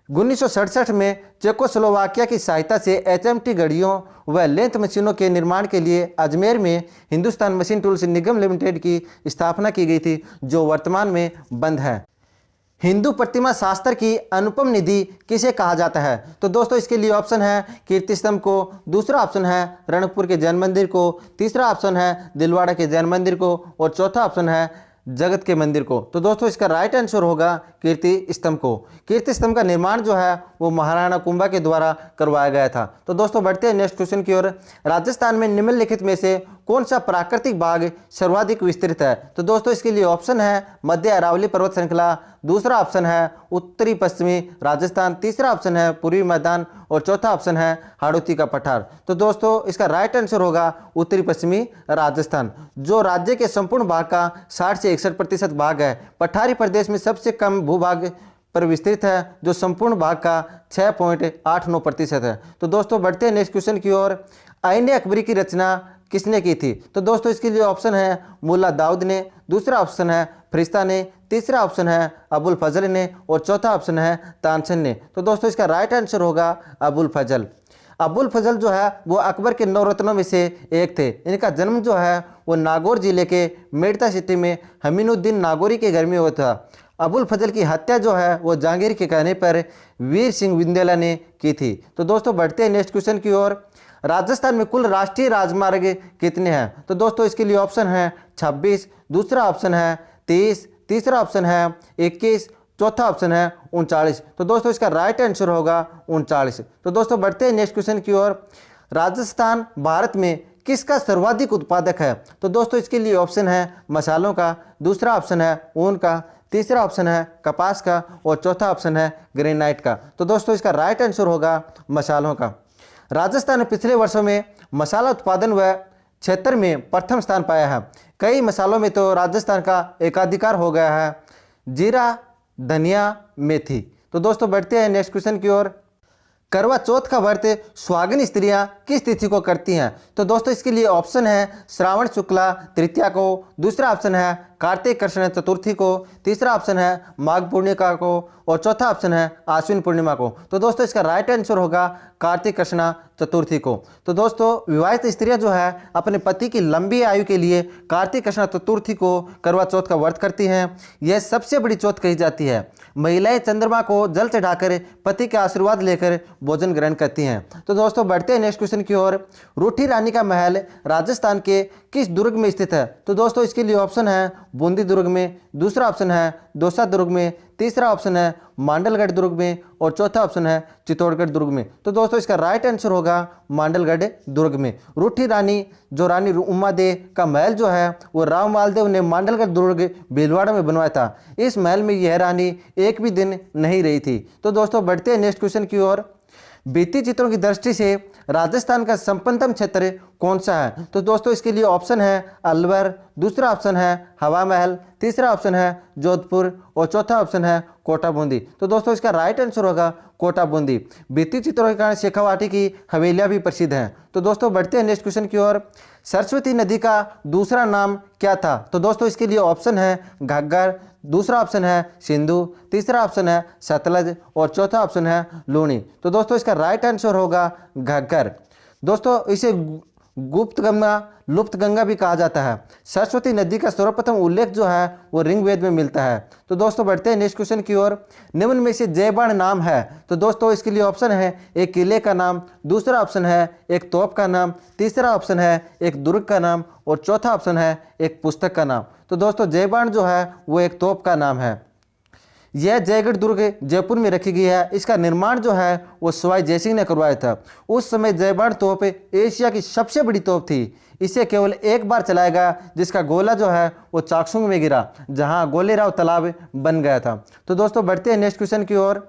1967 में चेकोस्लोवाकिया की सहायता से एचएमटी घड़ियों व लेंथ मशीनों के निर्माण के लिए अजमेर में हिंदुस्तान मशीन टूल्स निगम लिमिटेड की स्थापना की गई थी, जो वर्तमान में बंद है। हिंदू प्रतिमा शास्त्र की अनुपम निधि किसे कहा जाता है? तो दोस्तों इसके लिए ऑप्शन है कीर्ति स्तंभ को, दूसरा ऑप्शन है रणकपुर के जैन मंदिर को, तीसरा ऑप्शन है दिलवाड़ा के जैन मंदिर को और चौथा ऑप्शन है जगत के मंदिर को। तो दोस्तों इसका राइट आंसर होगा कीर्ति स्तंभ को। कीर्ति स्तंभ का निर्माण जो है वो महाराणा कुंभा के द्वारा करवाया गया था। तो दोस्तों बढ़ते हैं नेक्स्ट क्वेश्चन की ओर। राजस्थान में निम्नलिखित में से कौन सा प्राकृतिक बाग सर्वाधिक विस्तृत है? तो दोस्तों इसके लिए ऑप्शन है मध्य अरावली पर्वत श्रृंखला, दूसरा ऑप्शन है उत्तरी पश्चिमी राजस्थान, तीसरा ऑप्शन है पूर्वी मैदान और चौथा ऑप्शन है हाड़ौती का पठार। तो दोस्तों इसका राइट आंसर होगा उत्तरी पश्चिमी राजस्थान, जो राज्य के संपूर्ण भाग का 60 से 61% भाग है। पठारी प्रदेश में सबसे कम भूभाग पर विस्तृत है, जो संपूर्ण भाग का 6.89% है। तो दोस्तों बढ़ते हैं नेक्स्ट क्वेश्चन की ओर। आईने अकबरी की रचना किसने की थी? तो दोस्तों इसके लिए ऑप्शन है मुल्ला दाऊद ने, दूसरा ऑप्शन है फरिश्ता ने, तीसरा ऑप्शन है अबुल फजल ने और चौथा ऑप्शन है तानसेन ने। तो दोस्तों इसका राइट आंसर होगा अबुल फजल। अबुल फजल जो है वो अकबर के 9 रत्नों में से एक थे। इनका जन्म जो है वो नागौर जिले के मेड़ता सिटी में हमीनुद्दीन नागौरी के घर में हुआ था। अबुल फजल की हत्या जो है वो जहांगीर के कहने पर वीर सिंह विंदेला ने की थी। तो दोस्तों बढ़ते हैं नेक्स्ट क्वेश्चन की ओर। राजस्थान में कुल राष्ट्रीय राजमार्ग कितने हैं? तो दोस्तों इसके लिए ऑप्शन है 26, दूसरा ऑप्शन है 30, तीसरा ऑप्शन है 21, चौथा ऑप्शन है 39। तो दोस्तों इसका राइट आंसर होगा 39। तो दोस्तों बढ़ते हैं नेक्स्ट क्वेश्चन की ओर। राजस्थान भारत में किसका सर्वाधिक उत्पादक है? तो दोस्तों इसके लिए ऑप्शन है मसालों का, दूसरा ऑप्शन है ऊन का, तीसरा ऑप्शन है कपास का और चौथा ऑप्शन है ग्रेनाइट का। तो दोस्तों इसका राइट आंसर होगा मसालों का। राजस्थान ने पिछले वर्षों में मसाला उत्पादन व क्षेत्र में प्रथम स्थान पाया है। कई मसालों में तो राजस्थान का एकाधिकार हो गया है, जीरा, धनिया, मेथी। तो दोस्तों बढ़ते हैं नेक्स्ट क्वेश्चन की ओर। करवा चौथ का व्रत सुहागिन स्त्रियां किस तिथि को करती हैं? तो दोस्तों इसके लिए ऑप्शन है श्रावण शुक्ला तृतीया को, दूसरा ऑप्शन है कार्तिक कृष्ण चतुर्थी को, तीसरा ऑप्शन है माघ पूर्णिमा को और चौथा ऑप्शन है आश्विन पूर्णिमा को। तो दोस्तों इसका राइट आंसर होगा कार्तिक कृष्ण चतुर्थी को। तो दोस्तों विवाहित स्त्रियां जो है अपने पति की लंबी आयु के लिए कार्तिक कृष्ण चतुर्थी को करवा चौथ का व्रत करती हैं। यह सबसे बड़ी चौथ कही जाती है। महिलाएं चंद्रमा को जल चढ़ाकर पति के आशीर्वाद लेकर भोजन ग्रहण करती हैं। तो दोस्तों बढ़ते हैं नेक्स्ट क्वेश्चन की ओर। रूठी रानी का महल राजस्थान के किस दुर्ग में स्थित है? तो दोस्तों इसके लिए ऑप्शन है बूंदी दुर्ग में, दूसरा ऑप्शन है दौसा दुर्ग में, तीसरा ऑप्शन है मांडलगढ़ दुर्ग में और चौथा ऑप्शन है चित्तौड़गढ़ दुर्ग में। तो दोस्तों इसका राइट आंसर होगा मांडलगढ़ दुर्ग में। रूठी रानी जो रानी उमादेव का महल जो है वो राव मालदेव ने मांडलगढ़ दुर्ग भीलवाड़ा में बनवाया था। इस महल में यह रानी एक भी दिन नहीं रही थी। तो दोस्तों बढ़ते हैं नेक्स्ट क्वेश्चन की ओर। भित्ति चित्रों की दृष्टि से राजस्थान का संपन्नतम क्षेत्र कौन सा है? तो दोस्तों इसके लिए ऑप्शन है अलवर, दूसरा ऑप्शन है हवा महल, तीसरा ऑप्शन है जोधपुर और चौथा ऑप्शन है कोटा बूंदी। तो दोस्तों इसका राइट आंसर होगा कोटा बूंदी। भित्ति चित्रों के कारण शेखावाटी की हवेलियां भी प्रसिद्ध हैं। तो दोस्तों बढ़ते हैं नेक्स्ट क्वेश्चन की ओर। सरस्वती नदी का दूसरा नाम क्या था? तो दोस्तों इसके लिए ऑप्शन है घग्गर, दूसरा ऑप्शन है सिंधु, तीसरा ऑप्शन है सतलज और चौथा ऑप्शन है लूणी। तो दोस्तों इसका राइट आंसर होगा घग्गर। दोस्तों इसे गुप्त गंगा, लुप्त गंगा भी कहा जाता है। सरस्वती नदी का सर्वप्रथम उल्लेख जो है वो ऋग्वेद में मिलता है। तो दोस्तों बढ़ते हैं नेक्स्ट क्वेश्चन की ओर। निम्न में से जयबाण नाम है? तो दोस्तों इसके लिए ऑप्शन है एक किले का नाम, दूसरा ऑप्शन है एक तोप का नाम, तीसरा ऑप्शन है एक दुर्ग का नाम और चौथा ऑप्शन है एक पुस्तक का नाम। तो दोस्तों जयबाण जो है वो एक तोप का नाम है। यह जयगढ़ दुर्ग जयपुर में रखी गई है। इसका निर्माण जो है वो सवाई जयसिंह ने करवाया था। उस समय जयबाण तोप एशिया की सबसे बड़ी तोप थी। इसे केवल एक बार चलाया गया, जिसका गोला जो है वो चाकसुंग में गिरा, जहां गोलेराव तालाब बन गया था। तो दोस्तों बढ़ते हैं नेक्स्ट क्वेश्चन की ओर।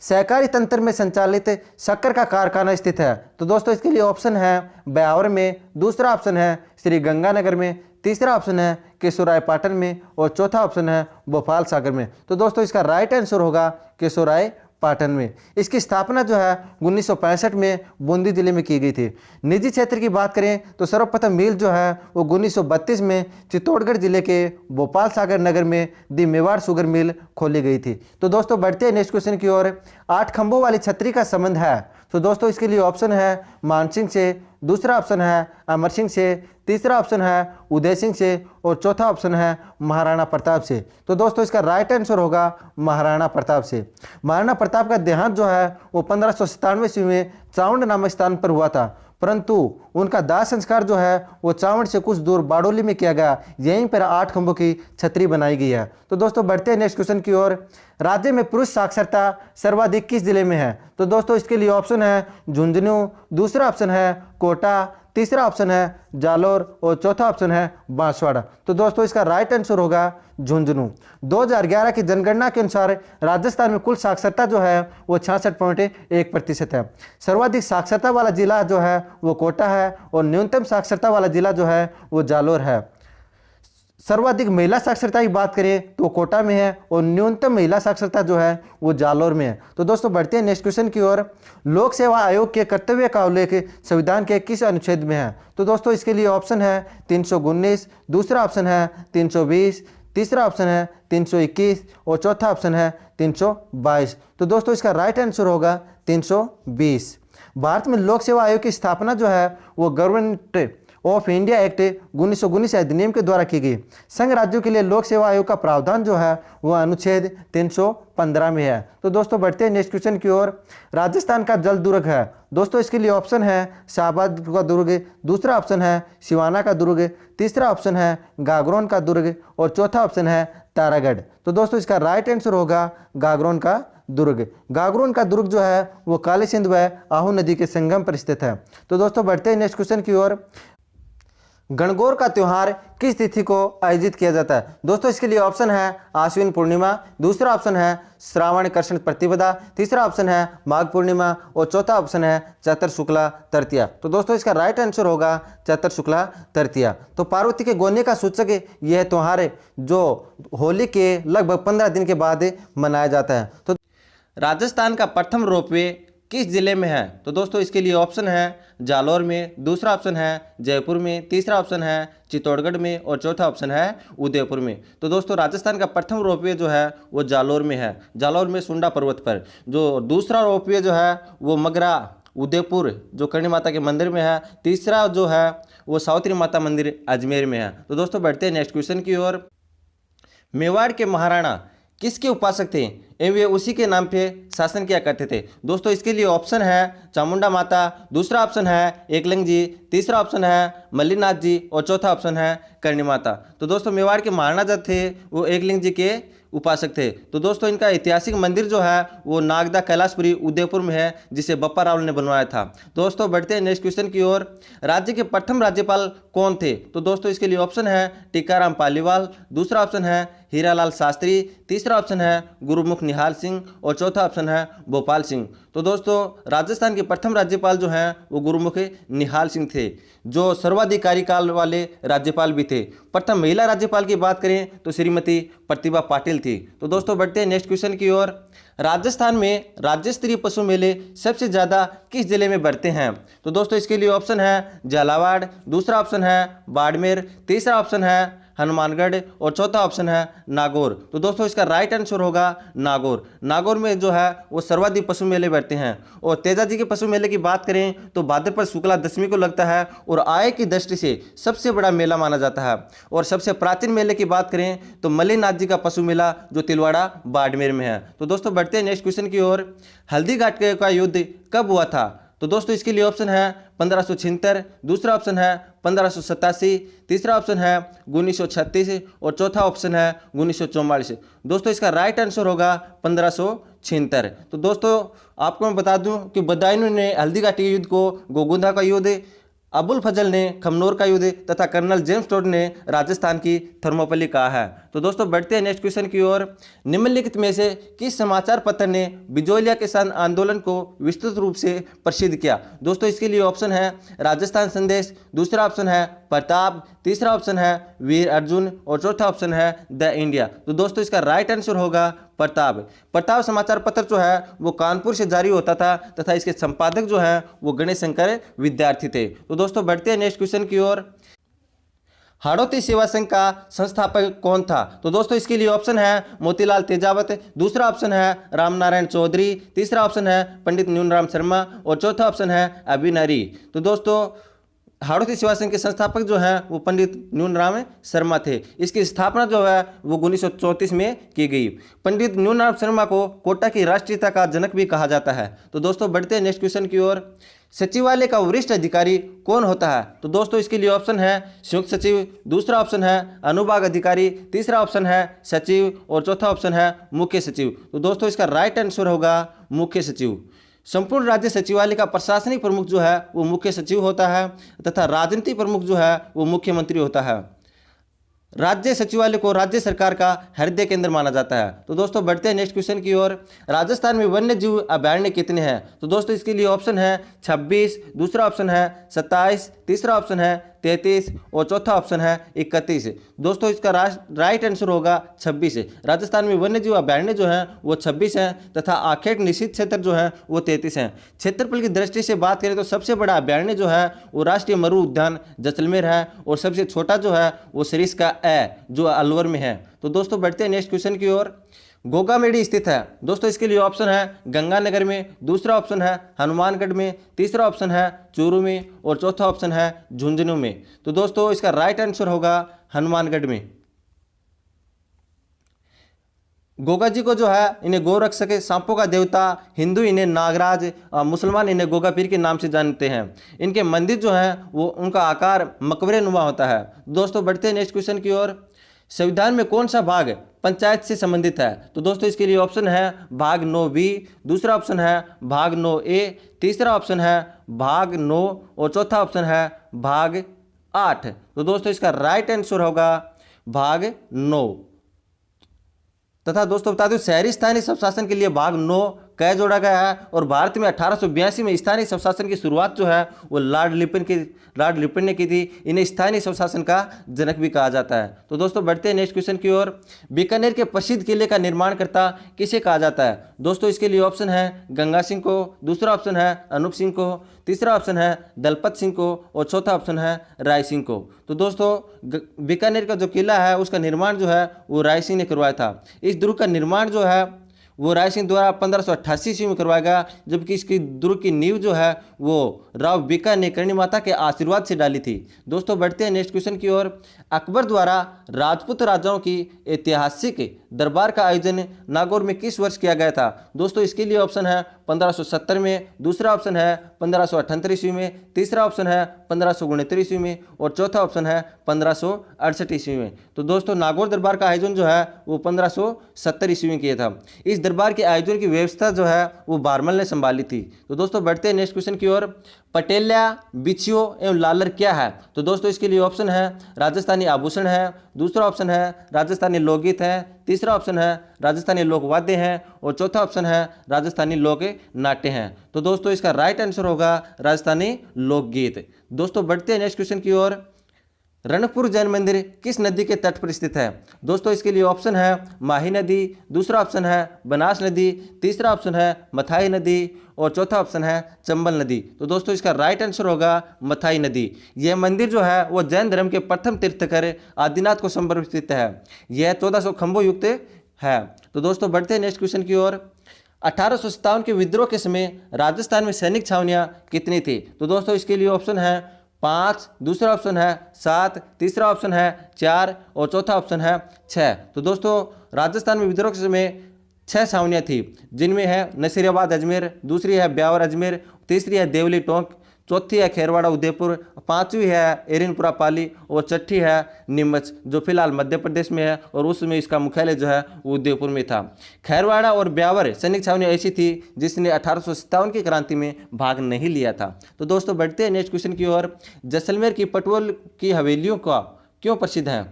सहकारी तंत्र में संचालित शक्कर का कारखाना स्थित है? तो दोस्तों इसके लिए ऑप्शन है ब्यावर में, दूसरा ऑप्शन है श्री गंगानगर में, तीसरा ऑप्शन है केशोराय पाटन में और चौथा ऑप्शन है भोपाल सागर में। तो दोस्तों इसका राइट आंसर होगा केशोराय पाटन में। इसकी स्थापना जो है 1965 में बूंदी जिले में की गई थी। निजी क्षेत्र की बात करें तो सर्वप्रथम मिल जो है वो 1932 में चित्तौड़गढ़ जिले के भोपाल सागर नगर में दी मेवाड़ शुगर मिल खोली गई थी। तो दोस्तों बढ़ते हैं नेक्स्ट क्वेश्चन की ओर। 8 खंभों वाली छतरी का संबंध है? तो दोस्तों इसके लिए ऑप्शन है मानसिंह से, दूसरा ऑप्शन है अमर सिंह से, तीसरा ऑप्शन है उदय सिंह से और चौथा ऑप्शन है महाराणा प्रताप से। तो दोस्तों इसका राइट आंसर होगा महाराणा प्रताप से। महाराणा प्रताप का देहांत जो है वो 1597 ईस्वी में चावंड नामक स्थान पर हुआ था, परंतु उनका दाह संस्कार जो है वो चावंड से कुछ दूर बाडोली में किया गया। यहीं पर 8 खंभों की छतरी बनाई गई है। तो दोस्तों बढ़ते हैं नेक्स्ट क्वेश्चन की ओर। राज्य में पुरुष साक्षरता सर्वाधिक किस जिले में है? तो दोस्तों इसके लिए ऑप्शन है झुंझुनू, दूसरा ऑप्शन है कोटा, तीसरा ऑप्शन है जालोर और चौथा ऑप्शन है बांसवाड़ा। तो दोस्तों इसका राइट आंसर होगा झुंझुनू। 2011 की जनगणना के अनुसार राजस्थान में कुल साक्षरता जो है वो 66.1% है। सर्वाधिक साक्षरता वाला जिला जो है वो कोटा है और न्यूनतम साक्षरता वाला जिला जो है वो जालोर है। सर्वाधिक महिला साक्षरता की बात करें तो कोटा में है और न्यूनतम महिला साक्षरता जो है वो जालोर में है। तो दोस्तों बढ़ते हैं नेक्स्ट क्वेश्चन की ओर। लोक सेवा आयोग के कर्तव्य का उल्लेख संविधान के किस अनुच्छेद में है? तो दोस्तों इसके लिए ऑप्शन है 319, दूसरा ऑप्शन है 320, तीसरा ऑप्शन है 321 और चौथा ऑप्शन है 322। तो दोस्तों इसका राइट आंसर होगा 320। भारत में लोक सेवा आयोग की स्थापना जो है वो गवर्नमेंट ऑफ इंडिया एक्ट 1919 अधिनियम के द्वारा की गई। संघ राज्यों के लिए लोक सेवा आयोग का प्रावधान जो है वो अनुच्छेद 315 में है। तो दोस्तों बढ़ते हैं नेक्स्ट क्वेश्चन की ओर। राजस्थान का जल दुर्ग है दोस्तों, इसके लिए ऑप्शन है शाहबाद का दुर्ग, दूसरा ऑप्शन है सिवाना का दुर्ग, तीसरा ऑप्शन है गागरोन का दुर्ग और चौथा ऑप्शन है तारागढ़। तो दोस्तों इसका राइट आंसर होगा गागरोन का दुर्ग। गागरोन का दुर्ग जो है वो काली सिंध व आहू नदी के संगम पर स्थित है। तो दोस्तों बढ़ते हैं नेक्स्ट क्वेश्चन की ओर। गणगौर का त्योहार किस तिथि को आयोजित किया जाता है? दोस्तों इसके लिए ऑप्शन है आश्विन पूर्णिमा, दूसरा ऑप्शन है श्रावण कृष्ण प्रतिपदा, तीसरा ऑप्शन है माघ पूर्णिमा और चौथा ऑप्शन है चैत्र शुक्ला तृतीया। तो दोस्तों इसका राइट आंसर होगा चैत्र शुक्ला तृतीया। तो पार्वती के गोने का सूचक यह त्योहार है जो होली के लगभग 15 दिन के बाद मनाया जाता है। तो राजस्थान का प्रथम रोपवे किस जिले में है? तो दोस्तों इसके लिए ऑप्शन है जालौर में, दूसरा ऑप्शन है जयपुर में, तीसरा ऑप्शन है चित्तौड़गढ़ में और चौथा ऑप्शन है उदयपुर में। तो दोस्तों राजस्थान का प्रथम रोपवे जो है वो जालौर में है, जालौर में सुंडा पर्वत पर। जो दूसरा रोपवे जो है वो मगरा उदयपुर जो करणी माता के मंदिर में है, तीसरा जो है वो सावित्री माता मंदिर अजमेर में है। तो दोस्तों बढ़ते हैं नेक्स्ट क्वेश्चन की ओर। मेवाड़ के महाराणा किसके उपासक थे एवं वे उसी के नाम पे शासन किया करते थे? दोस्तों इसके लिए ऑप्शन है चामुंडा माता, दूसरा ऑप्शन है एकलिंग जी, तीसरा ऑप्शन है मल्लीनाथ जी और चौथा ऑप्शन है करणी माता। तो दोस्तों मेवाड़ के महाराणा जो थे वो एकलिंग जी के उपासक थे। तो दोस्तों इनका ऐतिहासिक मंदिर जो है वो नागदा कैलाशपुरी उदयपुर में है, जिसे बप्पा रावल ने बनवाया था। दोस्तों बढ़ते हैं नेक्स्ट क्वेश्चन की ओर। राज्य के प्रथम राज्यपाल कौन थे? तो दोस्तों इसके लिए ऑप्शन है टीकाराम पालीवाल, दूसरा ऑप्शन है हीरालाल शास्त्री, तीसरा ऑप्शन है गुरुमुख निहाल सिंह और चौथा ऑप्शन है भोपाल सिंह। तो दोस्तों राजस्थान के प्रथम राज्यपाल जो हैं वो गुरुमुख निहाल सिंह थे, जो सर्वाधिक कार्यकाल वाले राज्यपाल भी थे। प्रथम महिला राज्यपाल की बात करें तो श्रीमती प्रतिभा पाटिल थी। तो दोस्तों बढ़ते हैं नेक्स्ट क्वेश्चन की ओर। राजस्थान में राज्य स्तरीय पशु मेले सबसे ज़्यादा किस जिले में बढ़ते हैं? तो दोस्तों इसके लिए ऑप्शन है झालावाड़, दूसरा ऑप्शन है बाड़मेर, तीसरा ऑप्शन है हनुमानगढ़ और चौथा ऑप्शन है नागौर। तो दोस्तों इसका राइट आंसर होगा नागौर। नागौर में जो है वो सर्वाधिक पशु मेले बैठते हैं। और तेजाजी के पशु मेले की बात करें तो भाद्रपद शुक्ला दशमी को लगता है और आय की दृष्टि से सबसे बड़ा मेला माना जाता है। और सबसे प्राचीन मेले की बात करें तो मल्लीनाथ जी का पशु मेला जो तिलवाड़ा बाड़मेर में है। तो दोस्तों बढ़ते हैं नेक्स्ट क्वेश्चन की ओर। हल्दीघाट का युद्ध कब हुआ था? तो दोस्तों इसके लिए ऑप्शन है 1576, दूसरा ऑप्शन है 1587, तीसरा ऑप्शन है 1936 और चौथा ऑप्शन है 1944। दोस्तों इसका राइट आंसर होगा 1576। तो दोस्तों आपको मैं बता दूं कि बदायूं ने हल्दीघाटी के युद्ध को गोगुंदा का युद्ध, अबुल फजल ने खमनोर का युद्ध तथा कर्नल जेम्स टोड ने राजस्थान की थर्मोपल्ली कहा है। तो दोस्तों बढ़ते हैं नेक्स्ट क्वेश्चन की ओर। निम्नलिखित में से किस समाचार पत्र ने बिजोलिया किसान आंदोलन को विस्तृत रूप से प्रसिद्ध किया? दोस्तों इसके लिए ऑप्शन है राजस्थान संदेश, दूसरा ऑप्शन है प्रताप, तीसरा ऑप्शन है वीर अर्जुन और चौथा ऑप्शन है द इंडिया। तो दोस्तों इसका राइट आंसर होगा प्रताप। प्रताप समाचार पत्र जो है वो कानपुर से जारी होता था तथा इसके संपादक जो है वो गणेश शंकर विद्यार्थी थे। तो दोस्तों बढ़ते हैं नेक्स्ट क्वेश्चन की ओर। हाड़ौती सेवा संघ का संस्थापक कौन था? तो दोस्तों इसके लिए ऑप्शन है मोतीलाल तेजावत, दूसरा ऑप्शन है रामनारायण चौधरी, तीसरा ऑप्शन है पंडित न्यूनराम शर्मा और चौथा ऑप्शन है अभिनरी। तो दोस्तों हाड़ौती सेवा संघ के संस्थापक जो हैं वो पंडित न्यूनराम शर्मा थे। इसकी स्थापना जो है वो 1934 में की गई। पंडित न्यूनराम शर्मा को कोटा की राष्ट्रीयता का जनक भी कहा जाता है। तो दोस्तों बढ़ते हैं नेक्स्ट क्वेश्चन की ओर। सचिवालय का वरिष्ठ अधिकारी कौन होता है? तो दोस्तों इसके लिए ऑप्शन है संयुक्त सचिव, दूसरा ऑप्शन है अनुभाग अधिकारी, तीसरा ऑप्शन है सचिव और चौथा ऑप्शन है मुख्य सचिव। तो दोस्तों इसका राइट आंसर होगा मुख्य सचिव। संपूर्ण राज्य सचिवालय का प्रशासनिक प्रमुख जो है वो मुख्य सचिव होता है तथा राजनीतिक प्रमुख जो है वो मुख्यमंत्री होता है। राज्य सचिवालय को राज्य सरकार का हृदय केंद्र माना जाता है। तो दोस्तों बढ़ते हैं नेक्स्ट क्वेश्चन की ओर। राजस्थान में वन्य जीव अभयारण्य कितने हैं? तो दोस्तों इसके लिए ऑप्शन है 26, दूसरा ऑप्शन है 27, तीसरा ऑप्शन है 33 और चौथा ऑप्शन है 31। दोस्तों इसका राइट आंसर होगा 26। राजस्थान में वन्य जीव अभयारण्य जो है वो 26 हैं तथा आखेट निषिद्ध क्षेत्र जो है वो 33 हैं। क्षेत्रफल की दृष्टि से बात करें तो सबसे बड़ा अभयारण्य जो है वो राष्ट्रीय मरु उद्यान जैसलमेर है और सबसे छोटा जो है वो सरिस्का जो अलवर में है। तो दोस्तों बढ़ते हैं नेक्स्ट क्वेश्चन की ओर। गोगामेडी स्थित है? दोस्तों इसके लिए ऑप्शन है गंगानगर में, दूसरा ऑप्शन है हनुमानगढ़ में, तीसरा ऑप्शन है चूरू में और चौथा ऑप्शन है झुंझुनू में। तो दोस्तों इसका राइट आंसर होगा हनुमानगढ़ में। गोगा जी को जो है इन्हें गोरक्षक, सांपों का देवता, हिंदू इन्हें नागराज, मुसलमान इन्हें गोगा पीर के नाम से जानते हैं। इनके मंदिर जो है वो उनका आकार मकबरे नुमा होता है। दोस्तों बढ़ते हैं नेक्स्ट क्वेश्चन की ओर। संविधान में कौन सा भाग पंचायत से संबंधित है? तो दोस्तों इसके लिए ऑप्शन है भाग 9B, दूसरा ऑप्शन है भाग 9A, तीसरा ऑप्शन है भाग 9 और चौथा ऑप्शन है भाग 8। तो दोस्तों इसका राइट आंसर होगा भाग 9। तथा दोस्तों बता दूं शहरी स्थानीय स्वशासन के लिए भाग 9 कह जोड़ा गया है और भारत में 1882 में स्थानीय स्वशासन की शुरुआत जो है वो लॉर्ड लिपन ने की थी। इन्हें स्थानीय स्वशासन का जनक भी कहा जाता है। तो दोस्तों बढ़ते हैं नेक्स्ट क्वेश्चन की ओर। बीकानेर के प्रसिद्ध किले का निर्माणकर्ता किसे कहा जाता है? दोस्तों इसके लिए ऑप्शन है गंगा सिंह को, दूसरा ऑप्शन है अनूप सिंह को, तीसरा ऑप्शन है दलपत सिंह को और चौथा ऑप्शन है राय सिंह को। तो दोस्तों बीकानेर का जो किला है उसका निर्माण जो है वो राय सिंह ने करवाया था। इस दुर्ग का निर्माण जो है वो राय सिंह द्वारा 1588 ईस्वी में करवाया गया, जबकि इसकी दुर्ग की नींव जो है वो राव बीका ने करणी माता के आशीर्वाद से डाली थी। दोस्तों बढ़ते हैं नेक्स्ट क्वेश्चन की ओर। अकबर द्वारा राजपूत राजाओं की ऐतिहासिक दरबार का आयोजन नागौर में किस वर्ष किया गया था? दोस्तों इसके लिए ऑप्शन है 1570 में, दूसरा ऑप्शन है 1578 ईस्वी में, तीसरा ऑप्शन है 1569 ईस्वी में और चौथा ऑप्शन है 1568 ईस्वी में। तो दोस्तों नागौर दरबार का आयोजन जो है वो 1570 ईस्वी में किया था। इस दरबार के आयोजन की व्यवस्था जो है वो बारमल ने संभाली थी। तो दोस्तों बढ़ते हैं नेक्स्ट क्वेश्चन की ओर। पटेल्या, बिछियो एवं लालर क्या है? तो दोस्तों इसके लिए ऑप्शन है राजस्थानी आभूषण है, दूसरा ऑप्शन है राजस्थानी लोकगीत है, तीसरा ऑप्शन है राजस्थानी लोक वाद्य हैं और चौथा ऑप्शन है राजस्थानी लोक नाट्य हैं। तो दोस्तों इसका राइट आंसर होगा राजस्थानी लोकगीत। दोस्तों बढ़ते हैं नेक्स्ट क्वेश्चन की ओर। रणकपुर जैन मंदिर किस नदी के तट पर स्थित है? दोस्तों इसके लिए ऑप्शन है माही नदी, दूसरा ऑप्शन है बनास नदी, तीसरा ऑप्शन है मथाई नदी और चौथा ऑप्शन है चंबल नदी। तो दोस्तों इसका राइट आंसर होगा मथाई नदी। यह मंदिर जो है वो जैन धर्म के प्रथम तीर्थकर आदिनाथ को समर्पित है। यह 1400 खंभों युक्त है। तो दोस्तों बढ़ते हैं नेक्स्ट क्वेश्चन की ओर। 1857 के विद्रोह के समय राजस्थान में सैनिक छावनियां कितनी थी? तो दोस्तों इसके लिए ऑप्शन है 5, दूसरा ऑप्शन है 7, तीसरा ऑप्शन है 4 और चौथा ऑप्शन है 6। तो दोस्तों राजस्थान में विद्रोह के समय 6 छावनियाँ थी, जिनमें है नसीराबाद अजमेर, दूसरी है ब्यावर अजमेर, तीसरी है देवली टोंक, चौथी है खेरवाड़ा उदयपुर, पांचवी है एरिनपुरा पाली और छठी है नीमच, जो फिलहाल मध्य प्रदेश में है और उसमें इसका मुख्यालय जो है वो उदयपुर में था। खेरवाड़ा और ब्यावर सैनिक छावनियाँ ऐसी थी जिसने 1857 की क्रांति में भाग नहीं लिया था। तो दोस्तों बढ़ते हैं नेक्स्ट क्वेश्चन की ओर। जैसलमेर की पटवल की हवेलियों का क्यों प्रसिद्ध है?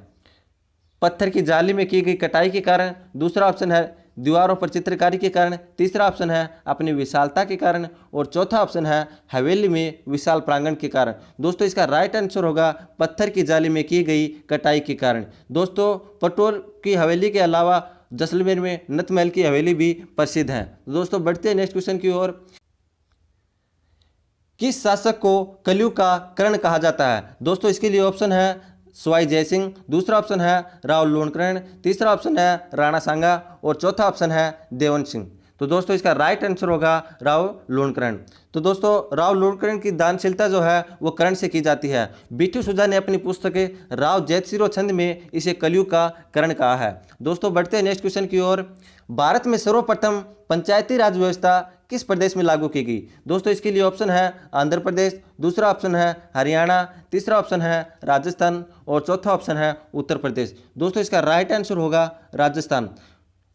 पत्थर की जाली में की गई कटाई के कारण, दूसरा ऑप्शन है दीवारों पर चित्रकारी के कारण, तीसरा ऑप्शन है अपनी विशालता के कारण और चौथा ऑप्शन है हवेली में विशाल प्रांगण के कारण। दोस्तों इसका राइट आंसर होगा पत्थर की जाली में की गई कटाई के कारण। दोस्तों पटोल की हवेली के अलावा जैसलमेर में नतमहल की हवेली भी प्रसिद्ध है। दोस्तों बढ़ते हैं नेक्स्ट क्वेश्चन की ओर। किस शासक को कलयुग का कर्ण कहा जाता है? दोस्तों इसके लिए ऑप्शन है सवाई जयसिंह, दूसरा ऑप्शन है राव लोणकरण, तीसरा ऑप्शन है राणा सांगा और चौथा ऑप्शन है देवन सिंह। तो दोस्तों इसका राइट आंसर होगा राव लोणकरण। तो दोस्तों राव लोणकरण की दानशीलता जो है वो कर्ण से की जाती है। बिट्टू सुजा ने अपनी पुस्तक राव जैतसिरो छंद में इसे कलयुग का कर्ण कहा है। दोस्तों बढ़ते हैं नेक्स्ट क्वेश्चन की ओर। भारत में सर्वप्रथम पंचायती राज व्यवस्था किस प्रदेश में लागू की गई? दोस्तों इसके लिए ऑप्शन है आंध्र प्रदेश, दूसरा ऑप्शन है हरियाणा, तीसरा ऑप्शन है राजस्थान और चौथा ऑप्शन है उत्तर प्रदेश। दोस्तों इसका राइट आंसर होगा राजस्थान।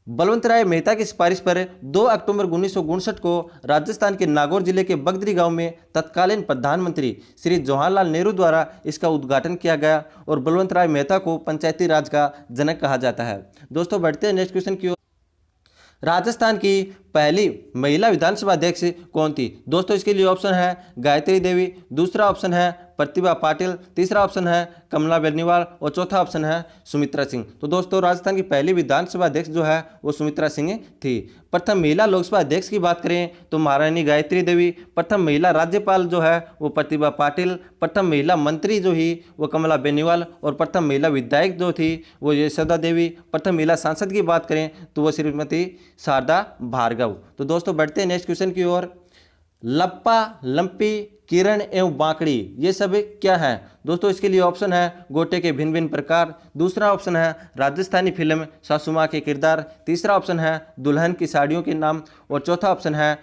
बलवंत राय मेहता की सिफारिश पर 2 अक्टूबर 1959 को राजस्थान के नागौर जिले के बगदरी गांव में तत्कालीन प्रधानमंत्री श्री जवाहरलाल नेहरू द्वारा इसका उद्घाटन किया गया और बलवंत राय मेहता को पंचायती राज का जनक कहा जाता है। दोस्तों बढ़ते हैं नेक्स्ट क्वेश्चन की ओर। राजस्थान की पहली महिला विधानसभा अध्यक्ष कौन थी? दोस्तों इसके लिए ऑप्शन है गायत्री देवी, दूसरा ऑप्शन है प्रतिभा पाटिल, तीसरा ऑप्शन है कमला बेनीवाल और चौथा ऑप्शन है सुमित्रा सिंह। तो दोस्तों राजस्थान की पहली विधानसभा अध्यक्ष जो है वो सुमित्रा सिंह थी। प्रथम महिला लोकसभा अध्यक्ष की बात करें तो महारानी गायत्री देवी, प्रथम महिला राज्यपाल जो है वो प्रतिभा पाटिल, प्रथम महिला मंत्री जो ही वो कमला बेनीवाल और प्रथम महिला विधायक जो थी वो यशोदा देवी, प्रथम महिला सांसद की बात करें तो वो श्रीमती शारदा भार्गव। तो दोस्तों बढ़ते हैं नेक्स्ट क्वेश्चन की ओर। लप्पा, लंपी, किरण एवं बांकड़ी ये सब क्या है? दोस्तों इसके लिए ऑप्शन है गोटे के भिन्न भिन्न प्रकार, दूसरा ऑप्शन है राजस्थानी फिल्म सासू माँ के किरदार, तीसरा ऑप्शन है दुल्हन की साड़ियों के नाम और चौथा ऑप्शन है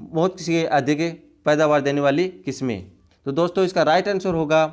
बहुत से अधिक पैदावार देने वाली किस्में। तो दोस्तों इसका राइट आंसर होगा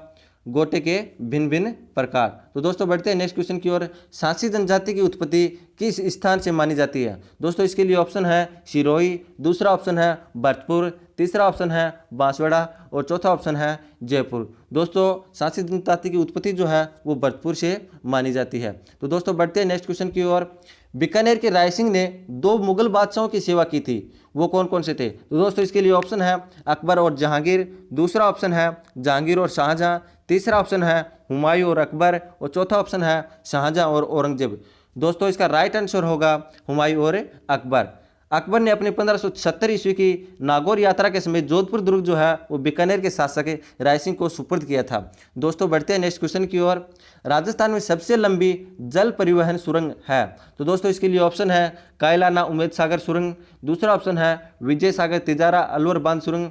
गोटे के भिन्न भिन्न प्रकार। तो दोस्तों बढ़ते हैं नेक्स्ट क्वेश्चन की ओर। सांसी जनजाति की उत्पत्ति किस स्थान से मानी जाती है? दोस्तों इसके लिए ऑप्शन है सिरोही, दूसरा ऑप्शन है भरतपुर, तीसरा ऑप्शन है बांसवाड़ा और चौथा ऑप्शन है जयपुर। दोस्तों सांसी जनजाति की उत्पत्ति जो है वो भरतपुर से मानी जाती है। तो दोस्तों बढ़ते हैं नेक्स्ट क्वेश्चन की ओर। बीकानेर के राय सिंह ने 2 मुगल बादशाहों की सेवा की थी, वो कौन कौन से थे? तो दोस्तों इसके लिए ऑप्शन है अकबर और जहांगीर, दूसरा ऑप्शन है जहांगीर और शाहजहां, तीसरा ऑप्शन है हुमायूं और अकबर और चौथा ऑप्शन है शाहजहां और औरंगजेब। दोस्तों इसका राइट आंसर होगा हुमायूं और अकबर। अकबर ने अपने 1570 ईस्वी की नागौर यात्रा के समय जोधपुर दुर्ग जो है वो बीकानेर के शासक राय सिंह को सुपुर्द किया था। दोस्तों बढ़ते हैं नेक्स्ट क्वेश्चन की ओर। राजस्थान में सबसे लंबी जल परिवहन सुरंग है? तो दोस्तों इसके लिए ऑप्शन है कायलाना उमेद सागर सुरंग, दूसरा ऑप्शन है विजय सागर तिजारा अलवर बांध सुरंग,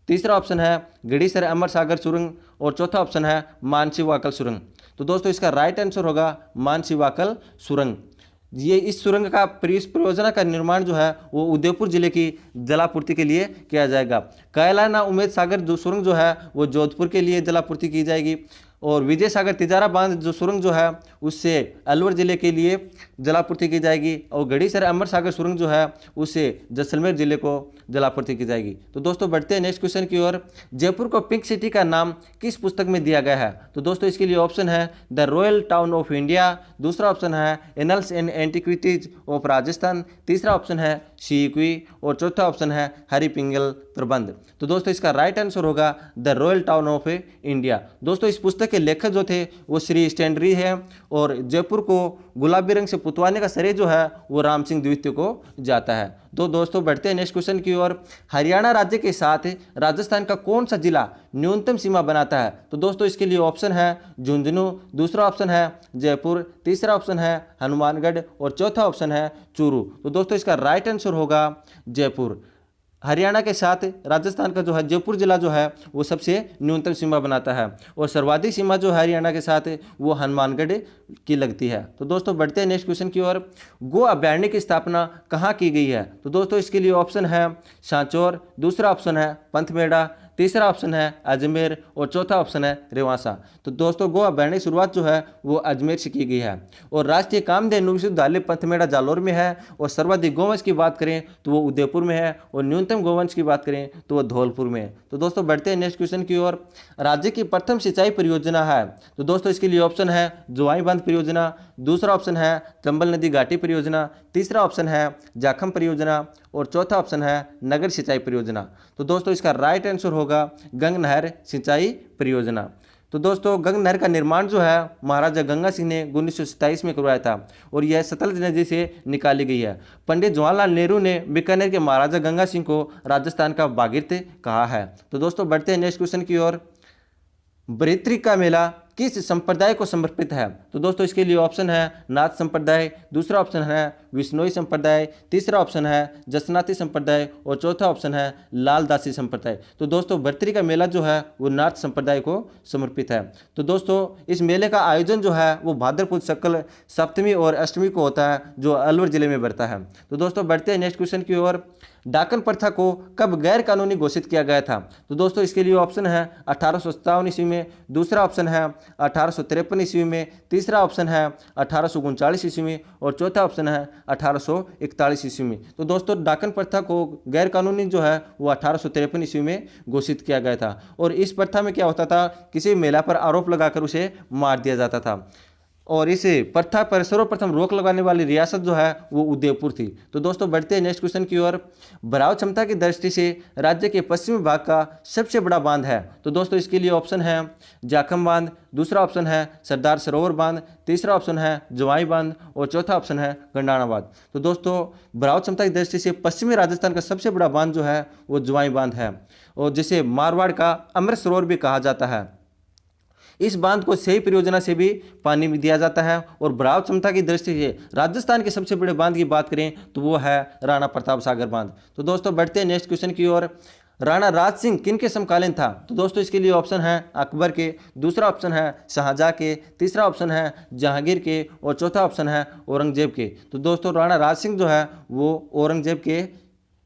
तीसरा ऑप्शन है गढ़ीसर अमर सागर सुरंग और चौथा ऑप्शन है मानसी वाकल सुरंग। तो दोस्तों इसका राइट आंसर होगा मानसी वाकल सुरंग। ये इस सुरंग का परियोजना का निर्माण जो है वो उदयपुर जिले की जलापूर्ति के लिए किया जाएगा। कायलाना उमेद सागर जो सुरंग जो है वो जोधपुर के लिए जलापूर्ति की जाएगी और विजय सागर तिजारा बांध जो सुरंग जो है उससे अलवर जिले के लिए जलापूर्ति की जाएगी और गढ़ीसर अमर सागर सुरंग जो है उससे जैसलमेर जिले को जलापूर्ति की जाएगी। तो दोस्तों बढ़ते हैं नेक्स्ट क्वेश्चन की ओर। जयपुर को पिंक सिटी का नाम किस पुस्तक में दिया गया है? तो दोस्तों इसके लिए ऑप्शन है the royal town of India, दूसरा ऑप्शन है annuls and antiquities of Rajasthan, तीसरा ऑप्शन है सीक्वी और चौथा ऑप्शन है हरि पिंगल प्रबंध। तो दोस्तों इसका राइट आंसर होगा the royal town of India. दोस्तों इस पुस्तक के लेखक जो थे वो श्री स्टैंडरी है और जयपुर को गुलाबी रंग से पुतवाने का श्रेय जो है वो राम सिंह द्वितीय को जाता है। तो दोस्तों बढ़ते हैं नेक्स्ट क्वेश्चन की ओर। हरियाणा राज्य के साथ राजस्थान का कौन सा जिला न्यूनतम सीमा बनाता है? तो दोस्तों इसके लिए ऑप्शन है झुंझुनू, दूसरा ऑप्शन है जयपुर, तीसरा ऑप्शन है हनुमानगढ़ और चौथा ऑप्शन है चूरू। तो दोस्तों इसका राइट आंसर होगा जयपुर। हरियाणा के साथ राजस्थान का जो है जयपुर जिला जो है वो सबसे न्यूनतम सीमा बनाता है और सर्वाधिक सीमा जो हरियाणा के साथ वो हनुमानगढ़ की लगती है। तो दोस्तों बढ़ते हैं नेक्स्ट क्वेश्चन की ओर। गो अभयारण्य की स्थापना कहाँ की गई है? तो दोस्तों इसके लिए ऑप्शन है सांचौर, दूसरा ऑप्शन है पंथमेड़ा, तीसरा ऑप्शन है अजमेर और चौथा ऑप्शन है रेवासा। तो दोस्तों गो अभयारण्य की शुरुआत जो है वो अजमेर से की गई है और राष्ट्रीय कामधेनु विश्वविद्यालय पंथमेड़ा जालौर में है और सर्वाधिक गोवंश की बात करें तो वो उदयपुर में है और न्यूनतम गोवंश की बात करें तो वो धौलपुर में है। तो दोस्तों बढ़ते हैं नेक्स्ट क्वेश्चन की ओर। राज्य की प्रथम सिंचाई परियोजना है? तो दोस्तों इसके लिए ऑप्शन है जोआई बांध परियोजना, दूसरा ऑप्शन है चंबल नदी घाटी परियोजना, तीसरा ऑप्शन है जाखम परियोजना और चौथा ऑप्शन है नगर सिंचाई परियोजना। तो दोस्तों इसका राइट आंसर होगा गंग नहर सिंचाई परियोजना। तो दोस्तों गंग नहर का निर्माण जो है महाराजा गंगा सिंह ने 1927 में करवाया था और यह सतलज नदी से निकाली गई है। पंडित जवाहरलाल नेहरू ने बीकानेर के महाराजा गंगा सिंह को राजस्थान का भागीरथ कहा है। तो दोस्तों बढ़ते हैं नेक्स्ट क्वेश्चन की ओर। बरेत्री का मेला किस संप्रदाय को समर्पित है? तो दोस्तों इसके लिए ऑप्शन है नाथ संप्रदाय, दूसरा ऑप्शन है विश्नोई संप्रदाय, तीसरा ऑप्शन है जसनाती संप्रदाय और चौथा ऑप्शन है लालदासी संप्रदाय। तो दोस्तों बरेत्री का मेला जो है वो नाथ संप्रदाय को समर्पित है। तो दोस्तों इस मेले का आयोजन जो है वो भाद्रपद शुक्ल सप्तमी और अष्टमी को होता है जो अलवर जिले में बढ़ता है। तो दोस्तों बढ़ते हैं नेक्स्ट क्वेश्चन की ओर। डाकन प्रथा को कब गैर कानूनी घोषित किया गया था? तो दोस्तों इसके लिए ऑप्शन है 1857 ईस्वी में, दूसरा ऑप्शन है 1853 ईस्वी में, तीसरा ऑप्शन है 1839 ईस्वी में और चौथा ऑप्शन है 1841 ईस्वी में। तो दोस्तों डाकन प्रथा को गैर कानूनी जो है वो 1853 ईस्वी में घोषित किया गया था और इस प्रथा में क्या होता था, किसी महिला पर आरोप लगाकर उसे मार दिया जाता था। और इस प्रथा पर सर्वप्रथम रोक लगाने वाली रियासत जो है वो उदयपुर थी। तो दोस्तों बढ़ते हैं नेक्स्ट क्वेश्चन की ओर। भराव क्षमता की दृष्टि से राज्य के पश्चिमी भाग का सबसे बड़ा बांध है। तो दोस्तों इसके लिए ऑप्शन है जाखम बांध, दूसरा ऑप्शन है सरदार सरोवर बांध, तीसरा ऑप्शन है जवाई बांध और चौथा ऑप्शन है गंडाना बांध। तो दोस्तों भराव क्षमता की दृष्टि से पश्चिमी राजस्थान का सबसे बड़ा बांध जो है वो जवाई बांध है और जिसे मारवाड़ का अमृत सरोवर भी कहा जाता है। इस बांध को सही परियोजना से भी पानी भी दिया जाता है। और भराव क्षमता की दृष्टि से राजस्थान के सबसे बड़े बांध की बात करें तो वो है राणा प्रताप सागर बांध। तो दोस्तों बढ़ते हैं नेक्स्ट क्वेश्चन की ओर। राणा राज सिंह किन के समकालीन था? तो दोस्तों इसके लिए ऑप्शन है अकबर के, दूसरा ऑप्शन है शाहजहां के, तीसरा ऑप्शन है जहांगीर के और चौथा ऑप्शन है औरंगजेब के। तो दोस्तों राणा राज सिंह जो है वो औरंगजेब के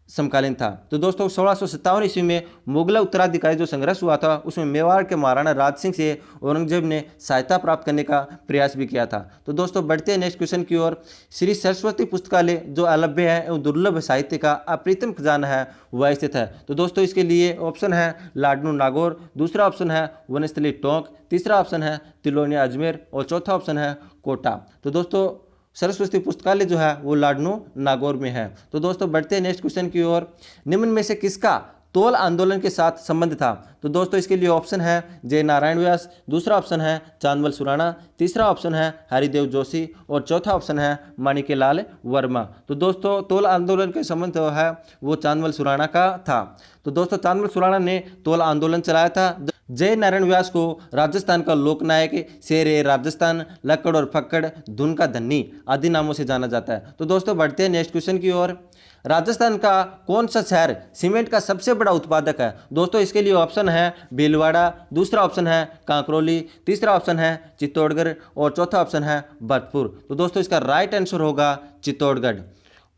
समकालीन था। तो दोस्तों 1657 ईस्वी में मुगल उत्तराधिकारी जो संघर्ष हुआ था उसमें मेवाड़ के महाराणा राज सिंह से औरंगजेब ने सहायता प्राप्त करने का प्रयास भी किया था। तो दोस्तों बढ़ते हैं नेक्स्ट क्वेश्चन की ओर। श्री सरस्वती पुस्तकालय जो अलभ्य है एवं दुर्लभ साहित्य का अप्रीतम खजाना है वह स्थित है। तो दोस्तों इसके लिए ऑप्शन है लाडनू नागौर, दूसरा ऑप्शन है वनस्थली टोंक, तीसरा ऑप्शन है तिलोनिया अजमेर और चौथा ऑप्शन है कोटा। तो दोस्तों सरस्वती पुस्तकालय जो है वो लाडनू नागौर में है। तो दोस्तों बढ़ते हैं नेक्स्ट क्वेश्चन की ओर। निम्न में से किसका तोल आंदोलन के साथ संबंध था? तो दोस्तों इसके लिए ऑप्शन है जय नारायण व्यास, दूसरा ऑप्शन है चांदवल सुराणा, तीसरा ऑप्शन है हरिदेव जोशी और चौथा ऑप्शन है माणिक्यलाल वर्मा। तो दोस्तों तोल आंदोलन के संबंध जो है वो चांदवल सुराणा का था। तो दोस्तों चांदवल सुराणा ने तोल आंदोलन चलाया था। जय नारायण व्यास को राजस्थान का लोकनायक, शेर राजस्थान, लक्कड़ और फक्कड़, धुन का धन्नी आदि नामों से जाना जाता है। तो दोस्तों बढ़ते हैं नेक्स्ट क्वेश्चन की ओर। राजस्थान का कौन सा शहर सीमेंट का सबसे बड़ा उत्पादक है? दोस्तों इसके लिए ऑप्शन है भीलवाड़ा, दूसरा ऑप्शन है कांकरोली, तीसरा ऑप्शन है चित्तौड़गढ़ और चौथा ऑप्शन है भरतपुर। तो दोस्तों इसका राइट आंसर होगा चित्तौड़गढ़।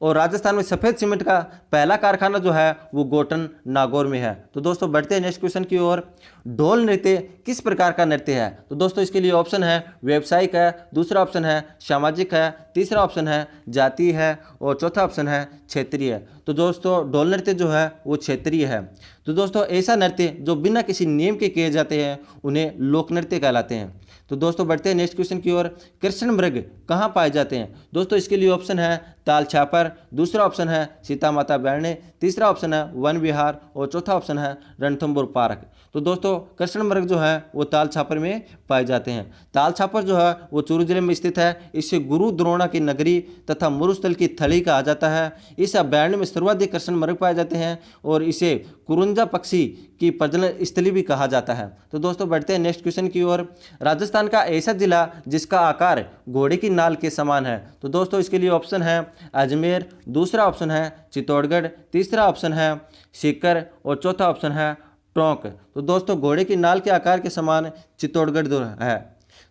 और राजस्थान में सफ़ेद सीमेंट का पहला कारखाना जो है वो गोटन नागौर में है। तो दोस्तों बढ़ते हैं नेक्स्ट क्वेश्चन की ओर। ढोल नृत्य किस प्रकार का नृत्य है? तो दोस्तों इसके लिए ऑप्शन है व्यावसायिक है, दूसरा ऑप्शन है सामाजिक है, तीसरा ऑप्शन है जातीय है और चौथा ऑप्शन है क्षेत्रीय है। तो दोस्तों ढोल नृत्य जो है वो क्षेत्रीय है। तो दोस्तों ऐसा नृत्य जो बिना किसी नियम के किए जाते हैं उन्हें लोक नृत्य कहलाते हैं। तो दोस्तों बढ़ते हैं नेक्स्ट क्वेश्चन की ओर। कृष्ण मृग कहाँ पाए जाते हैं? दोस्तों इसके लिए ऑप्शन है ताल छापर, दूसरा ऑप्शन है सीता माता बैरने, तीसरा ऑप्शन है वन विहार और चौथा ऑप्शन है रणथंभौर पार्क। तो दोस्तों कृष्ण मृग जो है वो ताल छापर में पाए जाते हैं। ताल छापर जो है वो चूरू जिले में स्थित है। इसे गुरु द्रोणा की नगरी तथा मुरुस्थल की थली कहा जाता है। इस अभ्यारण्य में सर्वाधिक कृष्ण मृग पाए जाते हैं और इसे कुरुंजा पक्षी की प्रजनन स्थली भी कहा जाता है। तो दोस्तों बढ़ते हैं नेक्स्ट क्वेश्चन की ओर। राजस्थान का ऐसा जिला जिसका आकार घोड़े की नाल के समान है? तो दोस्तों इसके लिए ऑप्शन है अजमेर, दूसरा ऑप्शन है चित्तौड़गढ़, तीसरा ऑप्शन है सीकर और चौथा ऑप्शन है टोंक। तो दोस्तों घोड़े की नाल के आकार के समान चित्तौड़गढ़ है।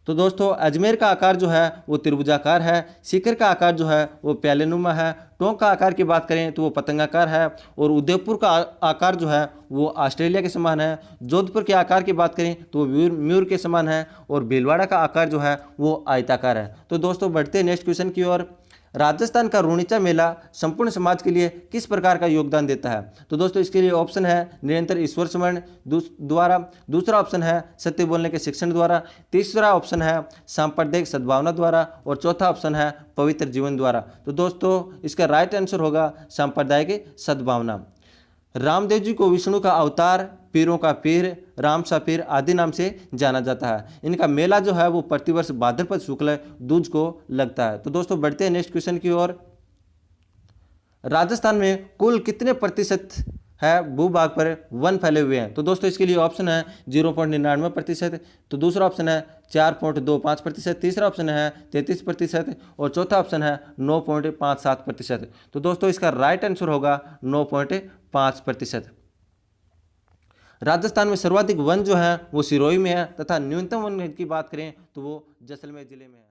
तो दोस्तों अजमेर का आकार जो है वो त्रिभुजाकार है, सीकर का आकार जो है वो प्यालेनुमा है, टोंक का आकार की बात करें तो वो पतंगाकार है और उदयपुर का आकार जो है वो ऑस्ट्रेलिया के समान है। जोधपुर के आकार की बात करें तो वो मयूर के समान है और भीलवाड़ा का आकार जो है वो आयताकार है। तो दोस्तों बढ़ते हैं नेक्स्ट क्वेश्चन की ओर। राजस्थान का रूणीचा मेला संपूर्ण समाज के लिए किस प्रकार का योगदान देता है? तो दोस्तों इसके लिए ऑप्शन है निरंतर ईश्वर स्मरण द्वारा, दूसरा ऑप्शन है सत्य बोलने के शिक्षण द्वारा, तीसरा ऑप्शन है सांप्रदायिक सद्भावना द्वारा और चौथा ऑप्शन है पवित्र जीवन द्वारा। तो दोस्तों इसका राइट आंसर होगा सांप्रदायिक सद्भावना। रामदेव जी को विष्णु का अवतार, पीरों का पीर, राम सा पीर आदि नाम से जाना जाता है। इनका मेला जो है वो प्रतिवर्ष भाद्रपद शुक्ल दूज को लगता है। तो दोस्तों बढ़ते हैं नेक्स्ट क्वेश्चन की ओर। राजस्थान में कुल कितने प्रतिशत है भूभाग पर वन फैले हुए हैं? तो दोस्तों इसके लिए ऑप्शन है 0.99%, तो दूसरा ऑप्शन है 4.25%, तीसरा ऑप्शन है 33% और चौथा ऑप्शन है 9.57%। तो दोस्तों इसका राइट आंसर होगा 9.5%। राजस्थान में सर्वाधिक वन जो है वो सिरोही में है तथा न्यूनतम वन की बात करें तो वो जैसलमेर जिले में है।